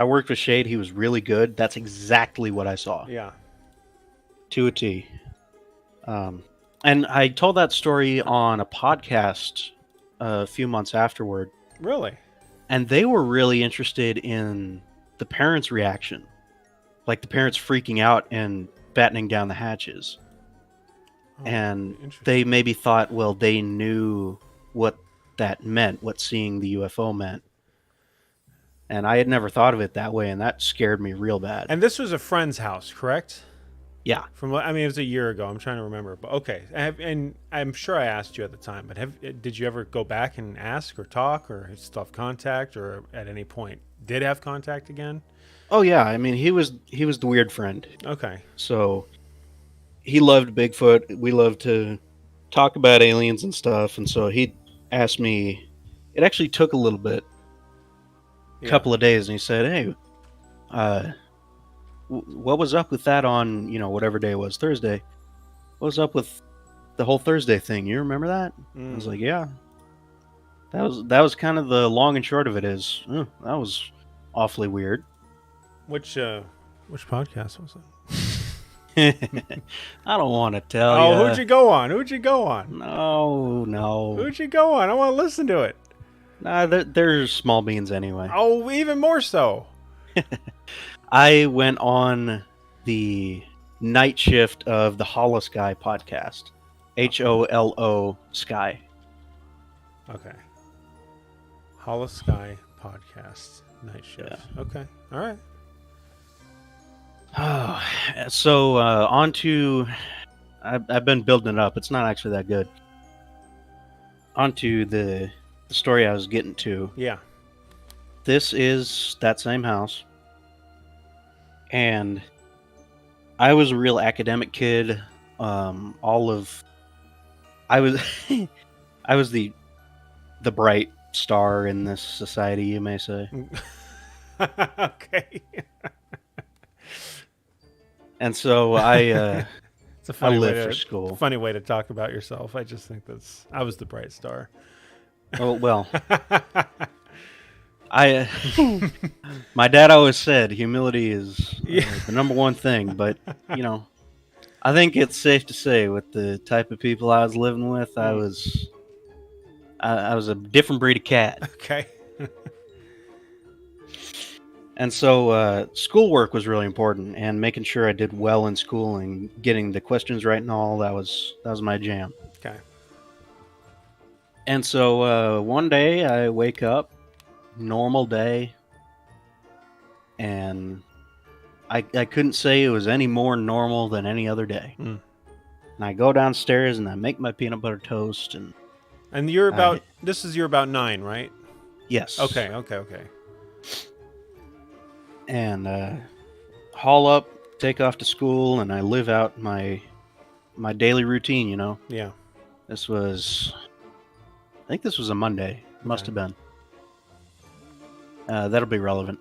worked with Shade. He was really good. That's exactly what I saw. yeah. To a T. And I told that story on a podcast a few months afterward, Really? and they were really interested in the parents' reaction. Like the parents freaking out and battening down the hatches. Oh, And interesting. they maybe thought, well, they knew what that meant, what seeing the UFO meant. And I had never thought of it that way, and that scared me real bad. And this was a friend's house, correct? Yeah. It was a year ago. I'm trying to remember. But okay. And I'm sure I asked you at the time, but did you ever go back and ask or talk or still have contact or at any point did have contact again? Oh yeah, I mean he was the weird friend. Okay. So he loved Bigfoot. We loved to talk about aliens and stuff, and so he asked me. It actually took a little bit, a couple of days, and he said, "Hey, what was up with that on whatever day it was, Thursday? What was up with the whole Thursday thing? You remember that?" I was like, "Yeah." That was kind of the long and short of it. That was awfully weird. Which podcast was I don't want to tell you. Oh, who'd you go on? No. Who'd you go on? I want to listen to it. Nah, they're small beans anyway. Oh, even more so. I went on the night shift of the Hollow Sky podcast. HOLO Sky. Okay. Hollow Sky podcast night shift. Yeah. Okay. All right. So on to... I've been building it up. It's not actually that good. On to the story I was getting to. Yeah. This is that same house. And I was a real academic kid. I was I was the bright star in this society, you may say. Okay. And so I It's a funny I way lived to, for school. Funny way to talk about yourself. I just think I was the bright star. Oh well. My dad always said humility is the number one thing, but I think it's safe to say with the type of people I was living with, I was a different breed of cat. Okay. And so schoolwork was really important, and making sure I did well in school and getting the questions right and all, that was my jam. Okay. And so one day I wake up, normal day, and I couldn't say it was any more normal than any other day. Mm. And I go downstairs and I make my peanut butter toast, And you're about you're about 9, right? yes. Okay. And haul up, take off to school, and I live out my daily routine, you know. Yeah. I think this was a Monday. Must have been. That'll be relevant.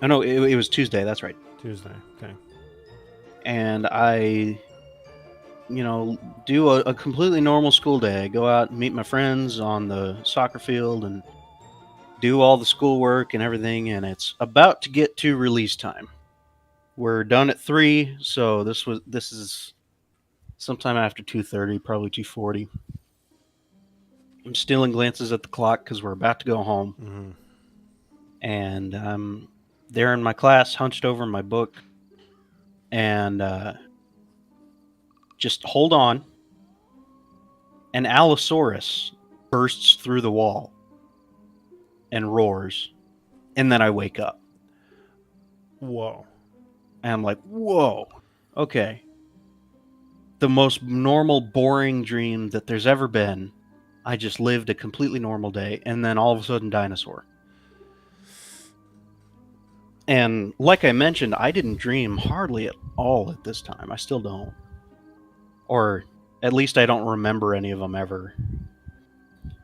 Oh, no, it was Tuesday. That's right. Tuesday. Okay. And I, do a completely normal school day. I go out and meet my friends on the soccer field and do all the schoolwork and everything. And it's about to get to release time. We're done at 3, so this is sometime after 2:30, probably 2:40. I'm stealing glances at the clock because we're about to go home. Mm-hmm. And I'm there in my class, hunched over my book, and just hold on. An Allosaurus bursts through the wall and roars, and then I wake up. Whoa. And I'm like, whoa, okay. The most normal, boring dream that there's ever been. I just lived a completely normal day, and then all of a sudden, dinosaur. And like I mentioned, I didn't dream hardly at all at this time. I still don't. Or at least I don't remember any of them ever.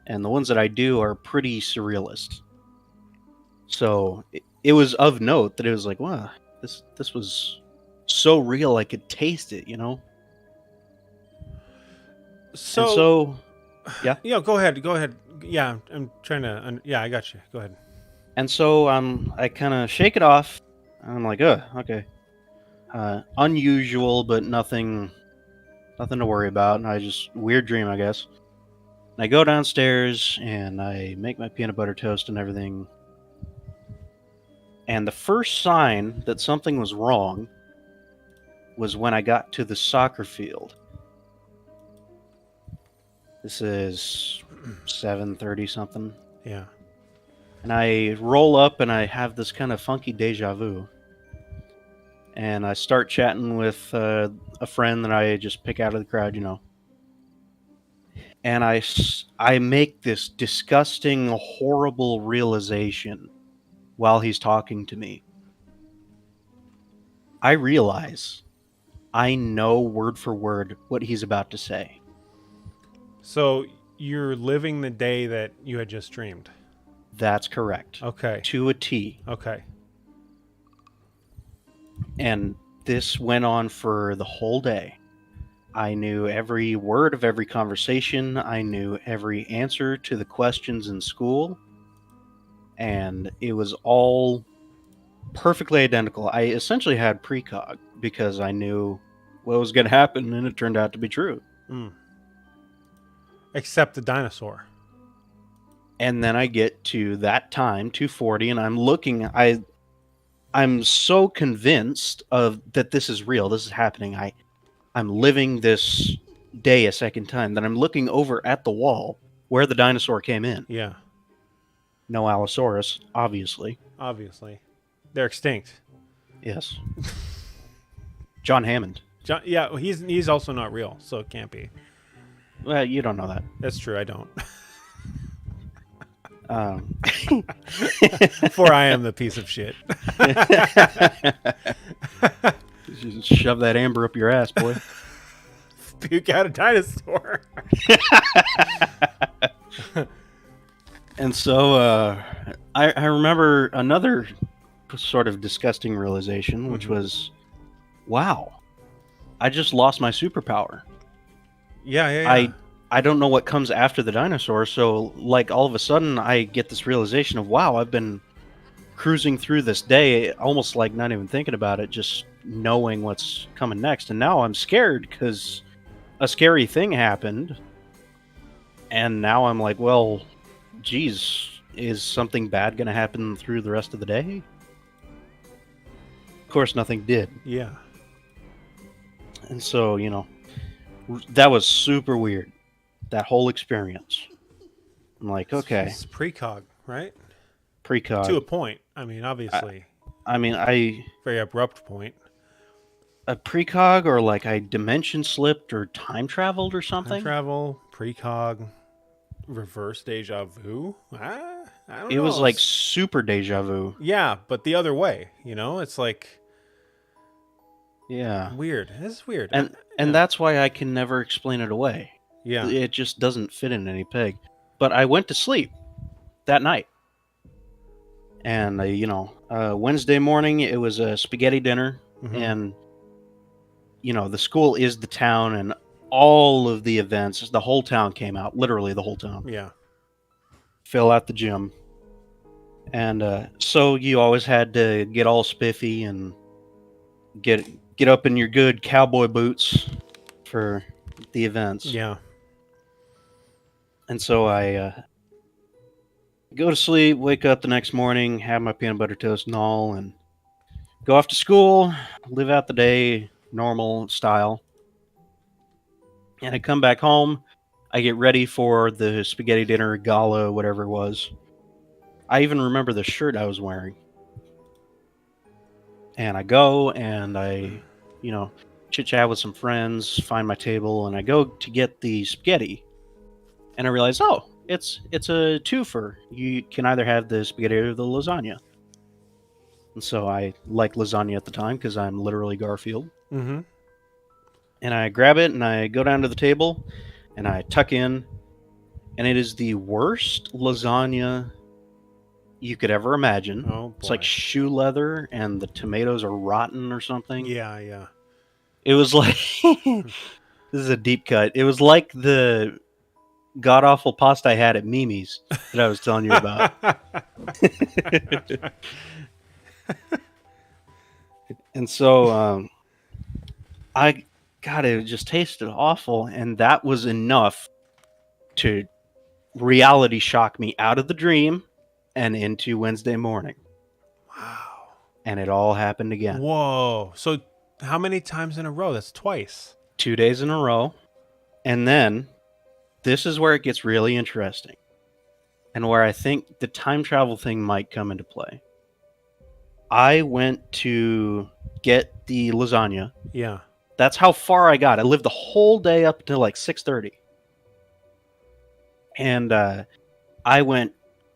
And the ones that I do are pretty surrealist. So it was of note that it was like, wow, this was so real I could taste it, you know? So yeah. Yeah, go ahead. Yeah, I'm trying to. Yeah, I got you. Go ahead. And so I kind of shake it off. I'm like, okay. Unusual, but nothing to worry about. And weird dream, I guess. And I go downstairs and I make my peanut butter toast and everything. And the first sign that something was wrong was when I got to the soccer field. This is 7:30 something. Yeah. And I roll up and I have this kind of funky deja vu. And I start chatting with a friend that I just pick out of the crowd, you know. And I make this disgusting, horrible realization while he's talking to me. I realize I know word for word what he's about to say. So you're living the day that you had just dreamed. That's correct. Okay. To a T. Okay. And this went on for the whole day. I knew every word of every conversation. I knew every answer to the questions in school. And it was all perfectly identical. I essentially had precog because I knew what was going to happen, and it turned out to be true. Mm. Except the dinosaur. And then I get to that time, 2:40, and I'm looking. I'm so convinced of that this is real. This is happening. I'm living this day a second time. That I'm looking over at the wall where the dinosaur came in. Yeah. No Allosaurus, obviously. Obviously. They're extinct. Yes. John Hammond. Yeah, he's also not real, so it can't be. Well, you don't know that. That's true, I don't. For I am the piece of shit. Just shove that amber up your ass, boy. Puke out a dinosaur. And so I remember another sort of disgusting realization, which was, wow, I just lost my superpower. Yeah. I don't know what comes after the dinosaur, so like all of a sudden I get this realization of, wow, I've been cruising through this day, almost like not even thinking about it, just knowing what's coming next. And now I'm scared because a scary thing happened. And now I'm like, well, geez, is something bad going to happen through the rest of the day? Of course, nothing did. Yeah. And so, that was super weird. That whole experience. I'm like, okay, It's precog, right? precog. To a point. I mean, obviously, I very abrupt point. a precog, or like I dimension slipped or time traveled or something. Time travel, precog, reverse deja vu. I don't know. It was like super deja vu. Yeah, but the other way. It's like Yeah. weird. It's weird. And Yeah. that's why I can never explain it away. Yeah. It just doesn't fit in any peg. But I went to sleep that night. And, Wednesday morning, it was a spaghetti dinner. Mhm. And, the school is the town, and all of the events, the whole town came out. Literally the whole town. Yeah. Fill out the gym. And so you always had to get all spiffy and get up in your good cowboy boots for the events. Yeah. And so I go to sleep, wake up the next morning, have my peanut butter toast and all, and go off to school, live out the day, normal style. And I come back home, I get ready for the spaghetti dinner, gala, whatever it was. I even remember the shirt I was wearing. And I go and I, chit-chat with some friends, find my table, and I go to get the spaghetti. And I realize, oh, it's a twofer. You can either have the spaghetti or the lasagna. And so I like lasagna at the time because I'm literally Garfield. Mm-hmm. And I grab it and I go down to the table and I tuck in. And it is the worst lasagna you could ever imagine. Oh, boy. It's like shoe leather and the tomatoes are rotten or something. Yeah, yeah. It was like this is a deep cut. It was like the god awful pasta I had at Mimi's that I was telling you about. And so it just tasted awful, and that was enough to reality shock me out of the dream and into Wednesday morning. Wow. And it all happened again. Whoa. So how many times in a row? That's twice. 2 days in a row. And then this is where it gets really interesting. And where I think the time travel thing might come into play. I went to get the lasagna. Yeah. That's how far I got. I lived the whole day up until like 6:30. And I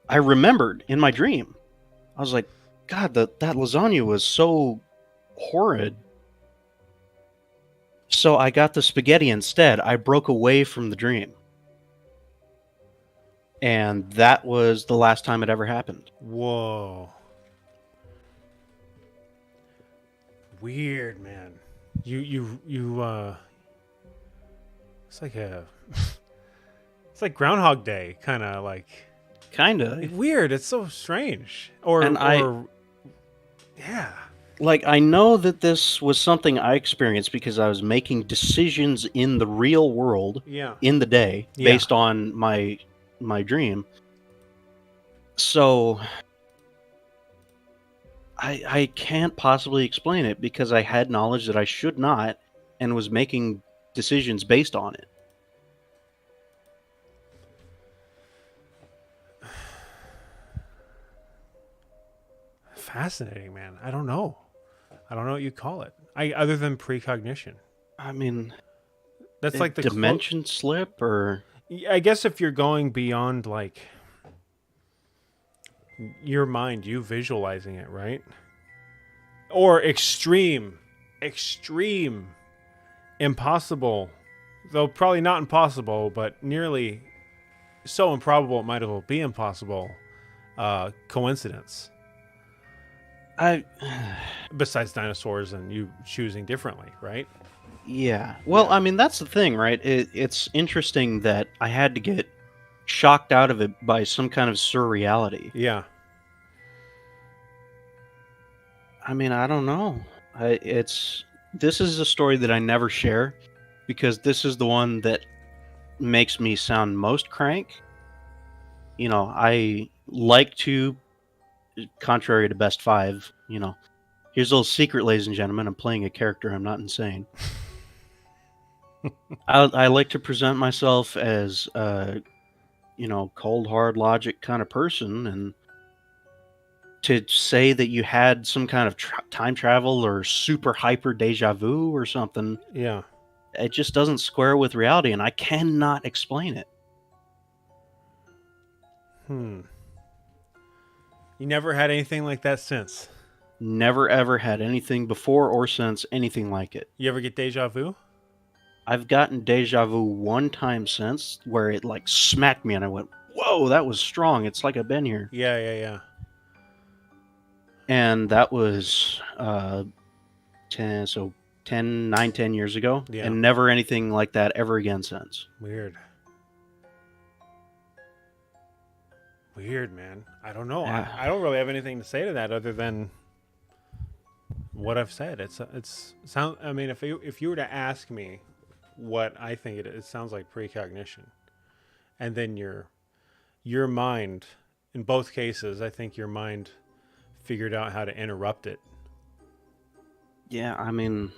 remembered in my dream. I was like, God, that lasagna was so horrid. So I got the spaghetti instead. I broke away from the dream. And that was the last time it ever happened. Whoa. Weird, man. You it's like it's like Groundhog Day, kind of like Kinda. weird. It's so strange. Yeah. Like, I know that this was something I experienced because I was making decisions in the real world Yeah. in the day Yeah. based on my dream. So I can't possibly explain it because I had knowledge that I should not and was making decisions based on it. Fascinating, man. I don't know what you call it. Other than precognition. I mean, That's like the dimension slip, or I guess if you're going beyond like your mind, you visualizing it, right? Or extreme, impossible, though probably not impossible, but nearly so improbable it might as well be impossible. Coincidence. Besides dinosaurs and you choosing differently, right? Yeah. Well, I mean, that's the thing, right? It's interesting that I had to get shocked out of it by some kind of surreality. Yeah. I mean, I don't know. This is a story that I never share because this is the one that makes me sound most crank. I like to, contrary to Best Five, here's a little secret, ladies and gentlemen. I'm playing a character. I'm not insane. I like to present myself as, cold, hard logic kind of person, and to say that you had some kind of time travel or super hyper deja vu or something, Yeah. it just doesn't square with reality, and I cannot explain it. You never had anything like that since? Never ever had anything before or since anything like it. You ever get deja vu? I've gotten deja vu one time since where it like smacked me and I went, whoa, that was strong. It's like I've been here. Yeah. And that was 10 years ago. Yeah. And never anything like that ever again since. Weird, man. I don't know. Yeah. I don't really have anything to say to that other than what I've said. I mean, if you were to ask me what I think it sounds like precognition, and then your mind, in both cases, I think your mind figured out how to interrupt it. Yeah, I mean,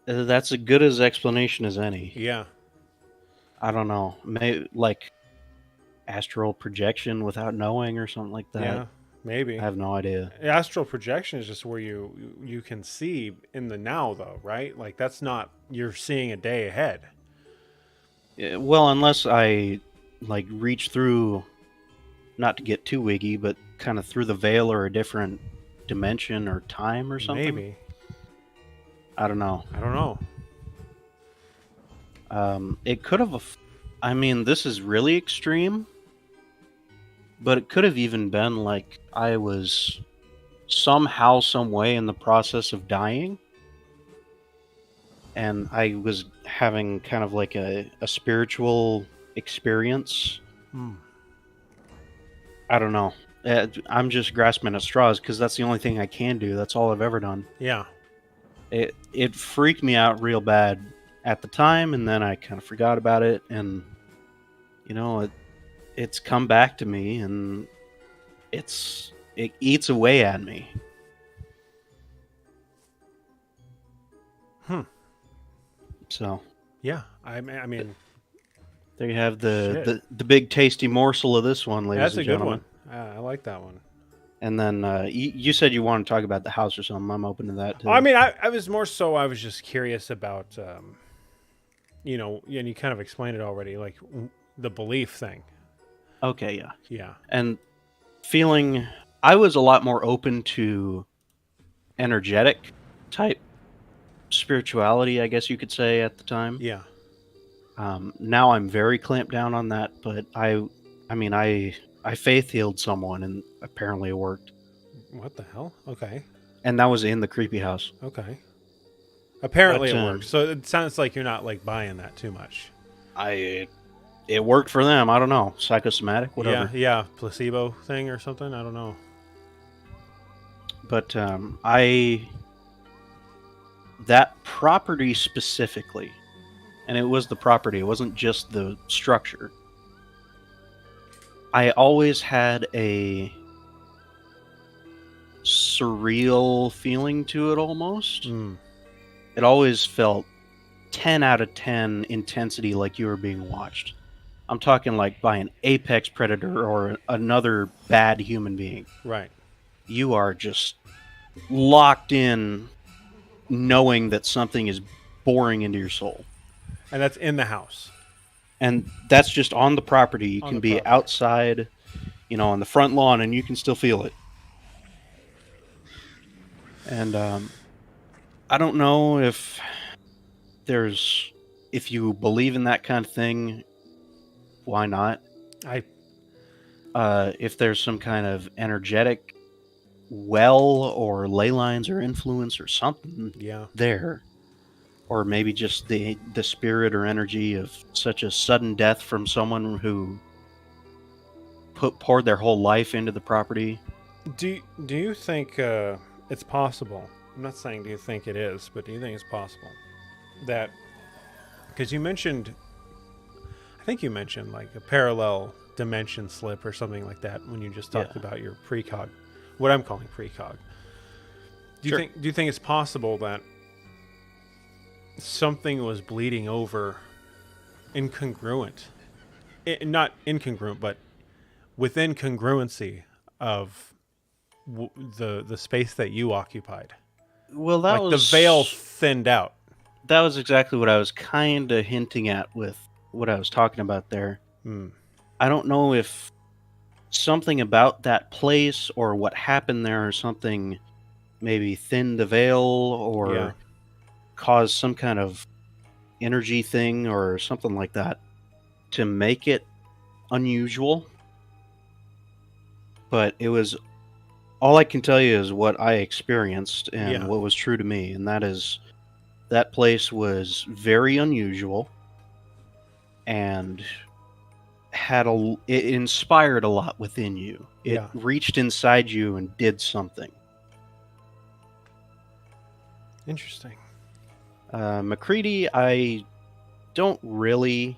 that's as good as explanation as any. Yeah. I don't know. Maybe like astral projection without knowing or something like that. Yeah, maybe. I have no idea. Astral projection is just where you can see in the now, though, right? Like that's not you're seeing a day ahead. Yeah, well, unless I like reach through, not to get too wiggy, but kind of through the veil or a different dimension or time or something. Maybe. I don't know. It could have. I mean, this is really extreme, but it could have even been like I was somehow, some way in the process of dying, and I was having kind of like a spiritual experience. I don't know. I'm just grasping at straws because that's the only thing I can do. That's all I've ever done. Yeah. It freaked me out real bad at the time, and then I kind of forgot about it, and it's come back to me, and it eats away at me. So Yeah. I mean, there you have the big tasty morsel of this one, ladies that's and a good gentlemen. one. I like that one. And then you said you want to talk about the house or something. I'm open to that too. I mean, I was more so. I was just curious about, and you kind of explained it already, like the belief thing. Okay, yeah. Yeah. And I was a lot more open to energetic type spirituality, I guess you could say, at the time. Yeah. Now I'm very clamped down on that, but I faith healed someone, and apparently it worked. What the hell? Okay. And that was in the creepy house. Okay. Apparently But, it works. So it sounds like you're not like buying that too much. It worked for them. I don't know. Psychosomatic, whatever. Yeah. Placebo thing or something. I don't know. But that property specifically, and it was the property, it wasn't just the structure. I always had a surreal feeling to it almost. It always felt 10 out of 10 intensity, like you were being watched. I'm talking like by an apex predator or another bad human being. Right. You are just locked in, knowing that something is boring into your soul. And that's in the house. And that's just on the property. You On can the be property. outside, on the front lawn, and you can still feel it. And I don't know if you believe in that kind of thing, why not? If there's some kind of energetic well or ley lines or influence or something there, or maybe just the spirit or energy of such a sudden death from someone who poured their whole life into the property. Do you think it's possible? I'm not saying do you think it is, but do you think it's possible that, because you mentioned, I think you mentioned like a parallel dimension slip or something like that when you just talked about your precog, what I'm calling precog. Do you think it's possible that something was bleeding over incongruent, not incongruent, but within congruency of the space that you occupied? Well, that like was the veil thinned out. That was exactly what I was kind of hinting at with what I was talking about there. I don't know if something about that place or what happened there or something maybe thinned the veil or caused some kind of energy thing or something like that to make it unusual. But it was, all I can tell you is what I experienced and what was true to me, and that is that place was very unusual and it inspired a lot within you. It reached inside you and did something. Interesting. McCready, I don't know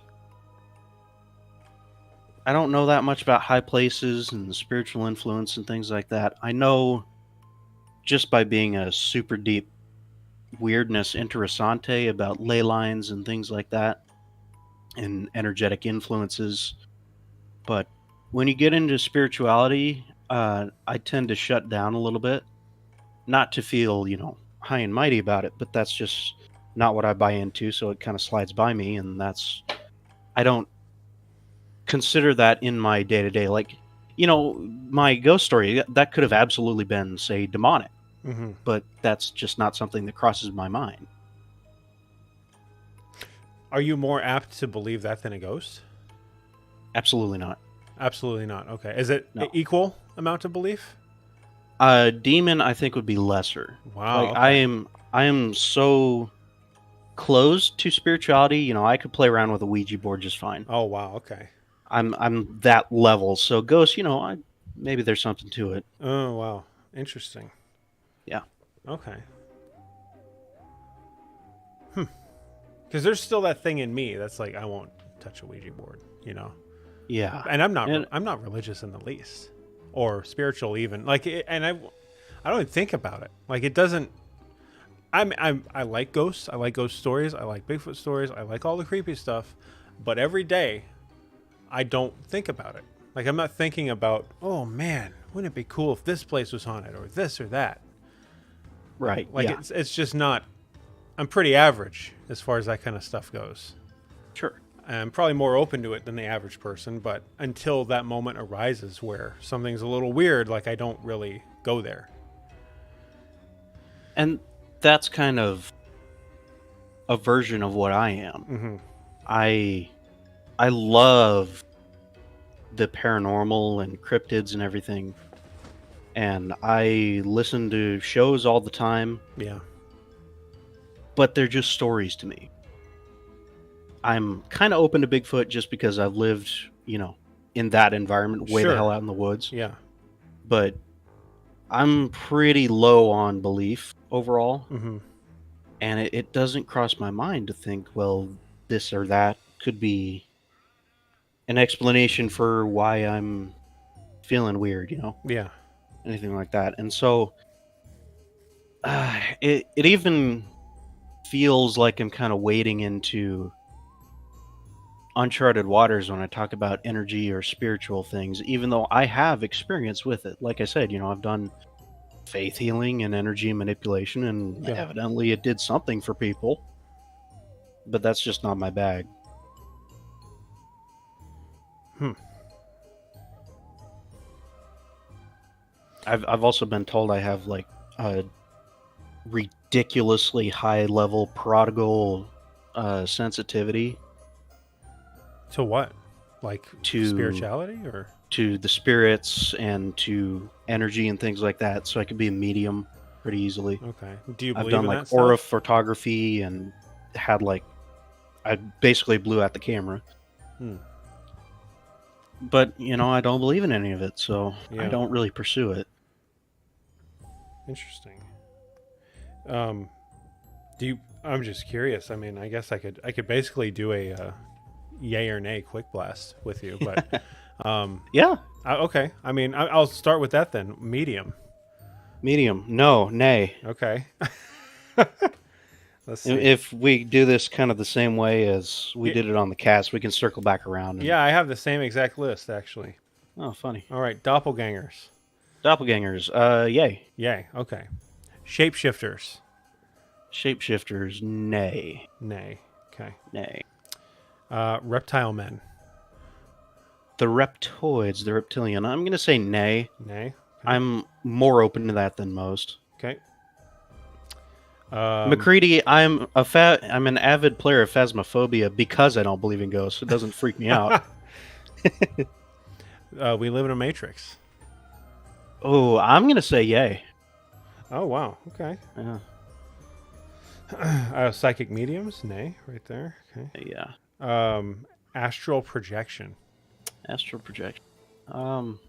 that much about high places and spiritual influence and things like that. I know just by being a super deep weirdness interessante about ley lines and things like that and energetic influences. But when you get into spirituality, I tend to shut down a little bit. Not to feel, high and mighty about it, but that's just not what I buy into, so it kind of slides by me, and I don't consider that in my day-to-day. Like, my ghost story, that could have absolutely been, say, demonic, but that's just not something that crosses my mind. Are you more apt to believe that than a ghost? Absolutely not. Absolutely not. Okay. Is it equal amount of belief? Demon, I think, would be lesser. Wow. Like, I am so closed to spirituality. I could play around with a Ouija board just fine. Oh wow. Okay. I'm that level. So ghosts, maybe there's something to it. Oh wow. Interesting. Yeah. Okay. Because there's still that thing in me that's like, I won't touch a Ouija board. Yeah. And I'm not religious in the least, or spiritual even. Like, and I don't even think about it. Like, it doesn't. I like ghosts. I like ghost stories. I like Bigfoot stories. I like all the creepy stuff. But every day, I don't think about it. Like, I'm not thinking about, oh man, wouldn't it be cool if this place was haunted or this or that. Right. Like, it's just not. I'm pretty average as far as that kind of stuff goes. Sure. I'm probably more open to it than the average person, but until that moment arises where something's a little weird, like, I don't really go there. And that's kind of a version of what I am. I love the paranormal and cryptids and everything, and I listen to shows all the time. Yeah. But they're just stories to me. I'm kind of open to Bigfoot just because I've lived, in that environment way the hell out in the woods. Yeah. But I'm pretty low on belief overall. And it doesn't cross my mind to think, well, this or that could be an explanation for why I'm feeling weird, Yeah. Anything like that. And so it even feels like I'm kind of wading into uncharted waters when I talk about energy or spiritual things, even though I have experience with it. Like I said, I've done faith healing and energy manipulation, and evidently it did something for people, but that's just not my bag. I've also been told I have like a ridiculously high level prodigal sensitivity. To what? Like, to spirituality or to the spirits and to energy and things like that, so I could be a medium pretty easily. Okay. Do you believe I've done in like that stuff? aura photography and had I basically blew out the camera. But I don't believe in any of it, so I don't really pursue it. Interesting. I'm just curious. I mean, I guess I could basically do a yay or nay quick blast with you, but Yeah. okay. I mean, I'll start with that then. Medium. Medium. No. Nay. Okay. Let's see. If we do this kind of the same way as we did it on the cast, we can circle back around. And... Yeah, I have the same exact list actually. Oh, funny. All right, doppelgangers. Doppelgangers. Yay. Yay. Okay. Shapeshifters. Shapeshifters. Nay. Nay. Okay. Nay. Reptile men. The reptoids, the reptilian. I'm going to say nay. Nay. I'm more open to that than most. Okay. McCready, I'm an avid player of Phasmophobia because I don't believe in ghosts. It doesn't freak me out. We live in a matrix. Oh, I'm going to say yay. Oh wow. Okay. Yeah. Psychic mediums. Nay. Right there. Okay. Yeah. Astral projection. Astral projection. I'm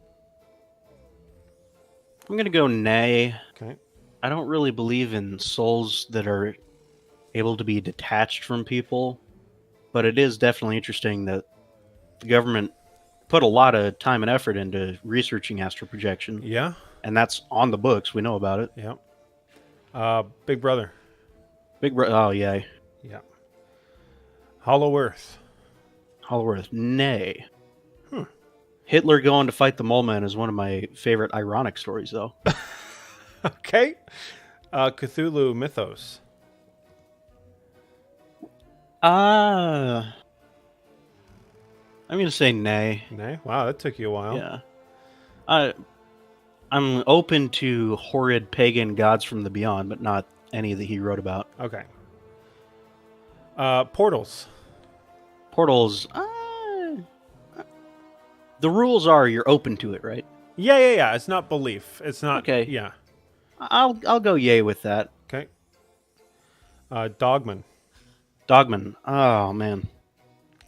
going to go nay. Okay. I don't really believe in souls that are able to be detached from people, but it is definitely interesting that the government put a lot of time and effort into researching astral projection, Yeah. and that's on the books. We know about it. Yeah. Big Brother. Oh, yay. Yeah. Hollow Earth. Hollow Earth. Nay. Hmm. Hitler going to fight the Mole Man is one of my favorite ironic stories, though. Okay. Cthulhu mythos. I'm going to say nay. Nay. Wow, that took you a while. Yeah. I'm open to horrid pagan gods from the beyond, but not any that he wrote about. Okay. Portals. Portals. The rules are you're open to it, right? Yeah. It's not belief. It's not. Okay. Yeah. I'll go yay with that. Okay. Dogman. Dogman. Oh man.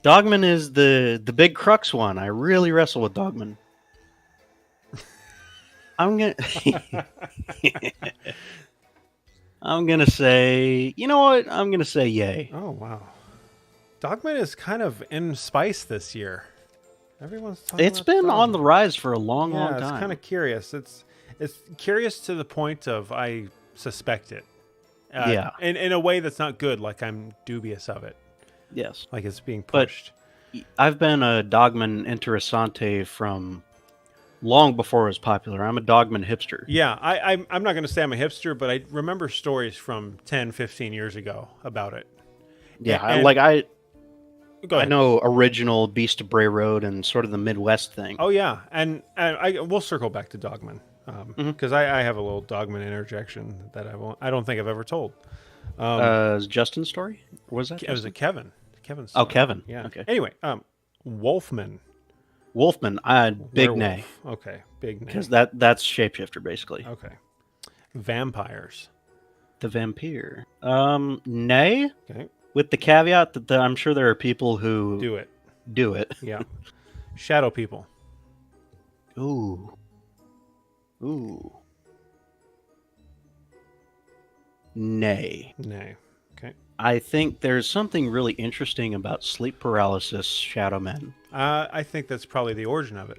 Dogman is the big crux one. I really wrestle with Dogman. I'm gonna say, you know what? I'm gonna say yay. Oh wow. Dogman is kind of in spice this year. Everyone's talking It's about been on the Dogman. rise for a long It's time. kind of curious. It's curious to the point of I suspect it. Yeah. In a way that's not good. Like I'm dubious of it. Yes. Like it's being But- pushed. I've been a Dogman interessante from long before it was popular. I'm a Dogman hipster. Yeah, I'm not going to say I'm a hipster, but I remember stories from 10, 15 years ago about it. Yeah, And- Go I ahead. know original Beast of Bray Road and sort of the Midwest thing. Oh yeah, and we'll circle back to Dogman because I have a little Dogman interjection that I don't think I've ever told. Is Justin's story? Or was that? It was a Kevin. Kevin's Oh, story. Kevin. Yeah. Okay. Anyway, Wolfman. Wolfman. Big Werewolf. nay, Okay, big nay. because that's shapeshifter basically. Okay. Vampires. The vampire. Nay, Okay, with the caveat that I'm sure there are people who do it. do it. Yeah. Shadow people. Ooh. Nay. Nay. Okay. I think there's something really interesting about sleep paralysis shadow men. I think that's probably the origin of it.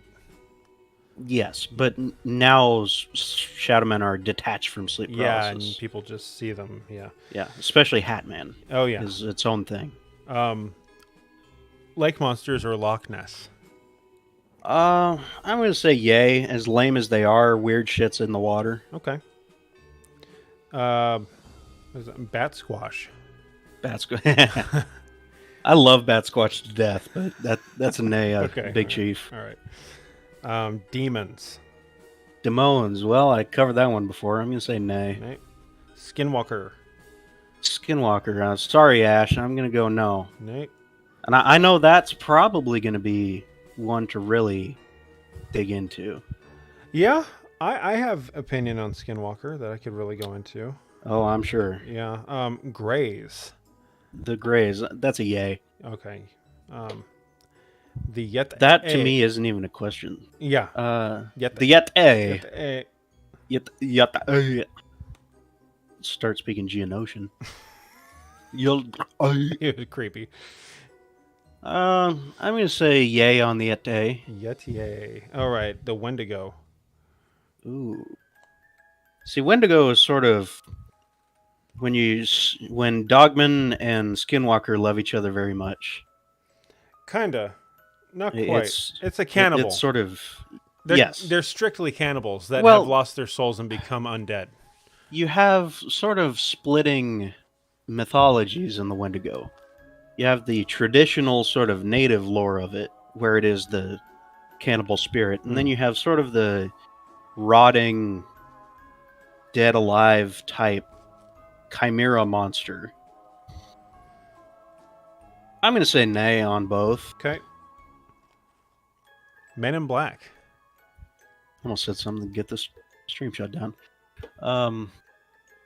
Yes, but now shadow men are detached from sleep Yeah, and paralysis. people just see them. Yeah. Yeah, especially Hat Man Oh yeah. is its own thing. Lake monsters or Loch Ness. I'm going to say yay. As lame as they are, weird shit's in the water. Okay. Bat squash. I love Bat Squatch to death, but that's a nay, Okay, Big all right. Chief. All right. Demons. Demones, well, I covered that one before. I'm going to say nay. Right. Skinwalker. Skinwalker, sorry, Ash. I'm going to go no. Nate. And I know that's probably going to be one to really dig into. Yeah, I have opinion on Skinwalker that I could really go into. Oh, I'm sure. Yeah. Greys. The Greys, that's a yay. Okay. The Yet. That to me isn't even a question. Yeah. Yet. The Yet Yet. Yet start speaking Geonosian. You'll It was creepy. I'm gonna say yay on the Ete. Yeti. All right, the Wendigo. Ooh. See, Wendigo is sort of when Dogman and Skinwalker love each other very much. Kinda. Not quite. It's It's a cannibal. It's sort of They're yes. strictly cannibals that Well- have lost their souls and become undead. You have sort of splitting mythologies in the Wendigo. You have the traditional sort of native lore of it, where it is the cannibal spirit, and then you have sort of the rotting, dead alive type chimera monster. I'm going to say nay on both. Okay. Men in Black. Almost said something to get this stream shut down.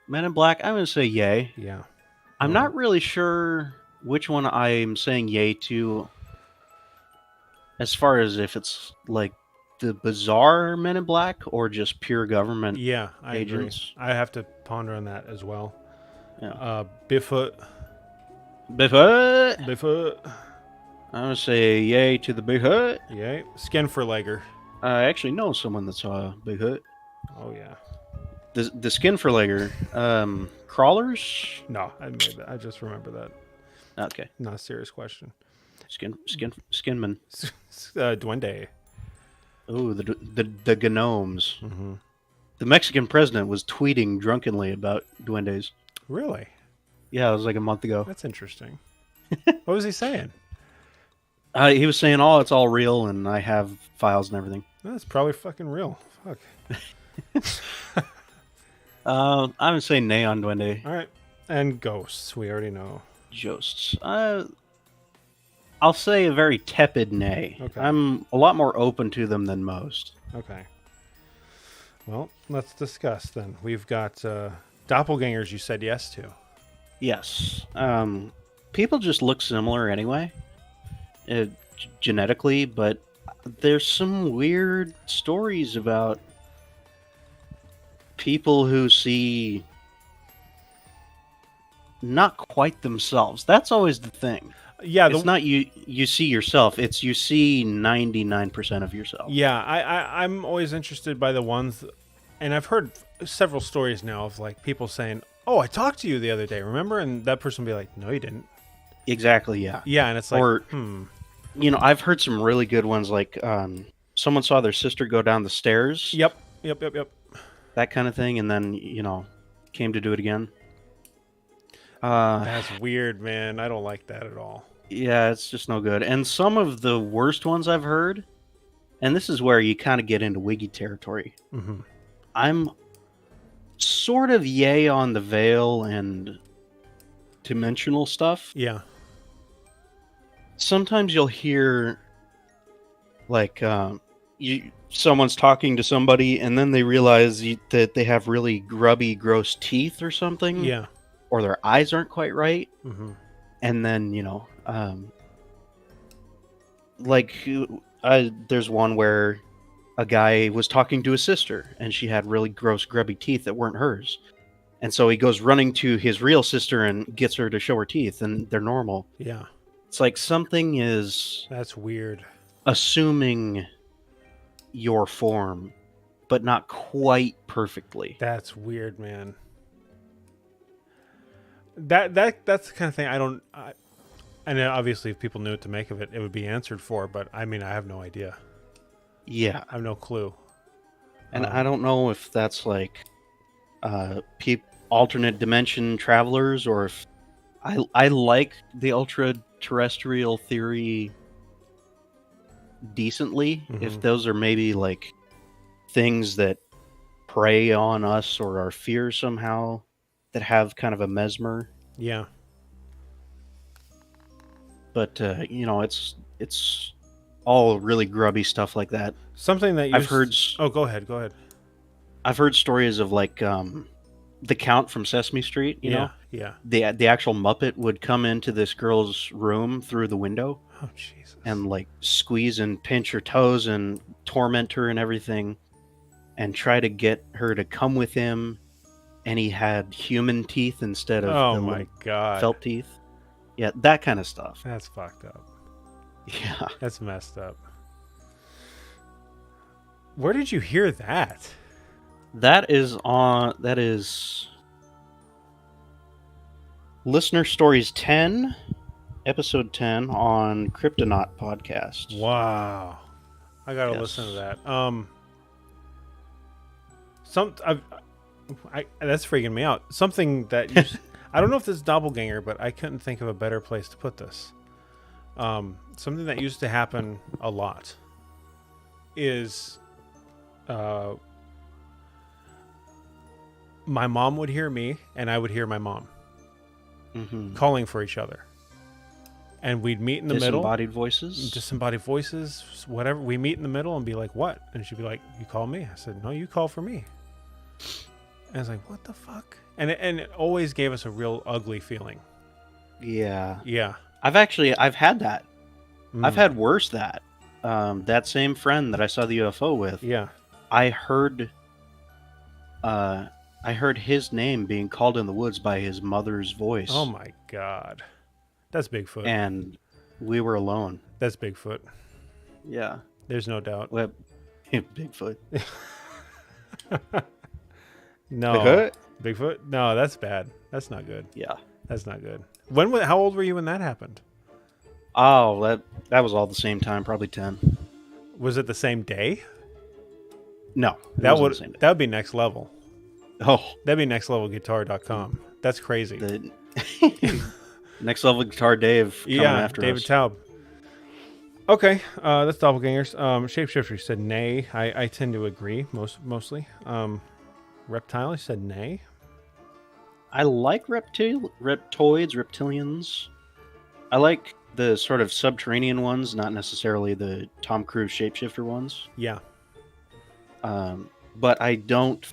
Men in Black, I'm going to say yay. Yeah. I'm not really sure which one I'm saying yay to, as far as if it's like the bizarre Men in Black or just pure government. Yeah, I agents. agree. I have to ponder on that as well. Yeah. Bigfoot. Bigfoot. Bigfoot. I'm going to say yay to the Bigfoot. Yay. Skin for Legger. I actually know someone that saw Bigfoot. Oh, yeah. The skin for Legger. Crawlers? No, I made that. I just remember that. Okay. Not a serious question. Skinman. Duende. Oh, the gnomes. Mm-hmm. The Mexican president was tweeting drunkenly about duendes. Really? Yeah, it was like a month ago. That's interesting. What was he saying? He was saying, "Oh, it's all real, and I have files and everything." That's probably fucking real. Fuck. I'm gonna say nay on duende. All right. And ghosts. We already know. Ghosts. I'll say a very tepid nay. Okay. I'm a lot more open to them than most. Okay. Well, let's discuss then. We've got doppelgangers you said yes to. Yes. People just look similar anyway, genetically, but there's some weird stories about people who see not quite themselves. That's always the thing. Yeah, It's not you see yourself, it's you see 99% of yourself. Yeah, I'm always interested by the ones, and I've heard several stories now of like people saying, "Oh, I talked to you the other day, remember?" And that person will be like, "No, you didn't." Exactly, yeah. Yeah, and it's like, Or, I've heard some really good ones, like someone saw their sister go down the stairs. Yep. That kind of thing, and then, came to do it again. That's weird, man. I don't like that at all. Yeah, it's just no good. And some of the worst ones I've heard, and this is where you kind of get into wiggy territory. Mm-hmm. I'm sort of yay on the veil and dimensional stuff. Yeah. Sometimes you'll hear, like, someone's talking to somebody, and then they realize that they have really grubby, gross teeth or something. Yeah. Or their eyes aren't quite right. Mm-hmm. And then, there's one where a guy was talking to his sister, and she had really gross, grubby teeth that weren't hers. And so he goes running to his real sister and gets her to show her teeth, and they're normal. Yeah. It's like something is That's weird. assuming your form, but not quite perfectly. That's weird, man. That's the kind of thing and then obviously if people knew what to make of it, it would be answered for, but I mean, I have no idea. Yeah. I have no clue. And I don't know if that's like alternate dimension travelers, or if I like the ultra terrestrial theory decently. Mhm. If those are maybe like things that prey on us or our fears somehow, that have kind of a mesmer. Yeah. But it's all really grubby stuff like that. Something that I've heard. Oh, go ahead. I've heard stories of like the Count from Sesame Street. You know, Yeah. the actual Muppet would come into this girl's room through the window Oh, Jesus. and like squeeze and pinch her toes and torment her and everything, and try to get her to come with him. And he had human teeth instead of Oh the my little God. felt teeth. Yeah, that kind of stuff. That's fucked up. Yeah. That's messed up. Where did you hear that? That is Listener Stories 10, episode 10 on Kryptonaut podcast. Wow. I gotta Yes. listen to that. That's freaking me out. Something that you, I don't know if this is doppelganger, but I couldn't think of a better place to put this. Something that used to happen a lot is, my mom would hear me, and I would hear my mom Mm-hmm. calling for each other, and we'd meet in the middle. Disembodied voices. Disembodied voices, whatever. We meet in the middle and be like, "What?" And she'd be like, "You call me?" I said, "No, you call for me." And I was like, "What the fuck?" And it always gave us a real ugly feeling. Yeah. Yeah. I've had that. I've had worse that. That same friend that I saw the UFO with, Yeah. I heard his name being called in the woods by his mother's voice. Oh my god. That's Bigfoot. And we were alone. That's Bigfoot. Yeah. There's no doubt. Well, Bigfoot. No. Bigfoot? Bigfoot? No, that's bad. That's not good. Yeah. That's not good. How old were you when that happened? Oh, that was all the same time, probably 10. Was it the same day? No. it That wasn't would the same day. that would be next level. Oh, That'd be nextlevelguitar.com. That's crazy. the Next Level Guitar Dave coming after David us. Taub. Okay, that's doppelgangers. Shapeshifter said nay. I tend to agree mostly. Reptile, he said nay. I like reptoids, reptilians. I like the sort of subterranean ones, not necessarily the Tom Cruise shapeshifter ones. Yeah. But I don't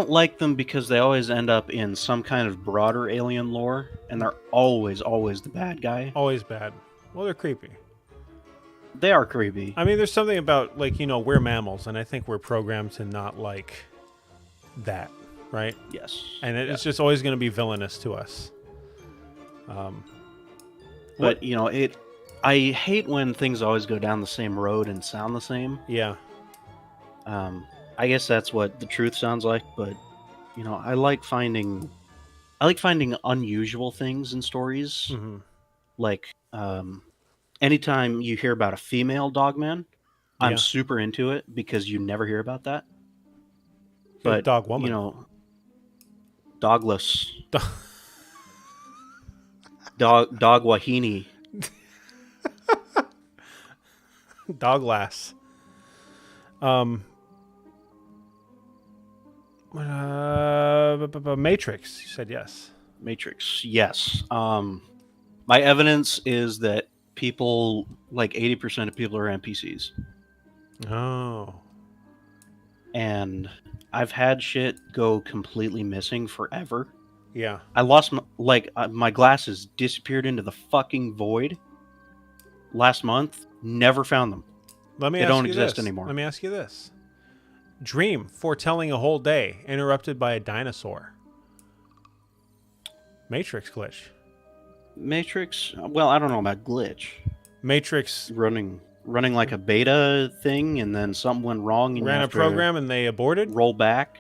like them because they always end up in some kind of broader alien lore, and they're always the bad guy. Always bad. Well, they're creepy. They are creepy. I mean, there's something about, like, we're mammals, and I think we're programmed to not like that, right? Yes. And it's just always going to be villainous to us. But, I hate when things always go down the same road and sound the same. Yeah. I guess that's what the truth sounds like, but I like finding unusual things in stories. Mm-hmm. Like anytime you hear about a female dogman, I'm Yeah. super into it because you never hear about that. But Dog woman. dogless. Dog wahini. Doglass. Matrix. You said yes. Matrix, yes. My evidence is that people, like 80% of people, are NPCs. Oh. And I've had shit go completely missing forever. Yeah. I lost my glasses disappeared into the fucking void last month. Never found them. They don't exist anymore. Let me ask you this. Dream foretelling a whole day interrupted by a dinosaur. Matrix glitch. Matrix, well, I don't know about glitch. Matrix Running like a beta thing, and then something went wrong and you ran a have to program and they aborted? roll back.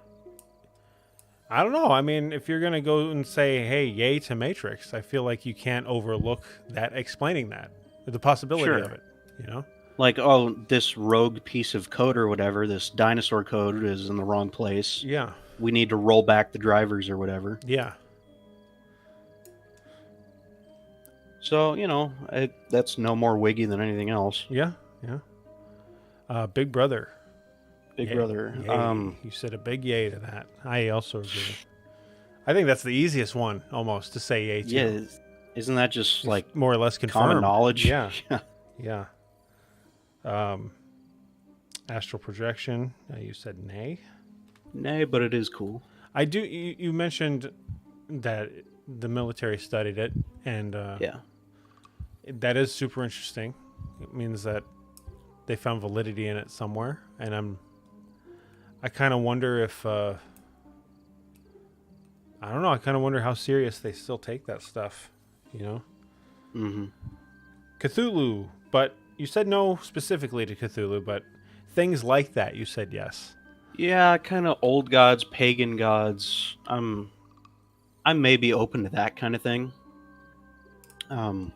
I don't know. I mean, if you're going to go and say, hey, yay to Matrix, I feel like you can't overlook that, explaining that, the possibility Sure. of it, Like, oh, this rogue piece of code or whatever, this dinosaur code is in the wrong place. Yeah. We need to roll back the drivers or whatever. Yeah. So, that's no more wiggy than anything else. Yeah. Yeah. Big Brother. Big Yay. Brother. Yay. You said a big yay to that. I also agree. I think that's the easiest one, almost, to say yay to. Yeah, isn't that just It's like more or less confirmed. common knowledge? Yeah. Yeah. Astral projection. You said nay. Nay, but it is cool. I do. You mentioned that the military studied it, and Yeah. that is super interesting. It means that they found validity in it somewhere, and I kind of wonder if I don't know. I kind of wonder how serious they still take that stuff. Mm-hmm. Cthulhu, but you said no specifically to Cthulhu, but things like that you said yes. Yeah, kind of old gods, pagan gods. I may be open to that kind of thing. Not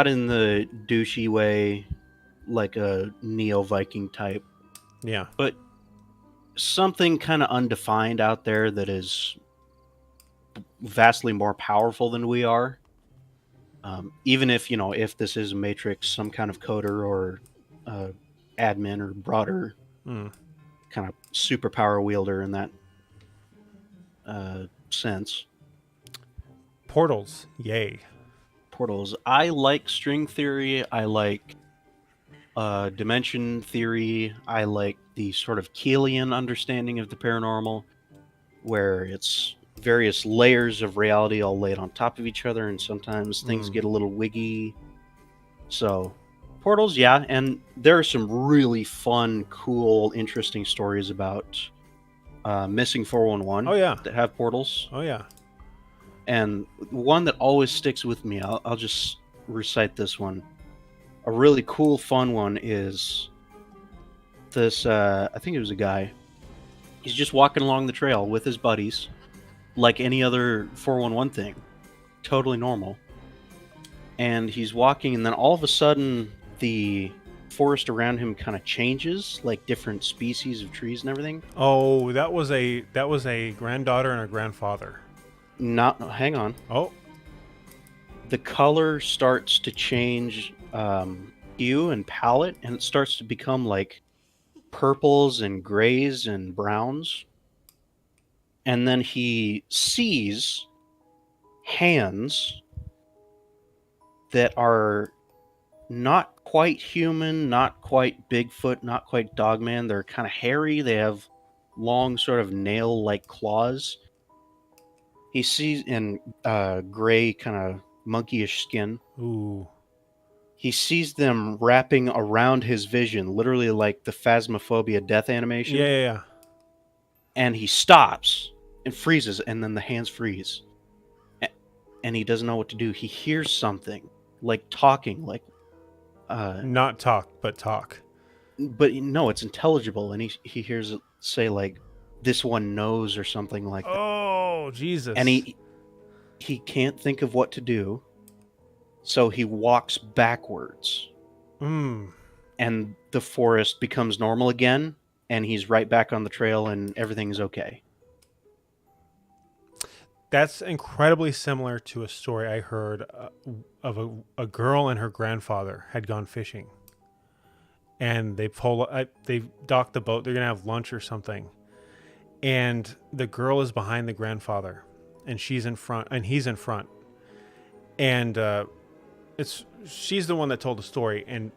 in the douchey way, like a neo-Viking type, Yeah. but something kind of undefined out there that is vastly more powerful than we are. Even if if this is a Matrix, some kind of coder or admin or broader Mm. kind of superpower wielder in that sense. Portals, yay. Portals. I like string theory. I like dimension theory. I like the sort of Keelian understanding of the paranormal, where it's various layers of reality all laid on top of each other, and sometimes things get a little wiggy. So, portals, yeah, and there are some really fun, cool, interesting stories about missing 411 Oh, yeah. that have portals. Oh, yeah. And one that always sticks with me, I'll just recite this one. A really cool, fun one is this, I think it was a guy. He's just walking along the trail with his buddies, like any other 411 thing. Totally normal. And he's walking, and then all of a sudden, the forest around him kind of changes, like different species of trees and everything. Oh, that was a granddaughter and a grandfather. Hang on. Oh, The color starts to change hue and palette, and it starts to become like purples and grays and browns. And then he sees hands that are not quite human, not quite Bigfoot, not quite Dogman. They're kind of hairy. They have long, sort of nail-like claws. He sees in gray, kind of monkeyish skin. ooh. He sees them wrapping around his vision, literally like the Phasmophobia death animation. Yeah. And he stops and freezes, and then the hands freeze. And he doesn't know what to do. He hears something, like talking, like... Not talk, but talk. But no, it's intelligible, and he hears it say, like, this one knows, or something like that. Oh, Jesus. And he can't think of what to do, so he walks backwards. Mm. And the forest becomes normal again, and he's right back on the trail, and everything's okay. That's incredibly similar to a story I heard of a girl and her grandfather had gone fishing. And they docked the boat. They're going to have lunch or something. And the girl is behind the grandfather. And she's in front. And he's in front. And she's the one that told the story. And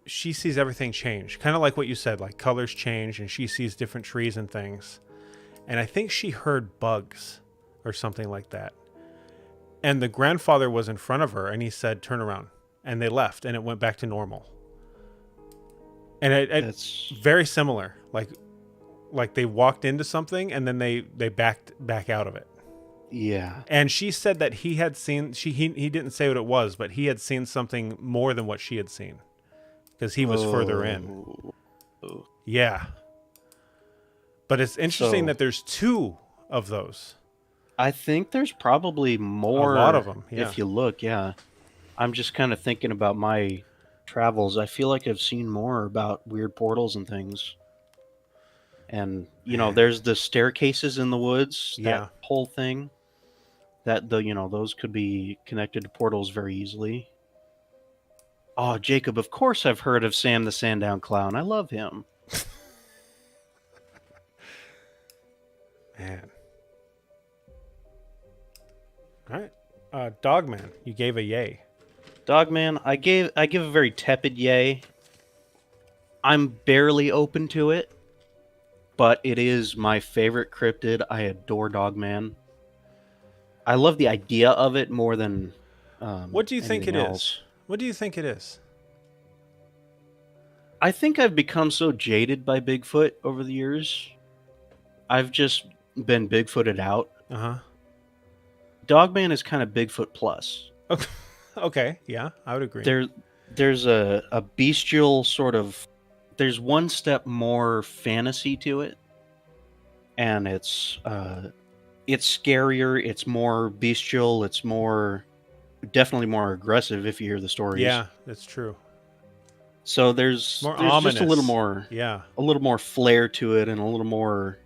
she sees everything change. Kind of like what you said. Like colors change. And she sees different trees and things. And I think she heard bugs or something like that. And the grandfather was in front of her, and he said, "Turn around." And they left, and it went back to normal. And it's very similar. Like they walked into something, and then they backed back out of it. Yeah. And she said that he had seen, he didn't say what it was, but he had seen something more than what she had seen. Because he was further in. Oh. Yeah. But it's interesting that there's two of those. I think there's probably more. A lot of them, yeah. If you look, yeah. I'm just kind of thinking about my travels. I feel like I've seen more about weird portals and things. And, there's the staircases in the woods, that whole thing. That, those could be connected to portals very easily. Oh, Jacob, of course I've heard of Sam the Sandown Clown. I love him. Man. All right. Dogman, you gave a yay. Dogman, I give a very tepid yay. I'm barely open to it, but it is my favorite cryptid. I adore Dogman. I love the idea of it more than what do you think it else. is? What do you think it is? I think I've become so jaded by Bigfoot over the years. I've just been Bigfooted out. Uh-huh. Dogman is kind of Bigfoot plus. Okay, yeah, I would agree. There's a bestial sort of. There's one step more fantasy to it, and it's scarier. It's more bestial. It's definitely more aggressive if you hear the stories. Yeah, that's true. So there's More just a little ominous. more, Yeah. a little more flair to it, and a little more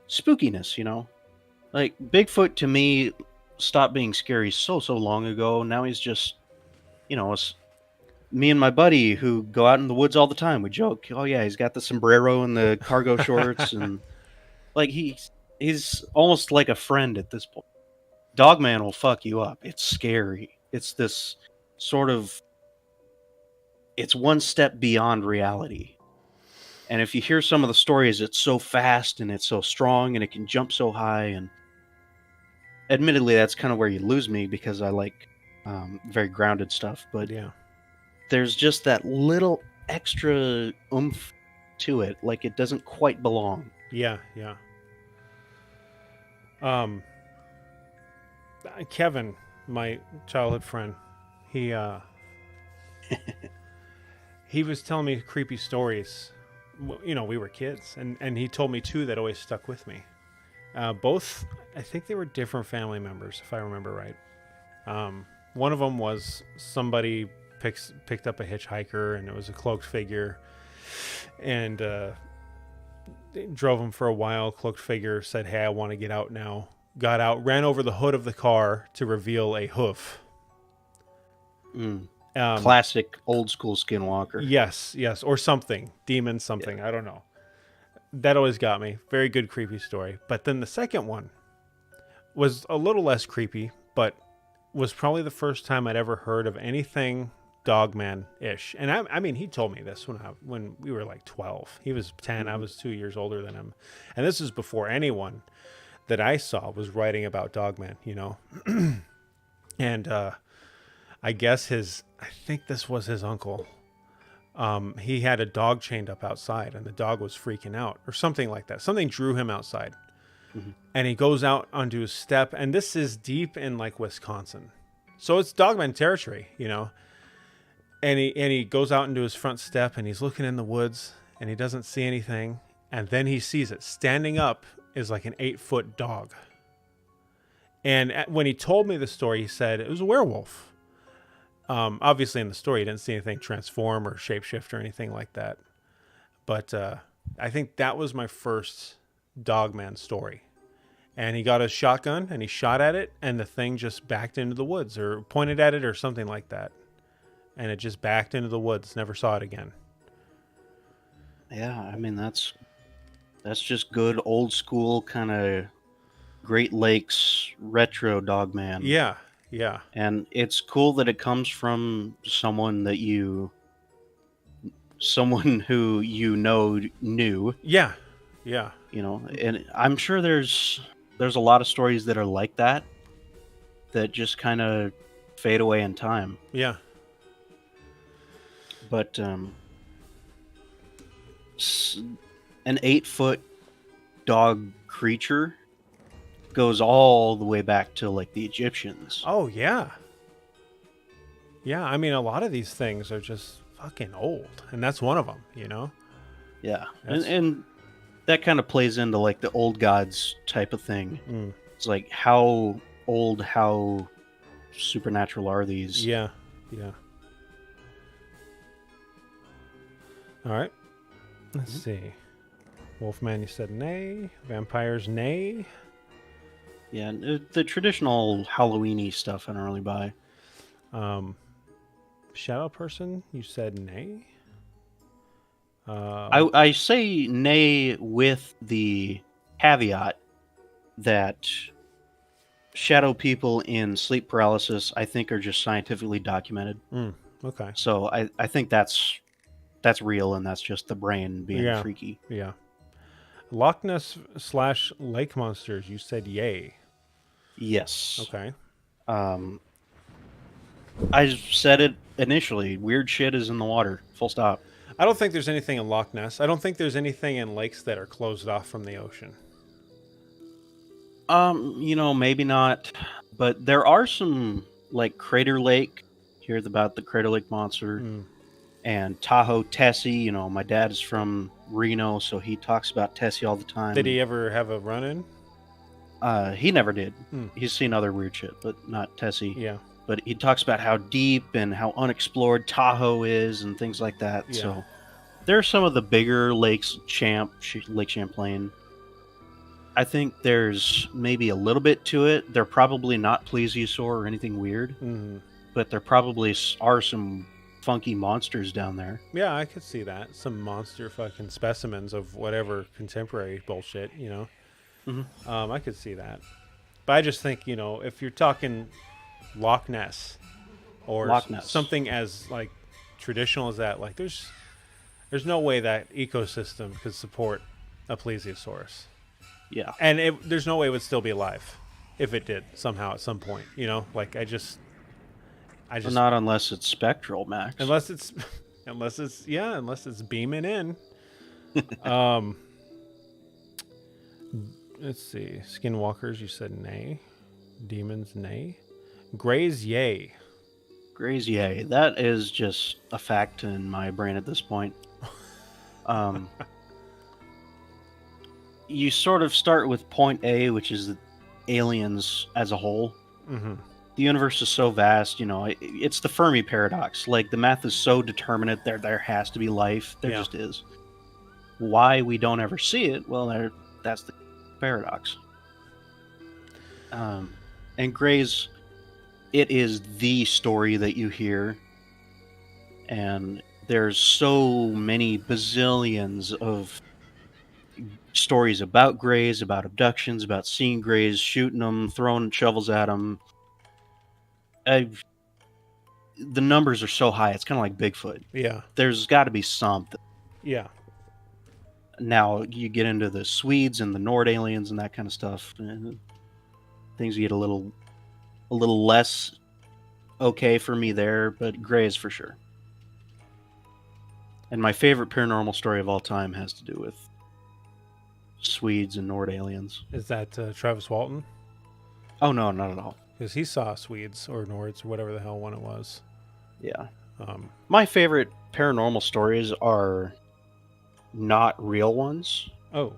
spookiness. Like Bigfoot to me stopped being scary so long ago. Now he's just, it's me and my buddy who go out in the woods all the time. We joke, oh yeah, he's got the sombrero and the cargo shorts, and like he's almost like a friend at this point. Dogman will fuck you up. It's scary. It's this sort of, it's one step beyond reality. And if you hear some of the stories, it's so fast and it's so strong and it can jump so high. And admittedly, that's kind of where you lose me because I like very grounded stuff. But Yeah. there's just that little extra oomph to it. Like it doesn't quite belong. Yeah. Kevin, my childhood friend, he he was telling me creepy stories. We were kids, and he told me two that always stuck with me. Both, I think they were different family members, if I remember right. One of them was somebody picked up a hitchhiker, and it was a cloaked figure, and drove him for a while. Cloaked figure said, "Hey, I want to get out now." Got out, ran over the hood of the car to reveal a hoof. Classic old school skinwalker. Yes, or something. Demon something. Yeah. I don't know. That always got me. Very good creepy story. But then the second one was a little less creepy, but was probably the first time I'd ever heard of anything Dogman-ish. And I mean, he told me this when we were like 12. He was 10. I was 2 years older than him. And this is before anyone that I saw was writing about Dogman, And I guess I think this was his uncle. He had a dog chained up outside, and the dog was freaking out, or something like that. Something drew him outside, and he goes out onto his step, and this is deep in like Wisconsin, so it's Dogman territory, And he goes out into his front step, and he's looking in the woods, and he doesn't see anything, and then he sees it standing up is like an 8-foot dog. And when he told me the story, he said it was a werewolf. Obviously in the story, he didn't see anything transform or shapeshift or anything like that. But I think that was my first Dogman story. And he got a shotgun and he shot at it, and the thing just backed into the woods, or pointed at it or something like that. And it just backed into the woods, never saw it again. Yeah, I mean, that's just good old school kind of Great Lakes retro Dogman. Yeah. And it's cool that it comes from someone who knew. Yeah. And I'm sure there's a lot of stories that are like that just kind of fade away in time. Yeah. But an 8-foot dog creature goes all the way back to like the Egyptians. Oh yeah. I mean, a lot of these things are just fucking old, and that's one of them. Yeah, and that kind of plays into like the old gods type of thing. It's like how old, how supernatural are these? Yeah. All right. Let's see. Wolfman, you said nay. Vampires, nay. Yeah, the traditional Halloween-y stuff I don't really buy. Shadow person, you said nay. I say nay with the caveat that shadow people in sleep paralysis, I think, are just scientifically documented. Okay. So I think that's real, and that's just the brain being freaky. Yeah. Loch Ness / lake monsters, you said yay. Yes. Okay. I said it initially. Weird shit is in the water. Full stop. I don't think there's anything in Loch Ness. I don't think there's anything in lakes that are closed off from the ocean. Maybe not, but there are some like Crater Lake. Heard about the Crater Lake monster Mm. and Tahoe Tessie. My dad is from Reno, so he talks about Tessie all the time. Did he ever have a run-in? He never did. Hmm. He's seen other weird shit, but not Tessie. Yeah. But he talks about how deep and how unexplored Tahoe is and things like that. Yeah. So there are some of the bigger lakes, Lake Champlain. I think there's maybe a little bit to it. They're probably not plesiosaur or anything weird, but there probably are some funky monsters down there. Yeah, I could see that. Some monster fucking specimens of whatever contemporary bullshit, I could see that. But I just think, if you're talking Loch Ness or Loch Ness. something as like traditional as that, like there's no way that ecosystem could support a plesiosaurus. Yeah. And there's no way it would still be alive if it did somehow at some point, like I just not unless it's spectral, Max. unless it's beaming in. Let's see. Skinwalkers, you said nay. Demons, nay. Greys, yay. Greys, yay. That is just a fact in my brain at this point. You sort of start with point A, which is the aliens as a whole. Mm-hmm. The universe is so vast, it's the Fermi paradox. Like, the math is so determinate there has to be life. There just is. Why we don't ever see it? Well, that's the paradox. And Grey's, it is the story that you hear. And there's so many bazillions of stories about Greys, about abductions, about seeing Greys, shooting them, throwing shovels at them. The numbers are so high, it's kind of like Bigfoot. Yeah. There's got to be something. Yeah. Now you get into the Swedes and the Nord aliens and that kind of stuff, and things get a little less okay for me there, but Greys for sure. And my favorite paranormal story of all time has to do with Swedes and Nord aliens. Is that Travis Walton? Oh, no, not at all. Because he saw Swedes or Nords or whatever the hell one it was. Yeah. My favorite paranormal stories are not real ones. Oh.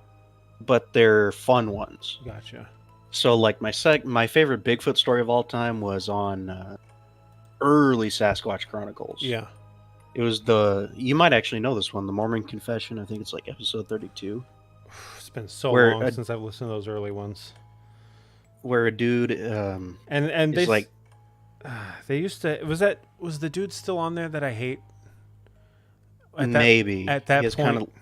But they're fun ones. Gotcha. So, like, my favorite Bigfoot story of all time was on early Sasquatch Chronicles. Yeah. It was you might actually know this one, the Mormon Confession. I think it's like episode 32. It's been so long since I've listened to those early ones. Where a dude and is like, they used to was the dude still on there that I hate? Maybe at that point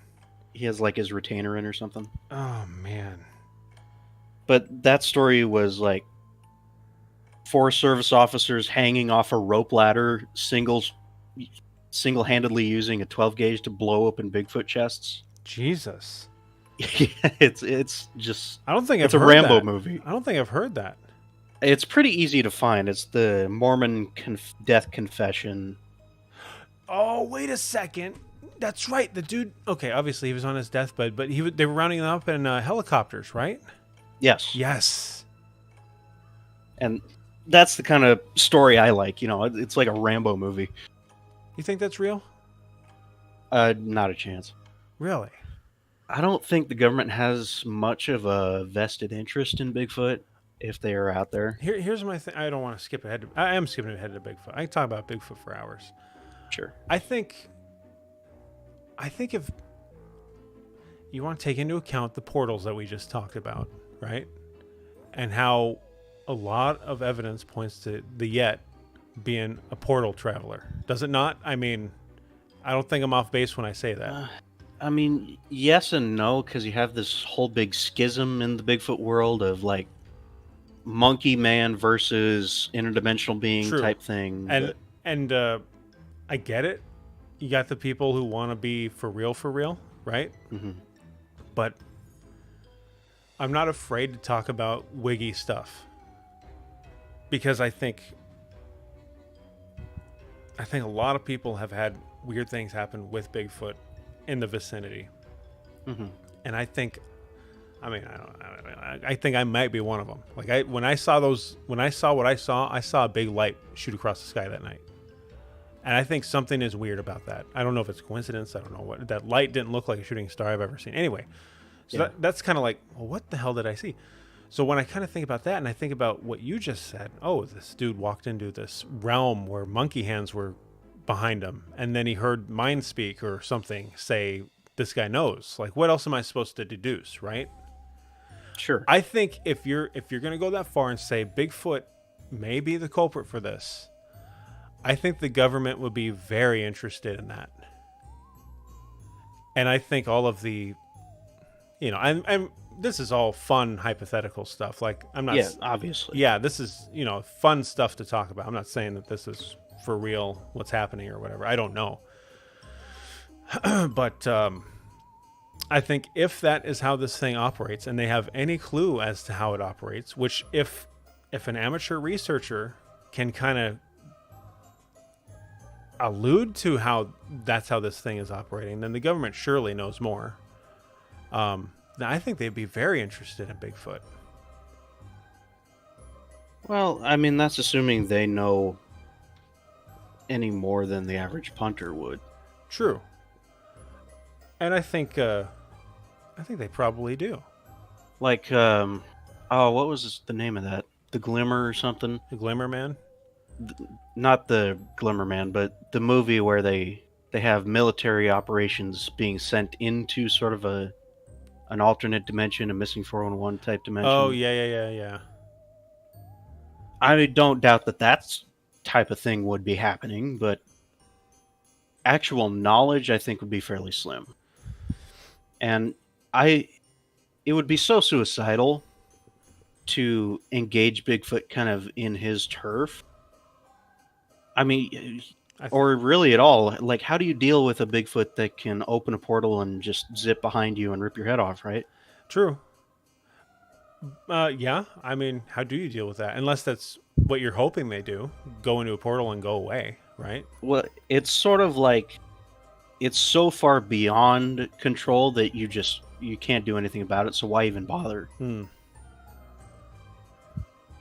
he has like his retainer in or something. Oh man. But that story was like Forest Service officers hanging off a rope ladder, single-handedly using a 12 gauge to blow open Bigfoot chests. Jesus. It's just. I don't think it's I've a heard Rambo that. movie. I don't think I've heard that. It's pretty easy to find. It's the Mormon death confession. Oh, wait a second. That's right. The dude. Okay, obviously he was on his deathbed, but they were rounding him up in helicopters, right? Yes. Yes. And that's the kind of story I like. It's like a Rambo movie. You think that's real? Not a chance. Really? I don't think the government has much of a vested interest in Bigfoot if they are out there. Here's my thing. I don't want to skip ahead. I am skipping ahead to Bigfoot. I can talk about Bigfoot for hours. Sure. I think if you want to take into account the portals that we just talked about, right? And how a lot of evidence points to the Yet being a portal traveler. Does it not? I mean, I don't think I'm off base when I say that. Yes and no, because you have this whole big schism in the Bigfoot world of like monkey man versus interdimensional being type thing. And I get it. You got the people who want to be for real, right? Mm-hmm. But I'm not afraid to talk about wiggy stuff because I think a lot of people have had weird things happen with Bigfoot in the vicinity. Mm-hmm. And I think I mean, I think I might be one of them. Like when I saw what I saw a big light shoot across the sky that night. And I think something is weird about that. I don't know if it's coincidence. I don't know what. That light didn't look like a shooting star I've ever seen. Anyway, so that's kind of like, well, what the hell did I see? So when I kind of think about that and I think about what you just said, oh, this dude walked into this realm where monkey hands were behind him. And then he heard mind speak or something say, this guy knows. Like, what else am I supposed to deduce, right? Sure. I think if you're going to go that far and say Bigfoot may be the culprit for this, I think the government would be very interested in that. And I think all of the, I'm this is all fun hypothetical stuff. Like I'm not. Yeah, obviously. Yeah, this is fun stuff to talk about. I'm not saying that this is for real what's happening or whatever. I don't know. But I think if that is how this thing operates, and they have any clue as to how it operates, which if an amateur researcher can kind of allude to how that's how this thing is operating, then the government surely knows more. I think they'd be very interested in Bigfoot. Well, I mean, that's assuming they know any more than the average punter would. True. And I think they probably do. Like, what was the name of that? The Glimmer or something? The Glimmer Man? Not the Glimmer Man, but the movie where they have military operations being sent into sort of an alternate dimension, a missing 411 type dimension. Oh, yeah. I don't doubt that type of thing would be happening, but actual knowledge, I think, would be fairly slim. And it would be so suicidal to engage Bigfoot kind of in his turf. I mean, or really at all. Like, how do you deal with a Bigfoot that can open a portal and just zip behind you and rip your head off, right? True. Yeah. I mean, how do you deal with that? Unless that's what you're hoping they do. Go into a portal and go away, right? Well, it's sort of like it's so far beyond control that you can't do anything about it, so why even bother?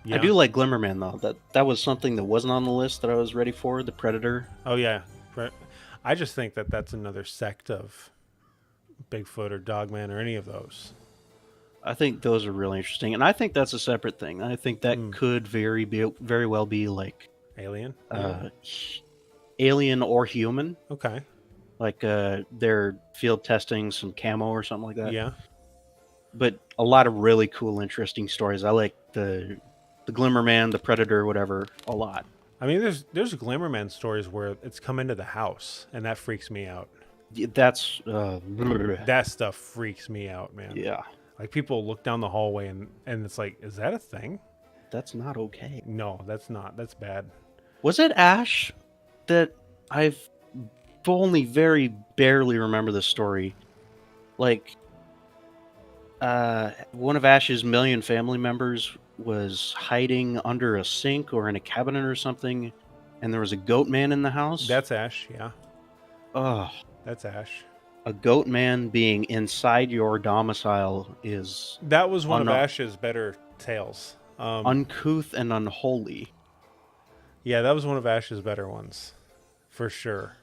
Yeah. I do like Glimmerman, though. That was something that wasn't on the list that I was ready for, the Predator. Oh, yeah. I just think that that's another sect of Bigfoot or Dogman or any of those. I think those are really interesting, and I think that's a separate thing. I think that could very well be like Alien? Alien or human. Okay. Like they're field testing some camo or something like that. Yeah. But a lot of really cool, interesting stories. I like the Glimmerman, the Predator, whatever, a lot. I mean, there's Glimmerman stories where it's come into the house, and that freaks me out. That's that stuff freaks me out, man. Yeah. Like, people look down the hallway, and it's like, is that a thing? That's not okay. No, that's not. That's bad. Was it Ash that I've only very barely remember the story? Like, one of Ash's million family members was hiding under a sink or in a cabinet or something, and there was a goat man in the house? That's Ash, yeah. Oh. That's Ash. A goat man being inside your domicile is... That was one of Ash's better tales. Uncouth and unholy. Yeah, that was one of Ash's better ones. For sure.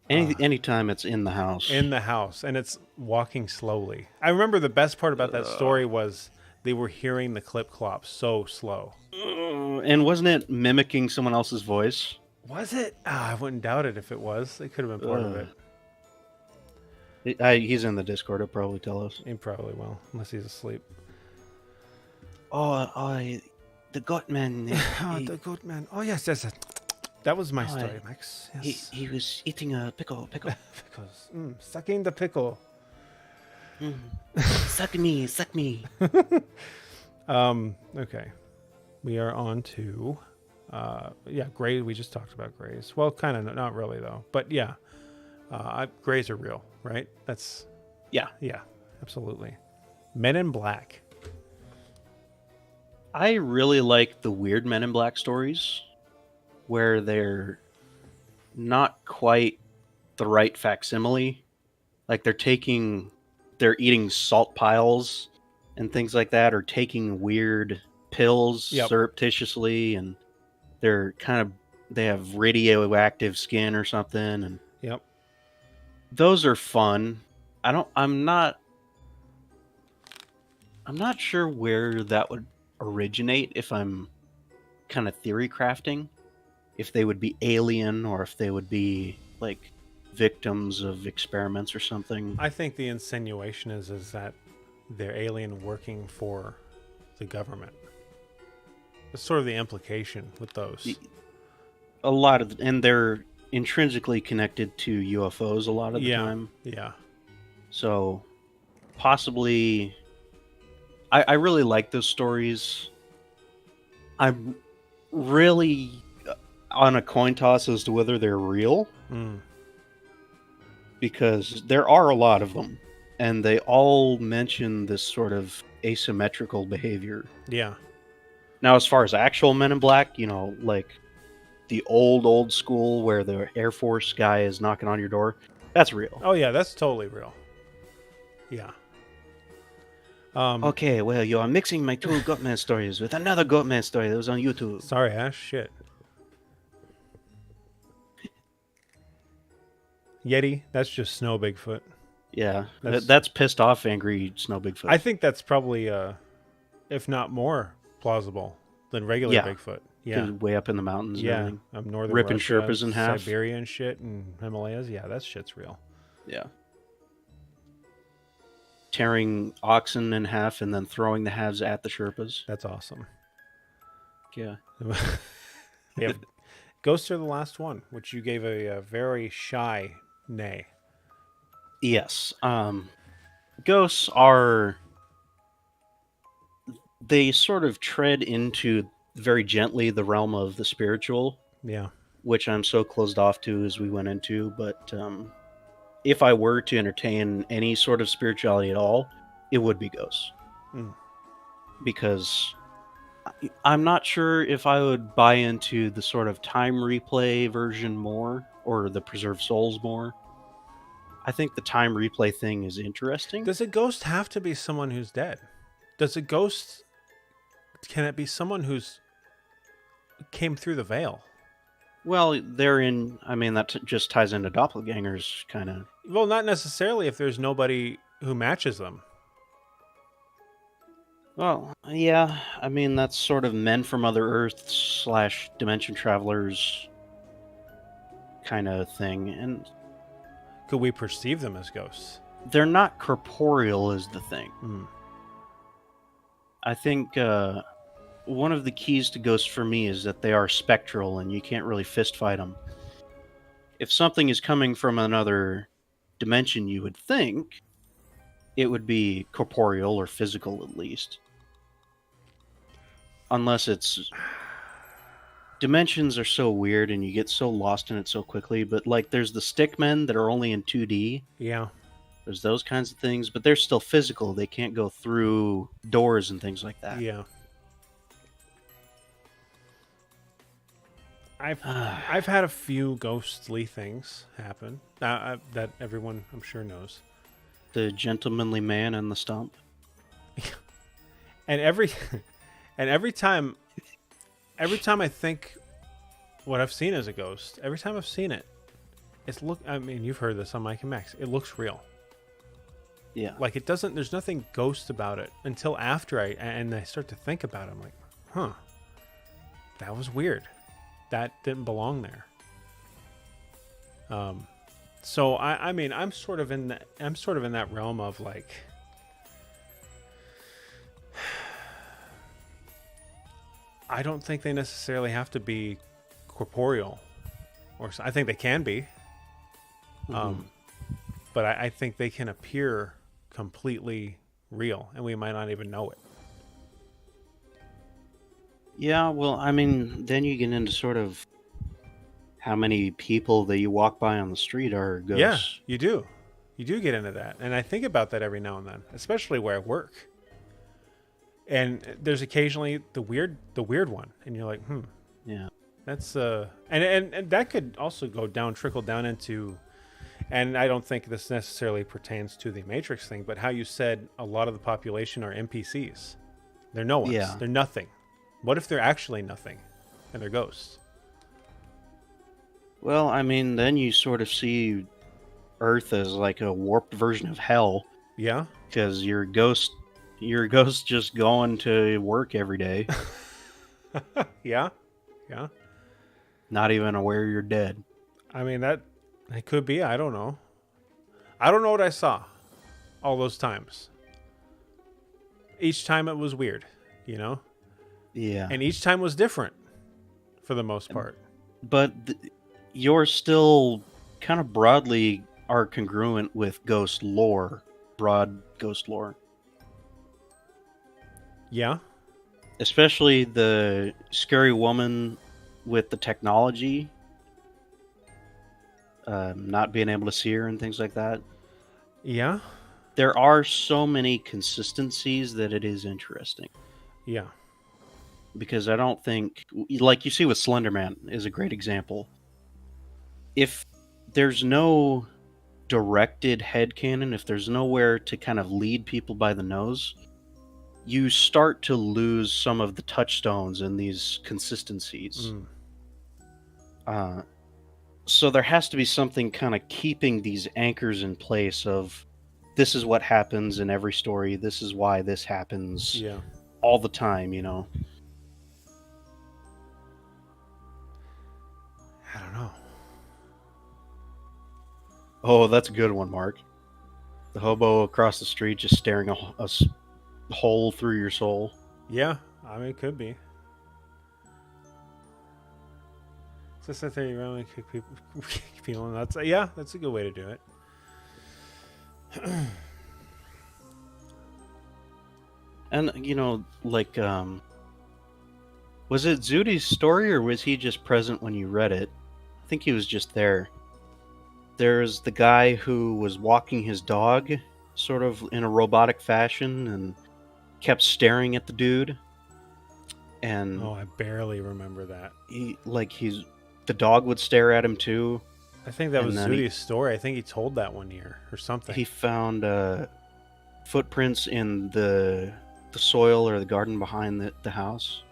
Anytime it's in the house. In the house. And it's walking slowly. I remember the best part about that story was they were hearing the clip-clop so slow. And wasn't it mimicking someone else's voice? Was it? I wouldn't doubt it if it was. It could have been part of it. He's in the Discord. He'll probably tell us. He probably will, unless he's asleep. The goat man. The goat man. Oh, yes. That was my story, Max. Yes. He was eating a pickle. Pickles. Sucking the pickle. Suck me. Okay. We are on to... Gray. We just talked about grays. Well, kind of not really though. But yeah, grays are real, right? That's yeah, absolutely. Men in Black. I really like the weird Men in Black stories, where they're not quite the right facsimile. Like they're taking they're eating salt piles and things like that, or taking weird pills Yep. surreptitiously, and they have radioactive skin or something, and Yep. those are fun. I'm not sure where that would originate if I'm kind of theory crafting. If they would be alien or if they would be like victims of experiments or something. I think the insinuation is that they're alien working for the government. That's sort of the implication with those. A lot of, and they're intrinsically connected to UFOs a lot of the time. Yeah. So possibly, I really like those stories. I'm really on a coin toss as to whether they're real, because there are a lot of them, and they all mention this sort of asymmetrical behavior. Yeah. Now, as far as actual Men in Black, like the old school where the Air Force guy is knocking on your door, that's real. Oh yeah, that's totally real. Yeah. Okay, well, you are mixing my two Goatman stories with another Goatman story that was on YouTube. Sorry, Ash. Shit. Yeti, that's just Snow Bigfoot. Yeah, that's pissed off, angry Snow Bigfoot. I think that's probably, if not more plausible than regular Bigfoot. Yeah. Way up in the mountains. Yeah. Northern ripping Russia, Sherpas in half. Siberia and shit, and Himalayas. Yeah, that shit's real. Yeah. Tearing oxen in half and then throwing the halves at the Sherpas. That's awesome. Yeah. Yeah. Ghosts are the last one, which you gave a very shy nay. Yes. Ghosts are... They sort of tread into very gently the realm of the spiritual. Yeah. Which I'm so closed off to as we went into, but if I were to entertain any sort of spirituality at all, it would be ghosts. Because I'm not sure if I would buy into the sort of time replay version more, or the preserved souls more. I think the time replay thing is interesting. Does a ghost have to be someone who's dead? Does a ghost... Can it be someone who's came through the veil? Well, that just ties into doppelgangers, kind of. Well, not necessarily if there's nobody who matches them. Well, yeah, that's sort of men from other Earths / dimension travelers kind of thing. And could we perceive them as ghosts? They're not corporeal is the thing. I think one of the keys to ghosts for me is that they are spectral and you can't really fist fight them. If something is coming from another dimension, you would think it would be corporeal or physical at least. Unless it's... Dimensions are so weird and you get so lost in it so quickly, but like there's the stickmen that are only in 2D. Yeah. There's those kinds of things, but they're still physical. They can't go through doors and things like that. Yeah. I've had a few ghostly things happen that everyone I'm sure knows. The gentlemanly man and the stump. And every time I think what I've seen as a ghost, every time I've seen it, you've heard this on Mike and Max. It looks real. Yeah. Like it doesn't. There's nothing ghost about it until after I start to think about it. I'm like, huh, that was weird. That didn't belong there. So I'm sort of in that realm of like, I don't think they necessarily have to be corporeal, or I think they can be. But I think they can appear completely real, and we might not even know it. Yeah, well, then you get into sort of how many people that you walk by on the street are ghosts. Yeah, you do. You do get into that. And I think about that every now and then, especially where I work. And there's occasionally the weird one, and you're like, yeah, that's and that could also trickle down into And I don't think this necessarily pertains to the Matrix thing, but how you said a lot of the population are NPCs. They're no ones. Yeah. They're nothing. What if they're actually nothing and they're ghosts? Well, I mean, then you sort of see Earth as like a warped version of hell, Yeah? because your ghost just going to work every day, Yeah? Yeah? not even aware you're dead. I mean, that it could be. I don't know. I don't know what I saw all those times. Each time it was weird, you know? Yeah. And each time was different for the most part. But you're still kind of broadly are congruent with ghost lore, broad ghost lore. Yeah? Especially the scary woman with the technology, not being able to see her and things like that. Yeah? There are so many consistencies that it is interesting. Yeah. Because I don't think, like you see with Slenderman is a great example. If there's no directed headcanon, if there's nowhere to kind of lead people by the nose, you start to lose some of the touchstones and these consistencies. So there has to be something kind of keeping these anchors in place of this is what happens in every story, this is why this happens Yeah. all the time, you know? I don't know. Oh, that's a good one, Mark. The hobo across the street just staring a hole through your soul. Yeah. I mean, it could be. Just that they really kick people in nuts. Yeah, that's a good way to do it. And, you know, like, was it Zooty's story or was he just present when you read it? I think he was just there. There's the guy who was walking his dog, sort of in a robotic fashion, and kept staring at the dude. And Oh, I barely remember that. the dog would stare at him too. I think that And was then Zooty's story. I think he told that one year or something. He found footprints in the soil or the garden behind the house.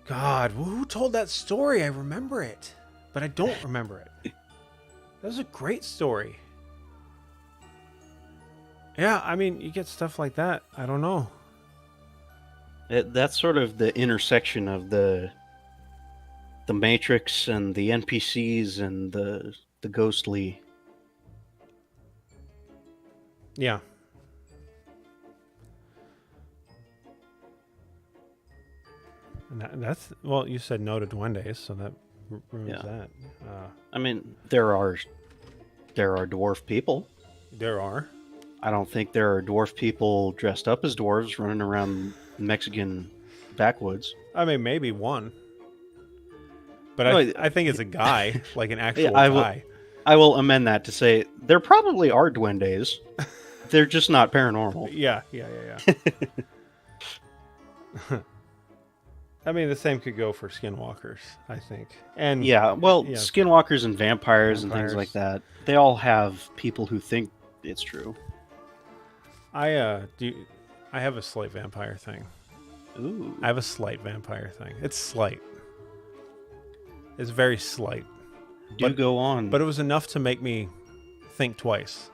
God, who told that story? I remember it, but I don't remember it. That was a great story. Yeah, I mean, you get stuff like that. I don't know. That's sort of the intersection of the Matrix and the NPCs and the ghostly. Yeah. And that's well. You said no to duendes, so that ruins Yeah. that. I mean, there are dwarf people. There are. I don't think there are dwarf people dressed up as dwarves running around Mexican backwoods. I mean, maybe one. But No, I think it's a guy, like an actual I will- guy. I will amend that to say there probably are duendes. They're just not paranormal. Yeah. I mean, the same could go for skinwalkers, I think. And Yeah, well, Yeah. skinwalkers and vampires and things like Vampires. that. They all have people who think it's true. I have a slight vampire thing. Ooh. I have a slight vampire thing. It's slight. It's very slight. Do go on. But it was enough to make me think twice.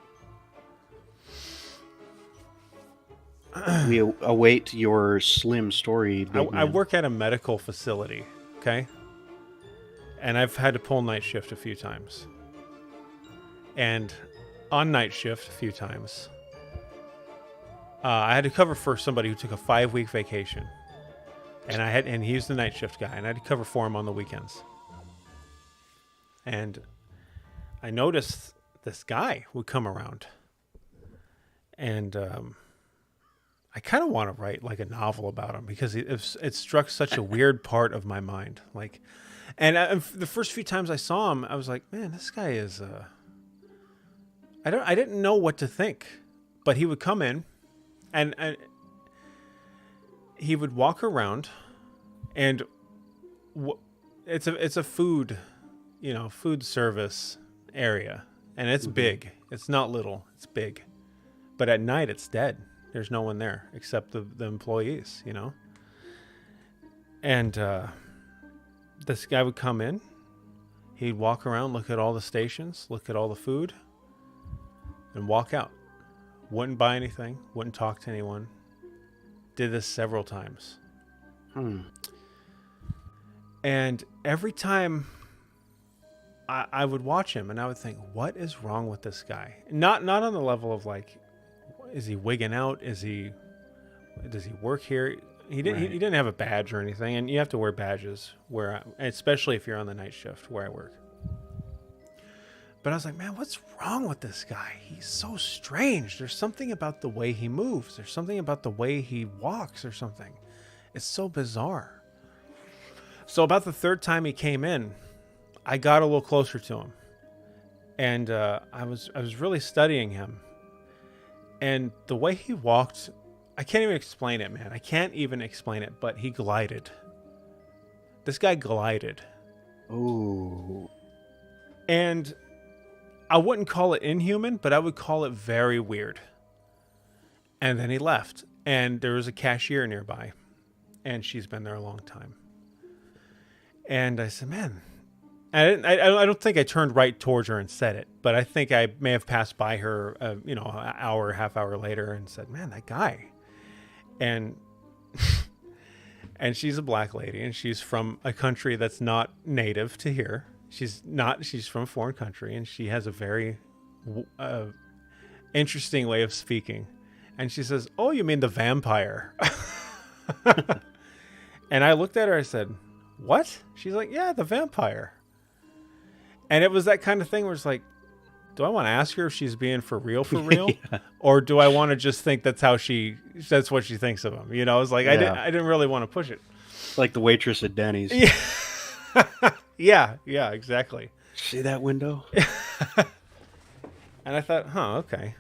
We await your slim story. Big I man. work at a medical facility, okay? And I've had to pull night shift a few times. And on night shift a few times, I had to cover for somebody who took a 5-week vacation. And he's the night shift guy, and I had to cover for him on the weekends. And I noticed this guy would come around. And I kind of want to write like a novel about him because it struck such a weird part of my mind. Like, and the first few times I saw him, I was like, man, this guy is. I didn't know what to think, but he would come in, and he would walk around, and it's a food, food service area, and it's big. It's not little. It's big. But at night, it's dead. There's no one there except the employees, you know? And this guy would come in. He'd walk around, look at all the stations, look at all the food, and walk out. Wouldn't buy anything. Wouldn't talk to anyone. Did this several times. And every time I would watch him and I would think, what is wrong with this guy? Not on the level of like, is he wigging out? Does he work here? He didn't have a badge or anything, and you have to wear badges especially if you're on the night shift where I work. But I was like, man, what's wrong with this guy? He's so strange. There's something about the way he moves. There's something about the way he walks or something. It's so bizarre. So about the third time he came in, I got a little closer to him, and I was really studying him. And the way he walked, I can't even explain it, man. I can't even explain it, but he glided. This guy glided. Ooh. And I wouldn't call it inhuman, but I would call it very weird. And then he left, and there was a cashier nearby, and she's been there a long time. And I said, man, I don't think I turned right towards her and said it, but I think I may have passed by her, an hour, half hour later, and said, man, that guy. And and she's a black lady, and she's from a country that's not native to here. She's from a foreign country, and she has a very interesting way of speaking. And she says, oh, you mean the vampire? And I looked at her, I said, what? She's like, yeah, the vampire. And it was that kind of thing where it's like, do I want to ask her if she's being for real? Yeah. Or do I want to just think that's what she thinks of him? You know, I was like, yeah. I didn't really want to push it. Like the waitress at Denny's. Yeah. yeah, exactly. See that window? And I thought, okay.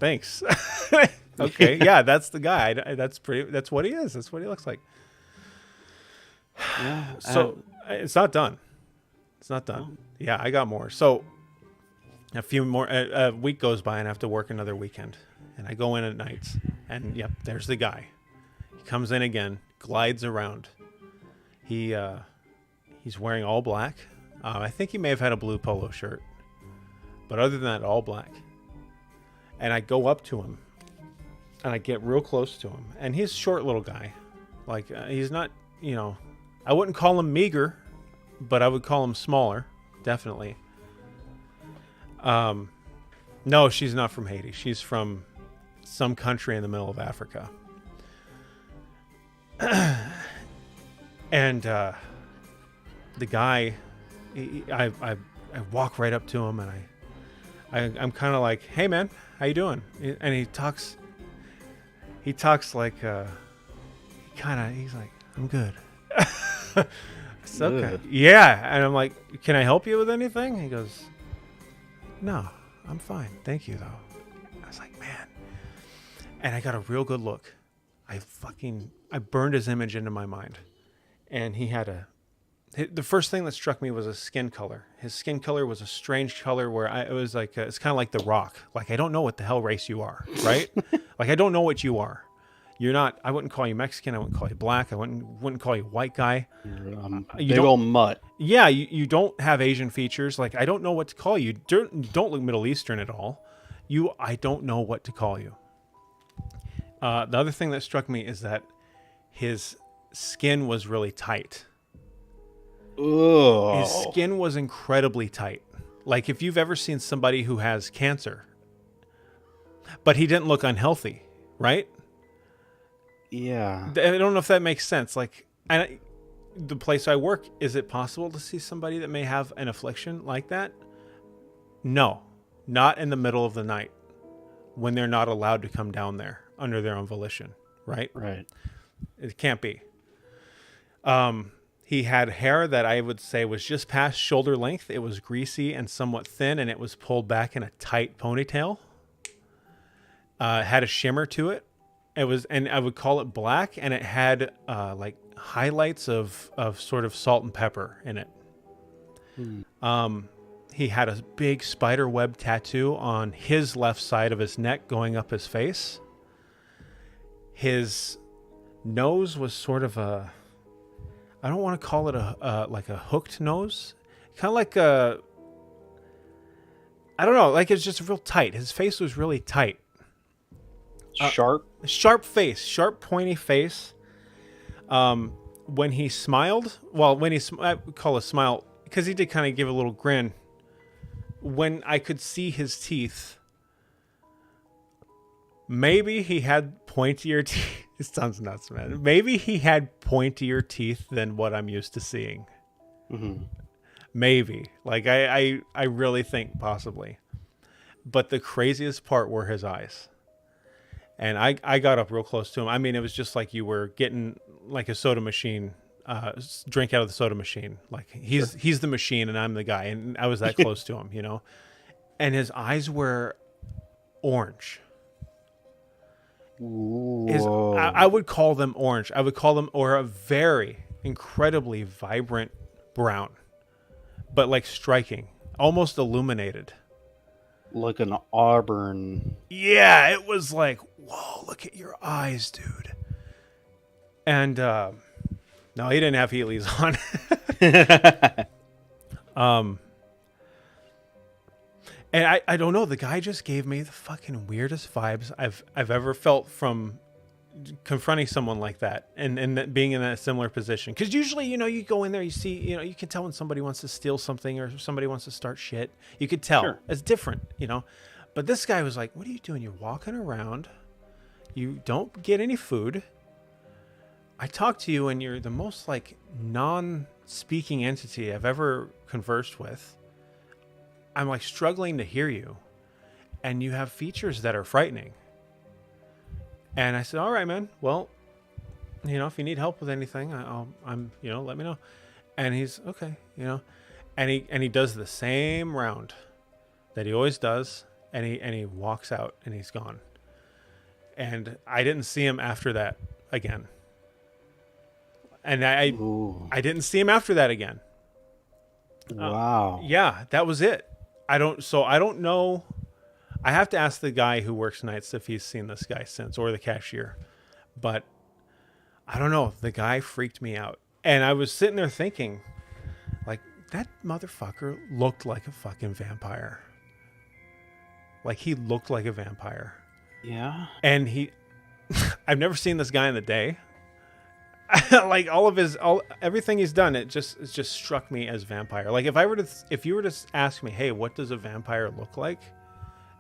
Thanks. Okay. Yeah, that's the guy. That's what he is. That's what he looks like. Yeah. So it's not done. It's not done. Yeah, I got more. So a week goes by and I have to work another weekend. And I go in at nights. And yep, there's the guy. He comes in again, glides around. He's wearing all black. I think he may have had a blue polo shirt. But other than that, all black. And I go up to him. And I get real close to him. And he's a short little guy. Like, he's not, I wouldn't call him meager, but I would call him smaller. Definitely. No, she's not from Haiti. She's from some country in the middle of Africa. And the guy, I walk right up to him, and I'm kind of like, hey man, how you doing? And he talks like he's like, I'm good. It's okay. Yeah. And I'm like, can I help you with anything? He goes, no, I'm fine. Thank you though. I was like, man. And I got a real good look. I burned his image into my mind. And the first thing that struck me was his skin color. His skin color was a strange color where it was like, it's kind of like The Rock. Like, I don't know what the hell race you are, right? Like, I don't know what you are. You're not, I wouldn't call you Mexican. I wouldn't call you black. I wouldn't call you white guy. Big old mutt. Yeah, you don't have Asian features. Like, I don't know what to call you. You don't look Middle Eastern at all. I don't know what to call you. The other thing that struck me is that his skin was really tight. Ugh. His skin was incredibly tight. Like, if you've ever seen somebody who has cancer, but he didn't look unhealthy, right? Yeah. I don't know if that makes sense. Like, the place I work, is it possible to see somebody that may have an affliction like that? No, not in the middle of the night when they're not allowed to come down there under their own volition, right? Right. It can't be. He had hair that I would say was just past shoulder length. It was greasy and somewhat thin, and it was pulled back in a tight ponytail. It had a shimmer to it. And I would call it black, and it had like highlights of sort of salt and pepper in it. He had a big spider web tattoo on his left side of his neck going up his face. His nose was sort of a, I don't want to call it like a hooked nose. Kind of like a, I don't know, like it's just real tight. His face was really tight. Sharp. Sharp face, sharp pointy face. When he smiled, well, I would call a smile, because he did kind of give a little grin. When I could see his teeth, maybe he had pointier teeth. It sounds nuts, man. Maybe he had pointier teeth than what I'm used to seeing. Mm-hmm. Maybe. Like, I really think possibly. But the craziest part were his eyes. And I got up real close to him. I mean, it was just like you were getting like a soda machine, drink out of the soda machine. Like he's the machine and I'm the guy. And I was that close to him, you know? And his eyes were orange. I would call them orange. I would call them, or a very incredibly vibrant brown, but like striking, almost illuminated. Like an auburn. Yeah, it was like, whoa, look at your eyes, dude. And no, he didn't have Heelys on. And I don't know, the guy just gave me the fucking weirdest vibes I've ever felt from confronting someone like that and being in a similar position. Because usually, you know, you go in there, you see, you know, you can tell when somebody wants to steal something or somebody wants to start shit. You could tell. Sure. It's different, you know. But this guy was like, what are you doing? You're walking around. You don't get any food. I talk to you and you're the most like non-speaking entity I've ever conversed with. I'm like struggling to hear you. And you have features that are frightening. And I said, all right, man. Well, you know, if you need help with anything, I'm, you know, let me know. And he's okay, you know, and he does the same round that he always does. And he walks out and he's gone. And I didn't see him after that again. And I didn't see him after that again. Wow. Yeah, that was it. I don't know. I have to ask the guy who works nights if he's seen this guy since, or the cashier. But I don't know. The guy freaked me out. And I was sitting there thinking, like, that motherfucker looked like a fucking vampire. Like, he looked like a vampire. Yeah. And I've never seen this guy in the day. Like everything he's done, it just struck me as vampire. Like if you were to ask me, hey, what does a vampire look like?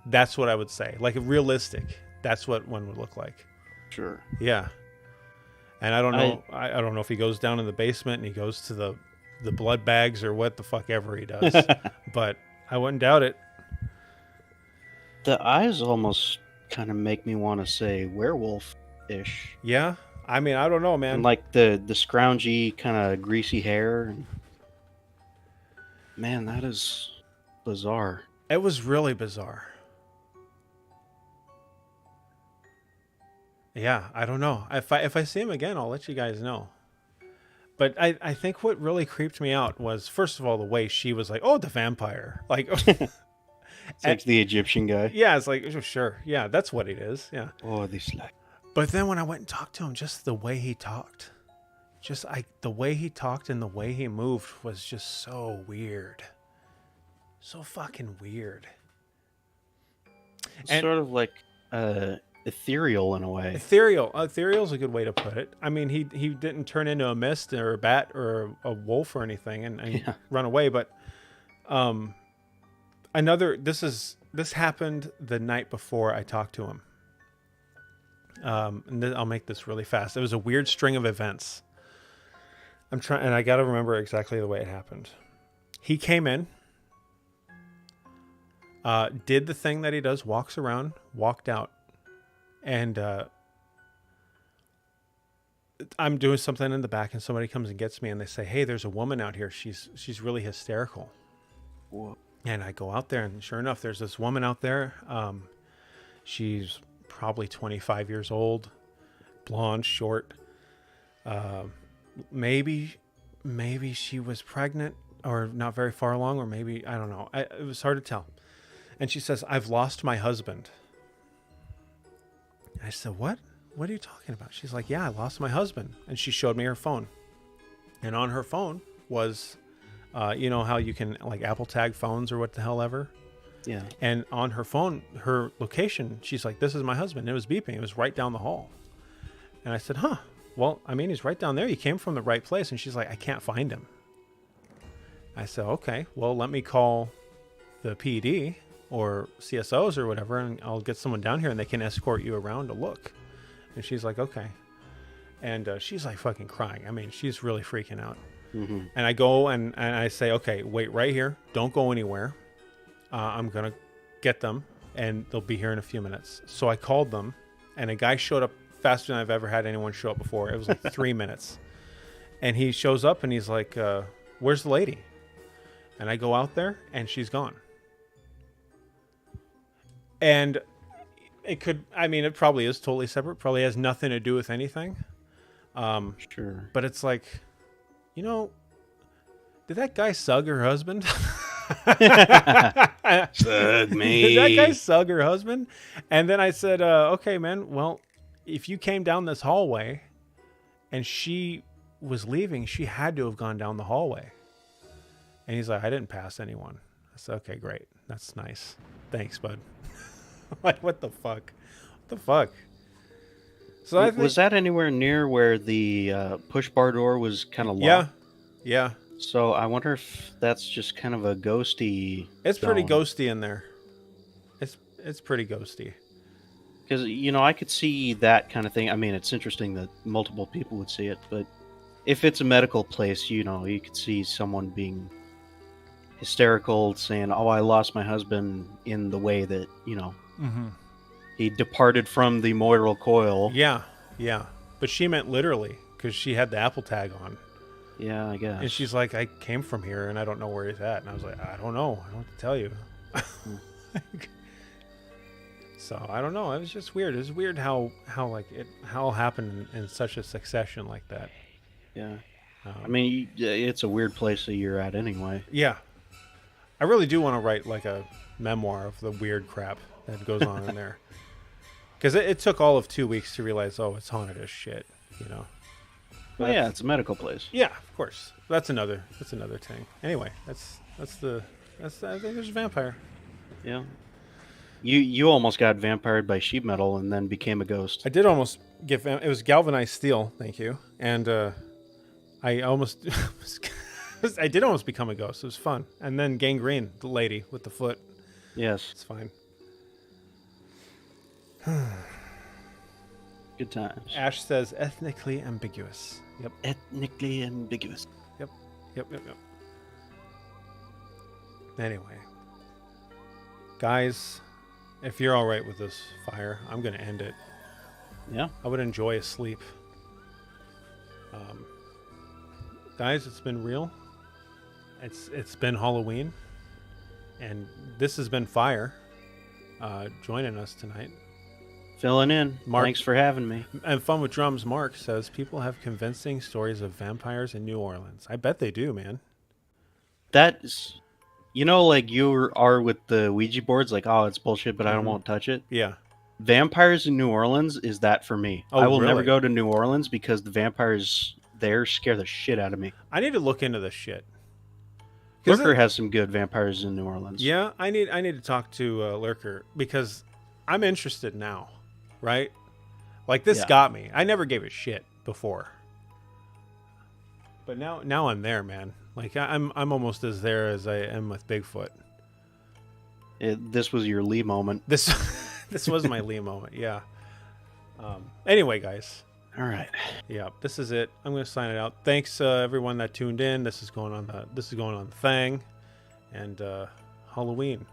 That's what I would say. Like realistic. That's what one would look like. Sure. Yeah. And I don't know. I don't know if he goes down in the basement and he goes to the blood bags or what the fuck ever he does. But I wouldn't doubt it. The eyes almost kind of make me want to say werewolf-ish. Yeah. I mean, I don't know, man. And like the scroungy kind of greasy hair. Man, that is bizarre. It was really bizarre. Yeah, I don't know. If I see him again, I'll let you guys know. But I think what really creeped me out was, first of all, the way she was like, oh, the vampire. Like, it's like the Egyptian guy. Yeah, it's like, oh, sure. Yeah, that's what it is. Yeah. Oh, this like. But then when I went and talked to him, just the way he talked, the way he talked and the way he moved was just so weird. So fucking weird. And sort of like ethereal in a way. Ethereal's a good way to put it. I mean, he didn't turn into a mist or a bat or a wolf or anything and run away. But this happened the night before I talked to him. And I'll make this really fast. It was a weird string of events. And I got to remember exactly the way it happened. He came in, did the thing that he does, walks around, walked out, and I'm doing something in the back, and somebody comes and gets me, and they say, "Hey, there's a woman out here. She's really hysterical." Whoa. And I go out there, and sure enough, there's this woman out there. She's probably 25 years old, blonde, short. Maybe she was pregnant. or not very far along, or maybe, I don't know. It was hard to tell. And she says, I've lost my husband. I said, what? What are you talking about? She's like, yeah, I lost my husband. And she showed me her phone. And on her phone was, you know how you can like Apple tag phones or what the hell ever? Yeah. And on her phone, her location, she's like, this is my husband. And it was beeping. It was right down the hall. And I said, huh, well, I mean, he's right down there. You came from the right place. And she's like, I can't find him. I said, okay, well, let me call the PD or CSOs or whatever, and I'll get someone down here and they can escort you around to look. And she's like, okay. And she's like fucking crying. I mean, she's really freaking out. Mm-hmm. And I go and I say, okay, wait right here. Don't go anywhere. I'm going to get them and they'll be here in a few minutes. So I called them and a guy showed up faster than I've ever had anyone show up before. It was like 3 minutes. And he shows up and he's like, where's the lady? And I go out there and she's gone. And it could, I mean, it probably is totally separate. Probably has nothing to do with anything. Sure. But it's like, you know, did that guy sug her husband? Sug me. Did that guy sug her husband? And then I said, okay, man, well, if you came down this hallway and she was leaving, she had to have gone down the hallway. And he's like, I didn't pass anyone. I said, okay, great. That's nice. Thanks, bud. Like, what the fuck? What the fuck? So I think, Was that anywhere near where the push bar door was kind of locked? yeah, yeah. So I wonder if that's just kind of a ghosty. It's pretty zone. ghosty in there. It's pretty ghosty. Because, you know, I could see that kind of thing. I mean, it's interesting that multiple people would see it, but if it's a medical place, you know, you could see someone being hysterical, saying, oh, I lost my husband in the way that, you know, he departed from the mortal coil. Yeah, yeah. But she meant literally, because she had the Apple tag on. Yeah, I guess. And she's like, I came from here and I don't know where he's at. And I was like, I don't know. I don't have to tell you. So I don't know. It was just weird. It was weird how like it how it happened in such a succession like that. Yeah. I mean, it's a weird place that you're at anyway. Yeah. I really do want to write like a memoir of the weird crap that goes on in there. Because it took all of 2 weeks to realize, oh, it's haunted as shit, you know. Well, yeah, it's a medical place. Yeah, of course. That's another thing. Anyway, I think there's a vampire. Yeah. You almost got vampired by sheep metal and then became a ghost. I did almost get it was galvanized steel, thank you. And I almost I did almost become a ghost. It was fun. And then gangrene, the lady with the foot. Yes. It's fine. Good times. Ash says ethnically ambiguous. Yep. Ethnically ambiguous. Yep. Anyway. Guys, if you're all right with this fire, I'm going to end it. Yeah. I would enjoy a sleep. Guys, it's been real. It's been Halloween. And this has been Fire joining us tonight. Filling in. Mark, thanks for having me. And Fun with Drums Mark says, people have convincing stories of vampires in New Orleans. I bet they do, man. That's, you know, like you are with the Ouija boards, like, oh, it's bullshit, but I won't touch it. Yeah. Vampires in New Orleans is that for me. Oh, I will really? never go to New Orleans because the vampires there scare the shit out of me. I need to look into this shit. Lurker has some good vampires in New Orleans. Yeah, I need to talk to Lurker because I'm interested now, right? Like this got me. I never gave a shit before, but now I'm there, man. Like I'm almost as there as I am with Bigfoot. This was your Lee moment. This was my Lee moment. Yeah. Anyway, guys. All right. Yeah, this is it. I'm going to sign it out. Thanks everyone that tuned in. This is going on the thing, and Halloween.